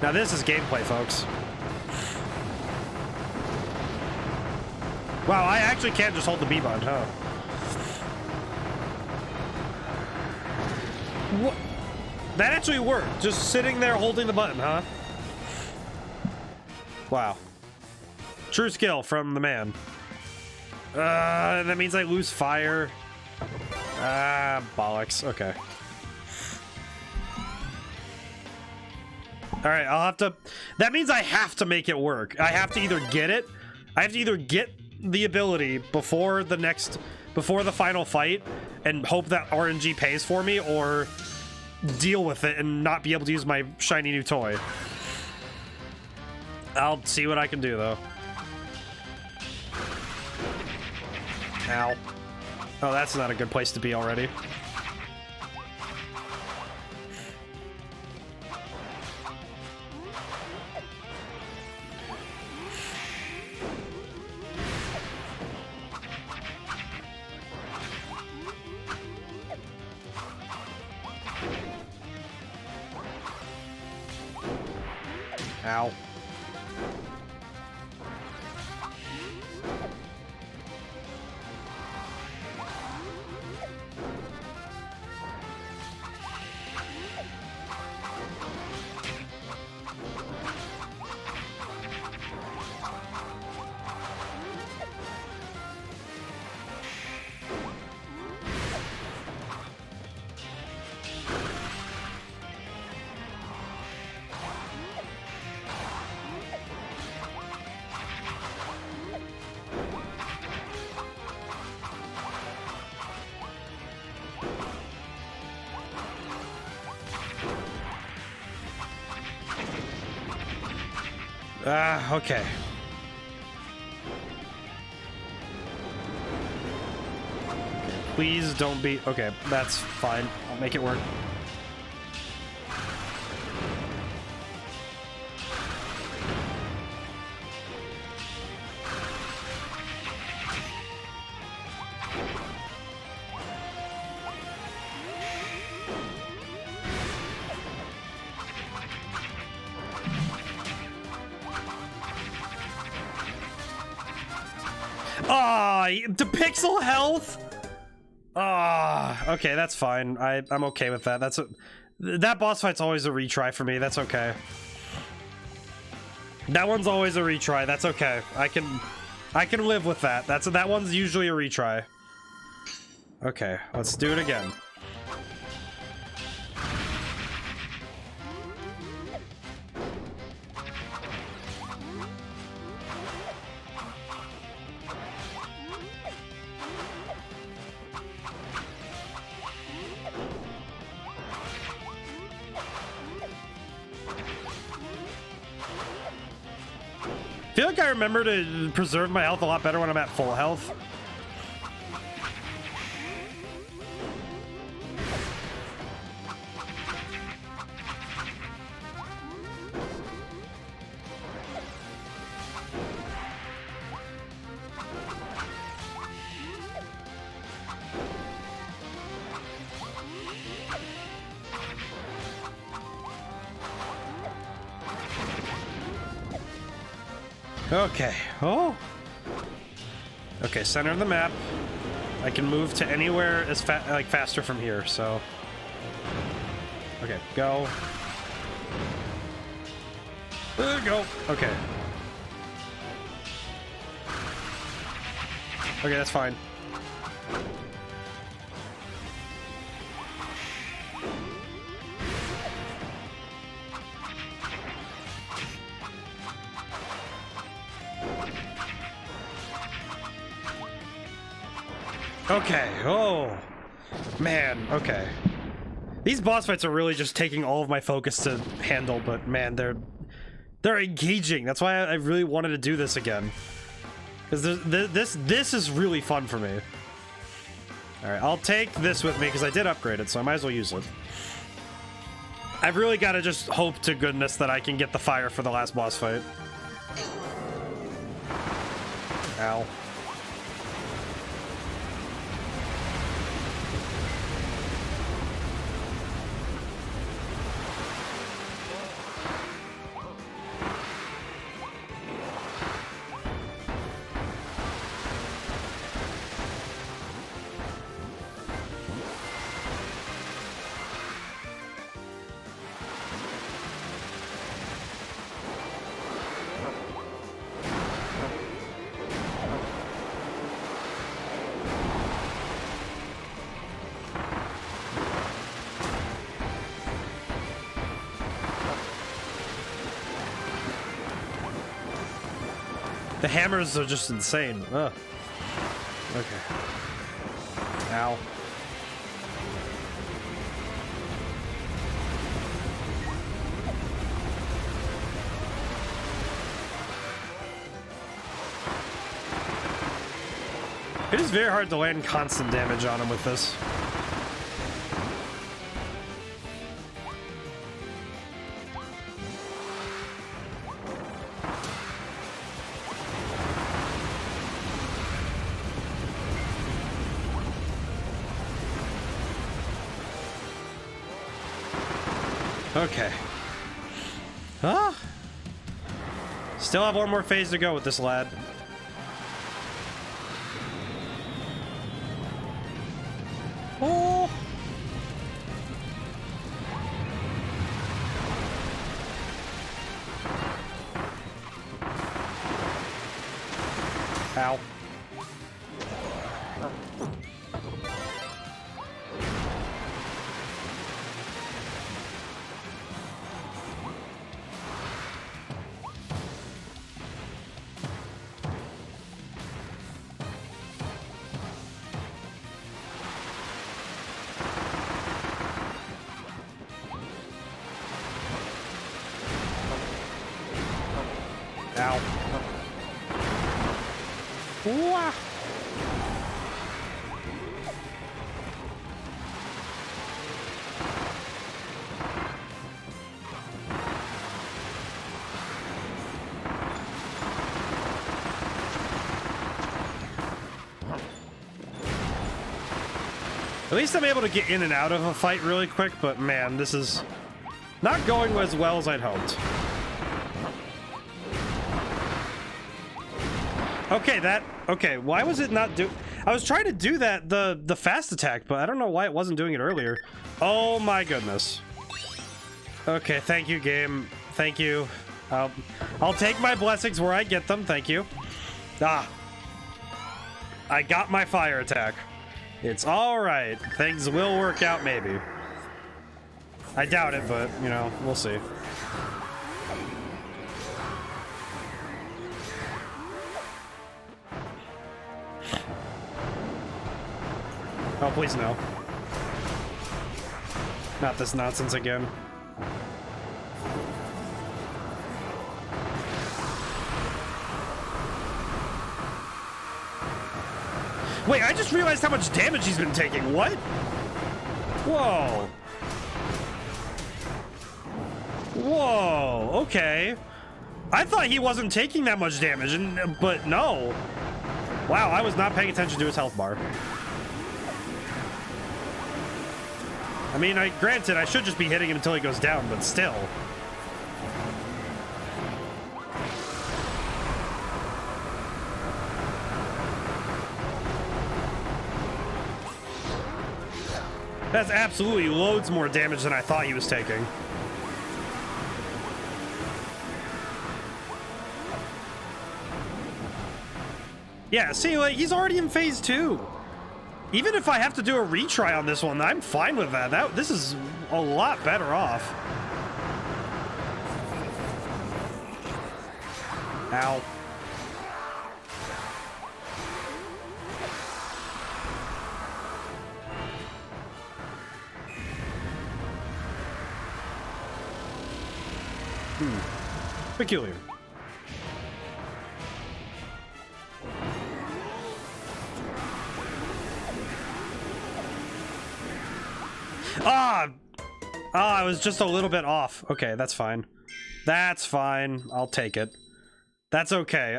[SPEAKER 1] Now this is gameplay, folks. Wow, I actually can't just hold the B button, huh? What? That actually worked. Just sitting there holding the button, huh? Wow. True skill from the man. That means I lose fire. Ah, bollocks. Okay. All right, I'll have to... That means I have to make it work. I have to either get it. I have to either get the ability before the final fight and hope that RNG pays for me, or deal with it and not be able to use my shiny new toy. I'll see what I can do, though. Ow. Oh, that's not a good place to be already. Ow. Okay. Please don't be... Okay, that's fine. I'll make it work. Ah, the pixel health. Ah, okay, that's fine. I'm okay with that. That boss fight's always a retry for me. That's okay. That one's always a retry. That's okay. I can live with that. That one's usually a retry. Okay, let's do it again. I feel like I remember to preserve my health a lot better when I'm at full health. Okay. Oh. Okay, center of the map. I can move to anywhere as faster from here, so. Okay, go. Go. Okay. Okay, that's fine. Okay, oh, man, okay. These boss fights are really just taking all of my focus to handle, but man, they're engaging. That's why I really wanted to do this again. Because this is really fun for me. Alright, I'll take this with me because I did upgrade it, so I might as well use it. I've really got to just hope to goodness that I can get the fire for the last boss fight. Ow. The hammers are just insane. Ugh. Okay. Ow. It is very hard to land constant damage on him with this. Okay. Ah. Still have one more phase to go with this lad. Oh. Ow. Ow. Wah. At least I'm able to get in and out of a fight really quick, but man, this is not going as well as I'd hoped. Okay, why was it not do... I was trying to do that, the fast attack, but I don't know why it wasn't doing it earlier. Oh my goodness. Okay, thank you, game. Thank you. I'll take my blessings where I get them, thank you. Ah. I got my fire attack. It's alright. Things will work out, maybe. I doubt it, but, you know, we'll see. Oh, please no. Not this nonsense again. Wait, I just realized how much damage he's been taking. What? Whoa. Whoa, okay. I thought he wasn't taking that much damage, but no. Wow, I was not paying attention to his health bar. I mean, granted, I should just be hitting him until he goes down, but still. That's absolutely loads more damage than I thought he was taking. Yeah, see, like, he's already in phase 2. Even if I have to do a retry on this one, I'm fine with that. This is a lot better off. Ow. Peculiar. I was just a little bit off. Okay, that's fine. That's fine. I'll take it. That's okay.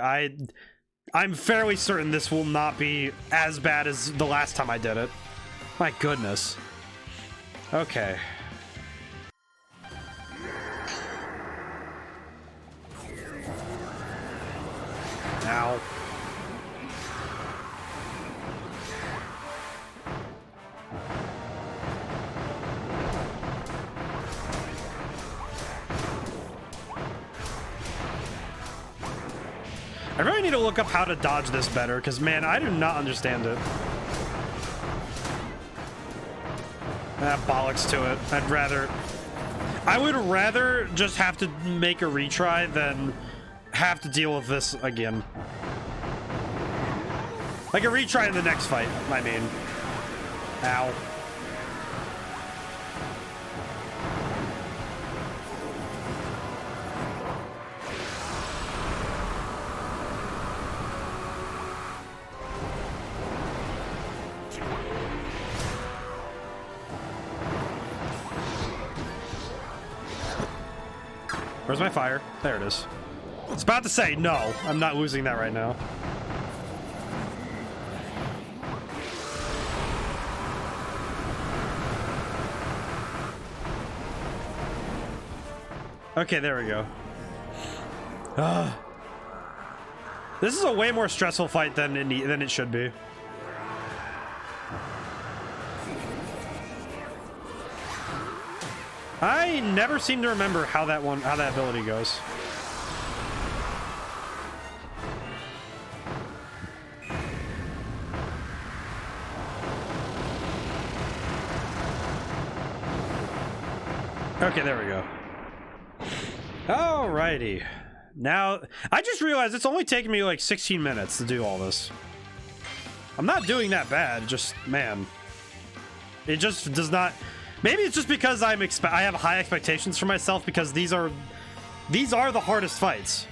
[SPEAKER 1] I'm fairly certain this will not be as bad as the last time I did it. My goodness. Okay. Ow. I really need to look up how to dodge this better, because, man, I do not understand it. Bollocks to it. I would rather just have to make a retry than have to deal with this again. Like a retry in the next fight, I mean. Ow. Where's my fire? There it is. I was about to say, no, I'm not losing that right now. Okay, there we go. This is a way more stressful fight than it should be. I never seem to remember how that ability goes. Okay, there we go. Alrighty. Now, I just realized it's only taken me like 16 minutes to do all this. I'm not doing that bad, just, man. It just does not... Maybe it's just because I have high expectations for myself, because these are the hardest fights.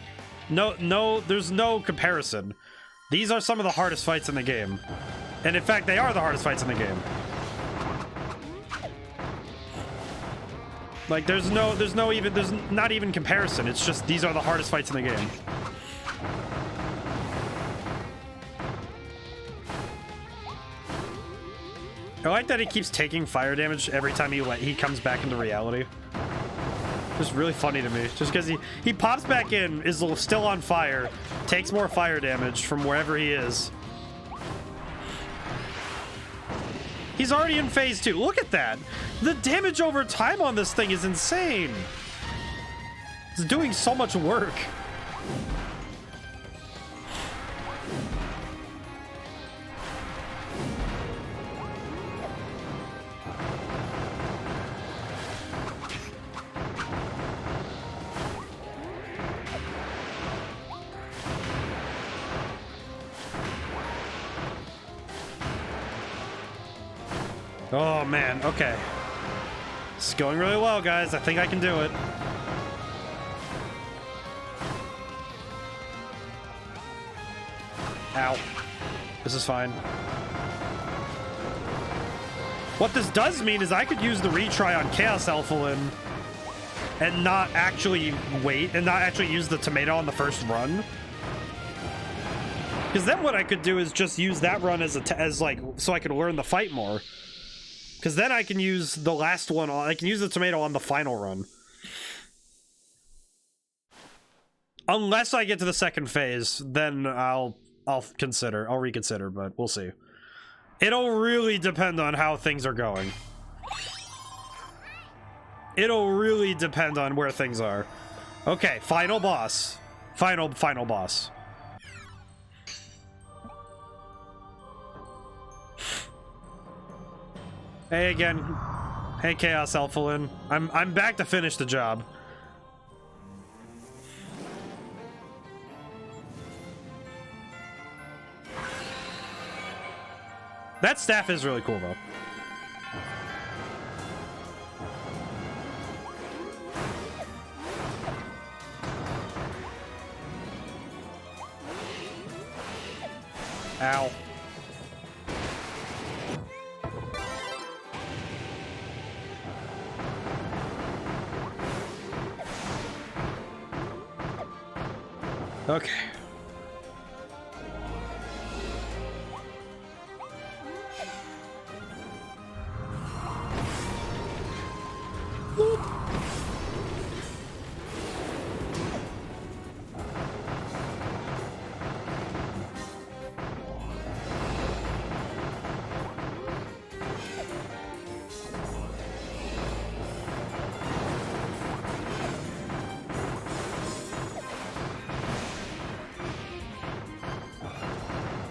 [SPEAKER 1] No, there's no comparison. These are some of the hardest fights in the game. And in fact, they are the hardest fights in the game. Like, there's not even comparison. It's just, these are the hardest fights in the game. I like that he keeps taking fire damage every time he comes back into reality. Just really funny to me. Just because he pops back in, is still on fire, takes more fire damage from wherever he is. He's already in phase 2. Look at that. The damage over time on this thing is insane. It's doing so much work. Oh man, okay. It's going really well, guys. I think I can do it. Ow. This is fine. What this does mean is I could use the retry on Chaos Alphalin and not actually wait, and not actually use the tomato on the first run. Because then what I could do is just use that run as like, so I could learn the fight more. Because then I can use the last one on, I can use the tomato on the final run. Unless I get to the second phase, then I'll reconsider, but we'll see. It'll really depend on how things are going. It'll really depend on where things are. Okay, final boss. Final boss. Hey again. Hey Chaos Alphalin. I'm back to finish the job. That staff is really cool though. Ow. Okay.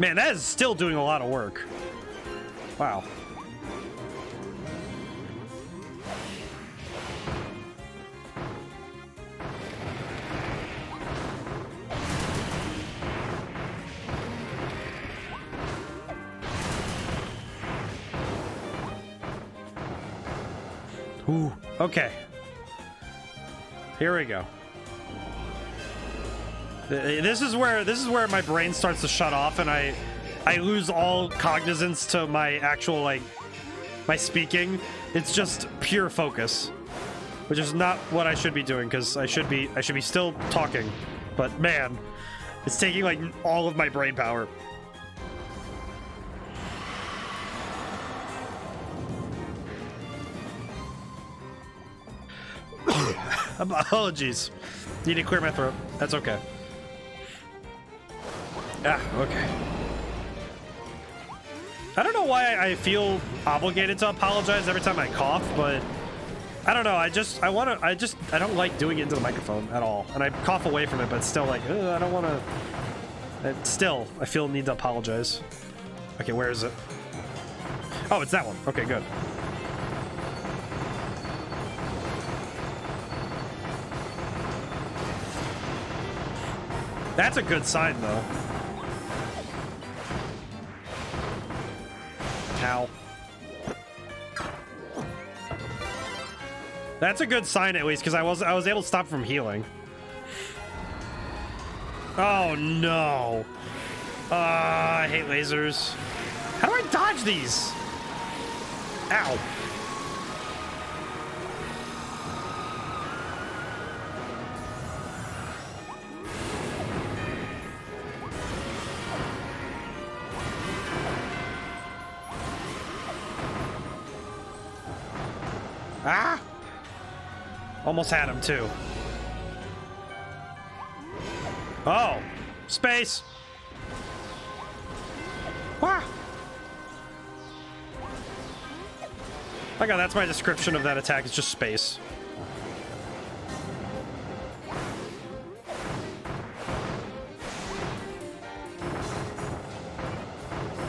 [SPEAKER 1] Man, that is still doing a lot of work. Wow. Ooh, okay. Here we go. This is where my brain starts to shut off and I lose all cognizance to my actual, like, my speaking. It's just pure focus, which is not what I should be doing, because I should be still talking. But man, it's taking like all of my brain power. Apologies. Need to clear my throat. That's okay. Ah, okay. I don't know why I feel obligated to apologize every time I cough, but I don't know. I don't like doing it into the microphone at all. And I cough away from it, but still like, I don't want to. Still, I feel the need to apologize. Okay, where is it? Oh, it's that one. Okay, good. That's a good sign, though. Ow. That's a good sign, at least, because I was able to stop from healing. Oh no! I hate lasers. How do I dodge these? Ow! Ah! Almost had him, too. Oh! Space! Wah! My god, that's my description of that attack. It's just space.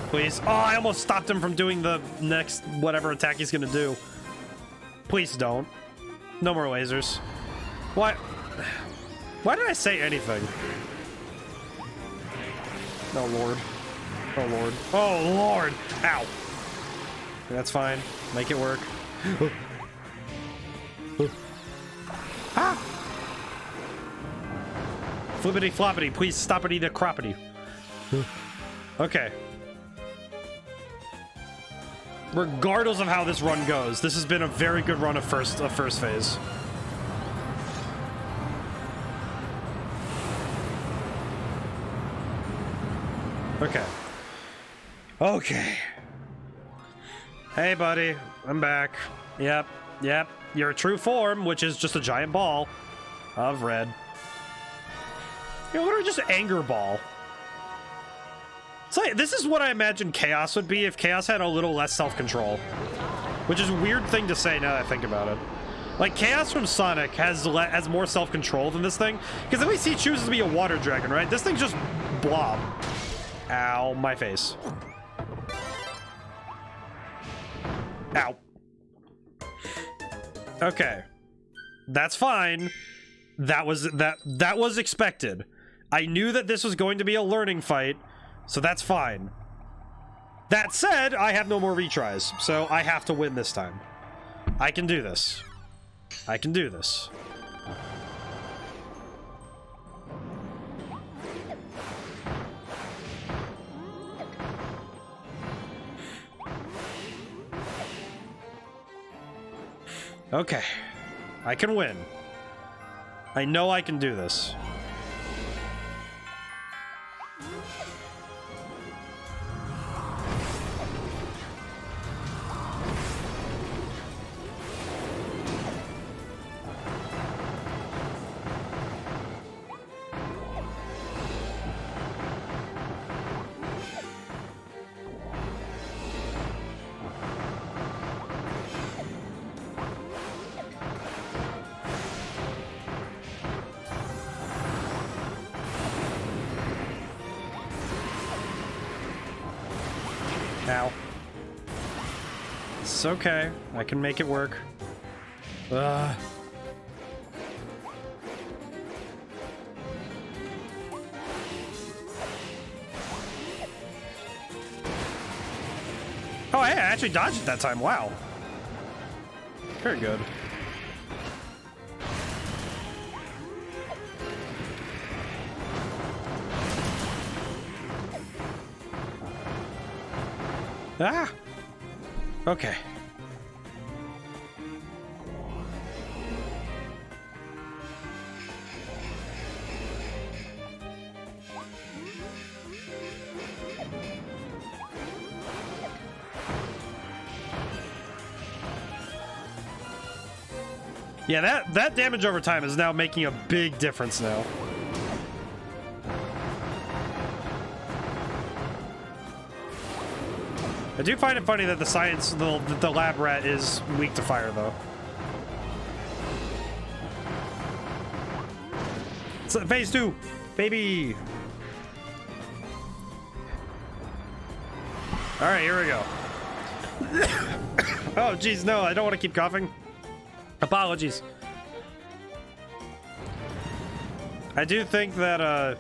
[SPEAKER 1] Please. Oh, I almost stopped him from doing the next whatever attack he's gonna do. Please don't. No more lasers. Why? Why did I say anything? Oh, Lord. Oh, Lord. Oh, Lord! Ow! That's fine. Make it work. Ah! Flippity floppity, please stoppity the croppity. Okay. Regardless of how this run goes, this has been a very good run of first phase. Okay. Okay. Hey, buddy. I'm back. Yep. Yep. Your true form, which is just a giant ball of red. You're literally just an anger ball. It's like, this is what I imagine Chaos would be if Chaos had a little less self-control. Which is a weird thing to say now that I think about it. Like, Chaos from Sonic has more self-control than this thing. Because at least he chooses to be a water dragon, right? This thing's just blob. Ow, my face. Ow. Okay. That's fine. That was expected. I knew that this was going to be a learning fight, so that's fine. That said, I have no more retries, so I have to win this time. I can do this. I can do this. Okay. I can win. I know I can do this. Ow. It's okay. I can make it work. Ugh. Oh, hey, I actually dodged it that time. Wow. Very good. Ah! Okay. Yeah, that damage over time is now making a big difference now. I do find it funny that the lab rat is weak to fire, though. So, phase 2, baby. All right, here we go. Oh, geez, no, I don't want to keep coughing. Apologies. I do think that,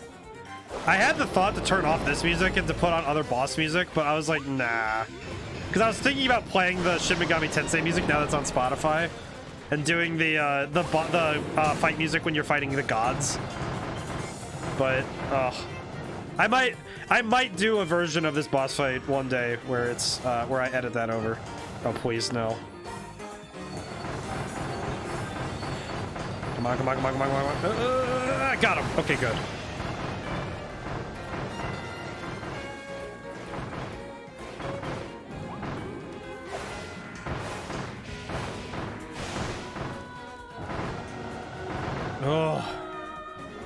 [SPEAKER 1] I had the thought to turn off this music and to put on other boss music, but I was like, nah. Because I was thinking about playing the Shin Megami Tensei music now that's on Spotify, and doing the fight music when you're fighting the gods. But, I might do a version of this boss fight one day where it's where I edit that over. Oh, please, no. Come on, come on, come on, come on, come on. I got him. Okay, good.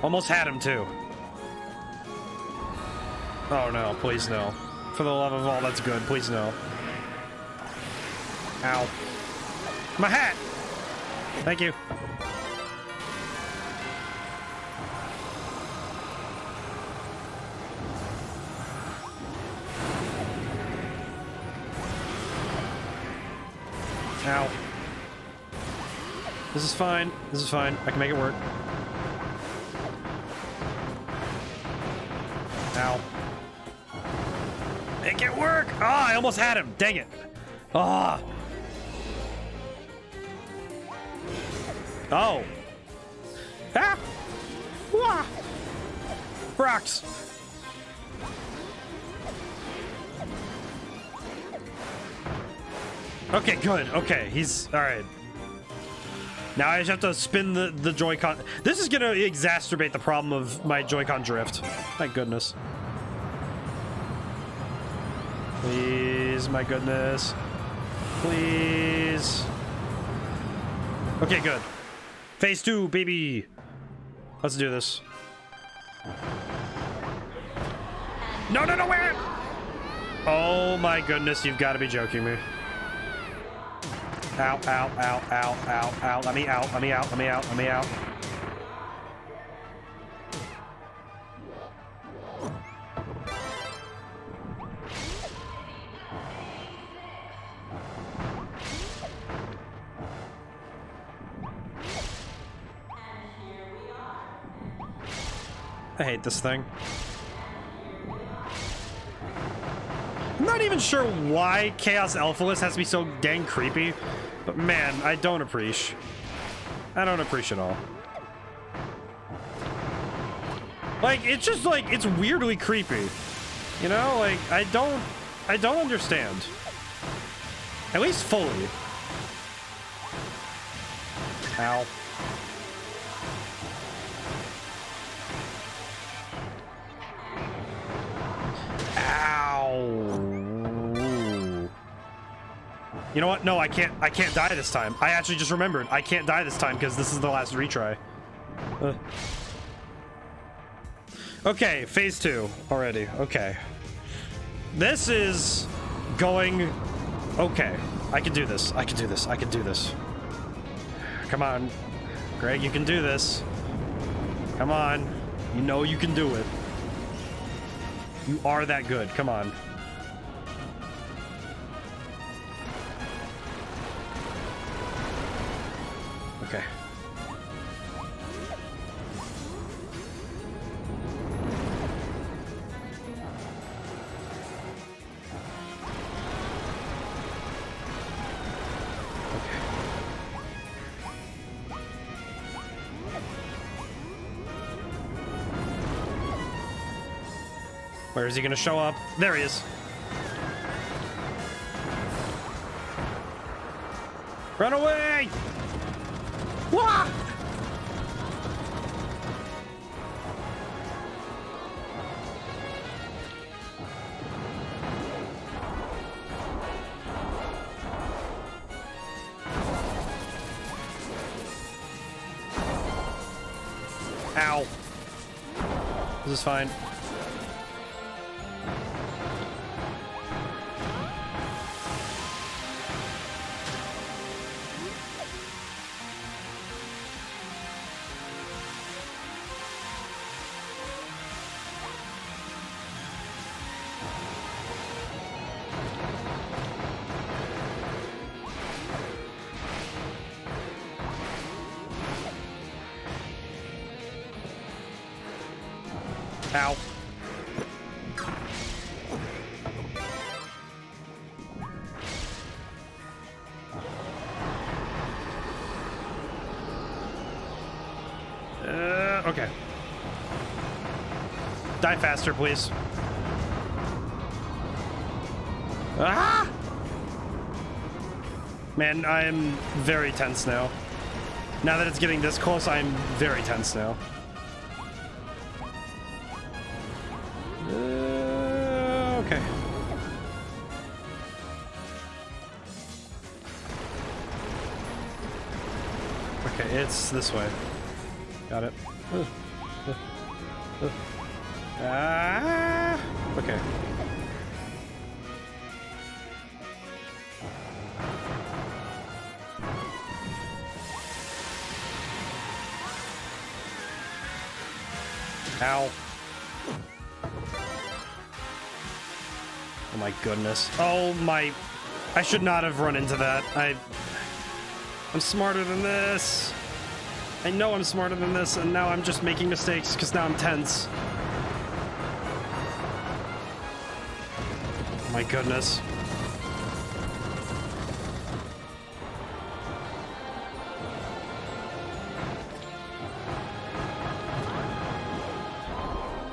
[SPEAKER 1] Almost had him too. Oh no, please no. For the love of all that's good, please no. Ow. My hat! Thank you. Ow. This is fine. This is fine. I can make it work. Ow. Make it work! Ah, I almost had him. Dang it. Ah. Oh. Ah! Wah! Rocks. Okay, good. Okay, he's all right. Now I just have to spin the Joy-Con. This is gonna exacerbate the problem of my Joy-Con drift. Thank goodness. Please, my goodness. Please. Okay, good. Phase 2, baby. Let's do this. No, no, no, where? Oh my goodness, you've got to be joking me. Ow, ow, ow, ow, ow, ow. Let me out, let me out, let me out, let me out. I hate this thing. I'm not even sure why Chaos Alphaless has to be so dang creepy, but man, I don't appreciate. I don't appreciate all. Like, it's just like, it's weirdly creepy. You know, like, I don't understand. At least fully. Ow. You know what? No, I can't die this time. I actually just remembered. I can't die this time because this is the last retry. Okay, phase 2 already. Okay. This is going okay. I can do this. I can do this. I can do this. Come on. Greg, you can do this. Come on. You know you can do it. You are that good. Come on. Okay. Where is he gonna show up? There he is. Run away! Wah! Ow. This is fine. Ow. Okay. Die faster, please. Ah! Man, I'm very tense now. Now that it's getting this close, I'm very tense now. Okay. Okay, it's this way. Got it. Okay. Ow. Oh my goodness. Oh my... I should not have run into that. I'm smarter than this. I know I'm smarter than this, and now I'm just making mistakes because now I'm tense. Oh my goodness.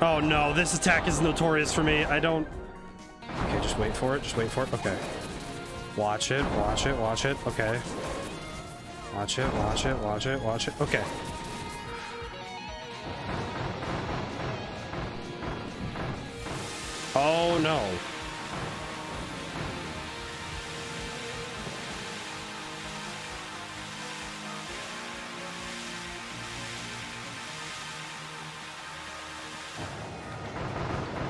[SPEAKER 1] Oh no, this attack is notorious for me. I don't... Okay, just wait for it. Just wait for it. Okay. Watch it, watch it, watch it. Okay. Watch it, watch it, watch it, watch it. Okay. Oh no.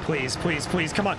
[SPEAKER 1] Please, please, please, come on.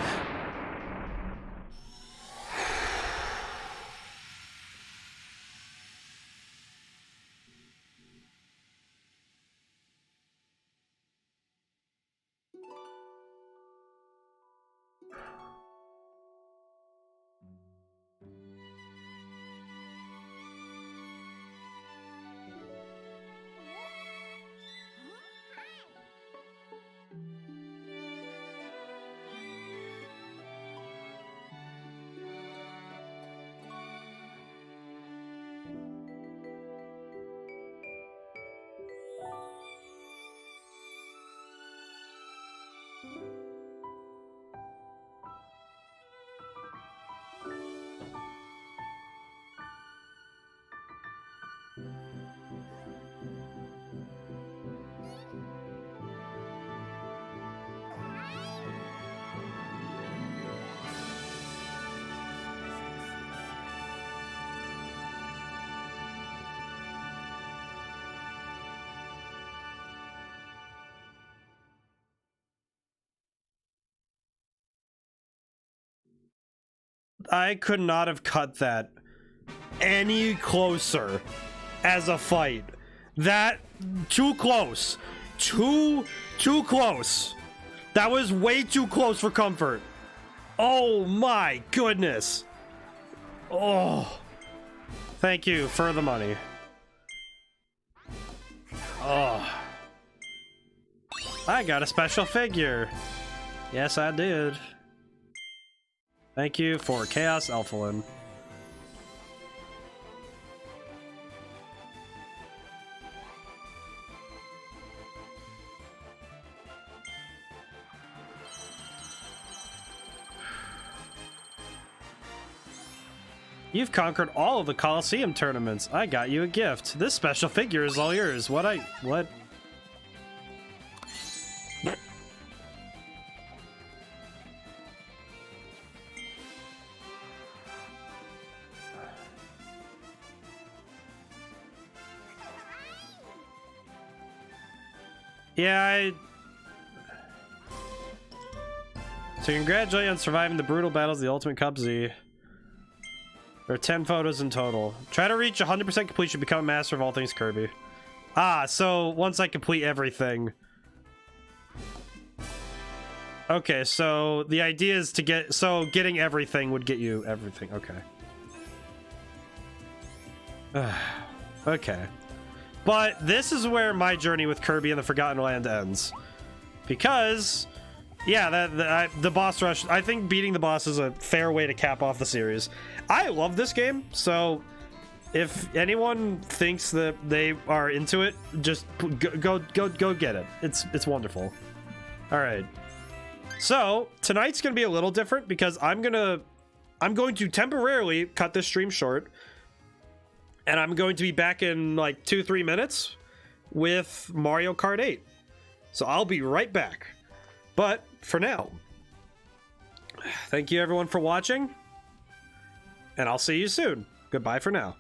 [SPEAKER 1] I could not have cut that any closer as a fight. That, too close. Too close. That was way too close for comfort. Oh my goodness. Oh. Thank you for the money. Oh. I got a special figure. Yes, I did. Thank you for Chaos Alphalin. You've conquered all of the Coliseum tournaments. I got you a gift. This special figure is all yours. What? Yeah, So congratulate you on surviving the brutal battles of the Ultimate Cup Z. There are 10 photos in total. Try to reach 100% completion, become a master of all things Kirby. Ah, so once I complete everything. Okay, so the idea is to get... So getting everything would get you everything. Okay. Okay. But this is where my journey with Kirby and the Forgotten Land ends. Because... Yeah, the boss rush, I think beating the boss is a fair way to cap off the series. I love this game, so if anyone thinks that they are into it, just go get it. It's wonderful. All right. So, tonight's going to be a little different because I'm going to temporarily cut this stream short, and I'm going to be back in like 2-3 minutes with Mario Kart 8. So, I'll be right back. But for now, thank you everyone for watching, and I'll see you soon. Goodbye for now.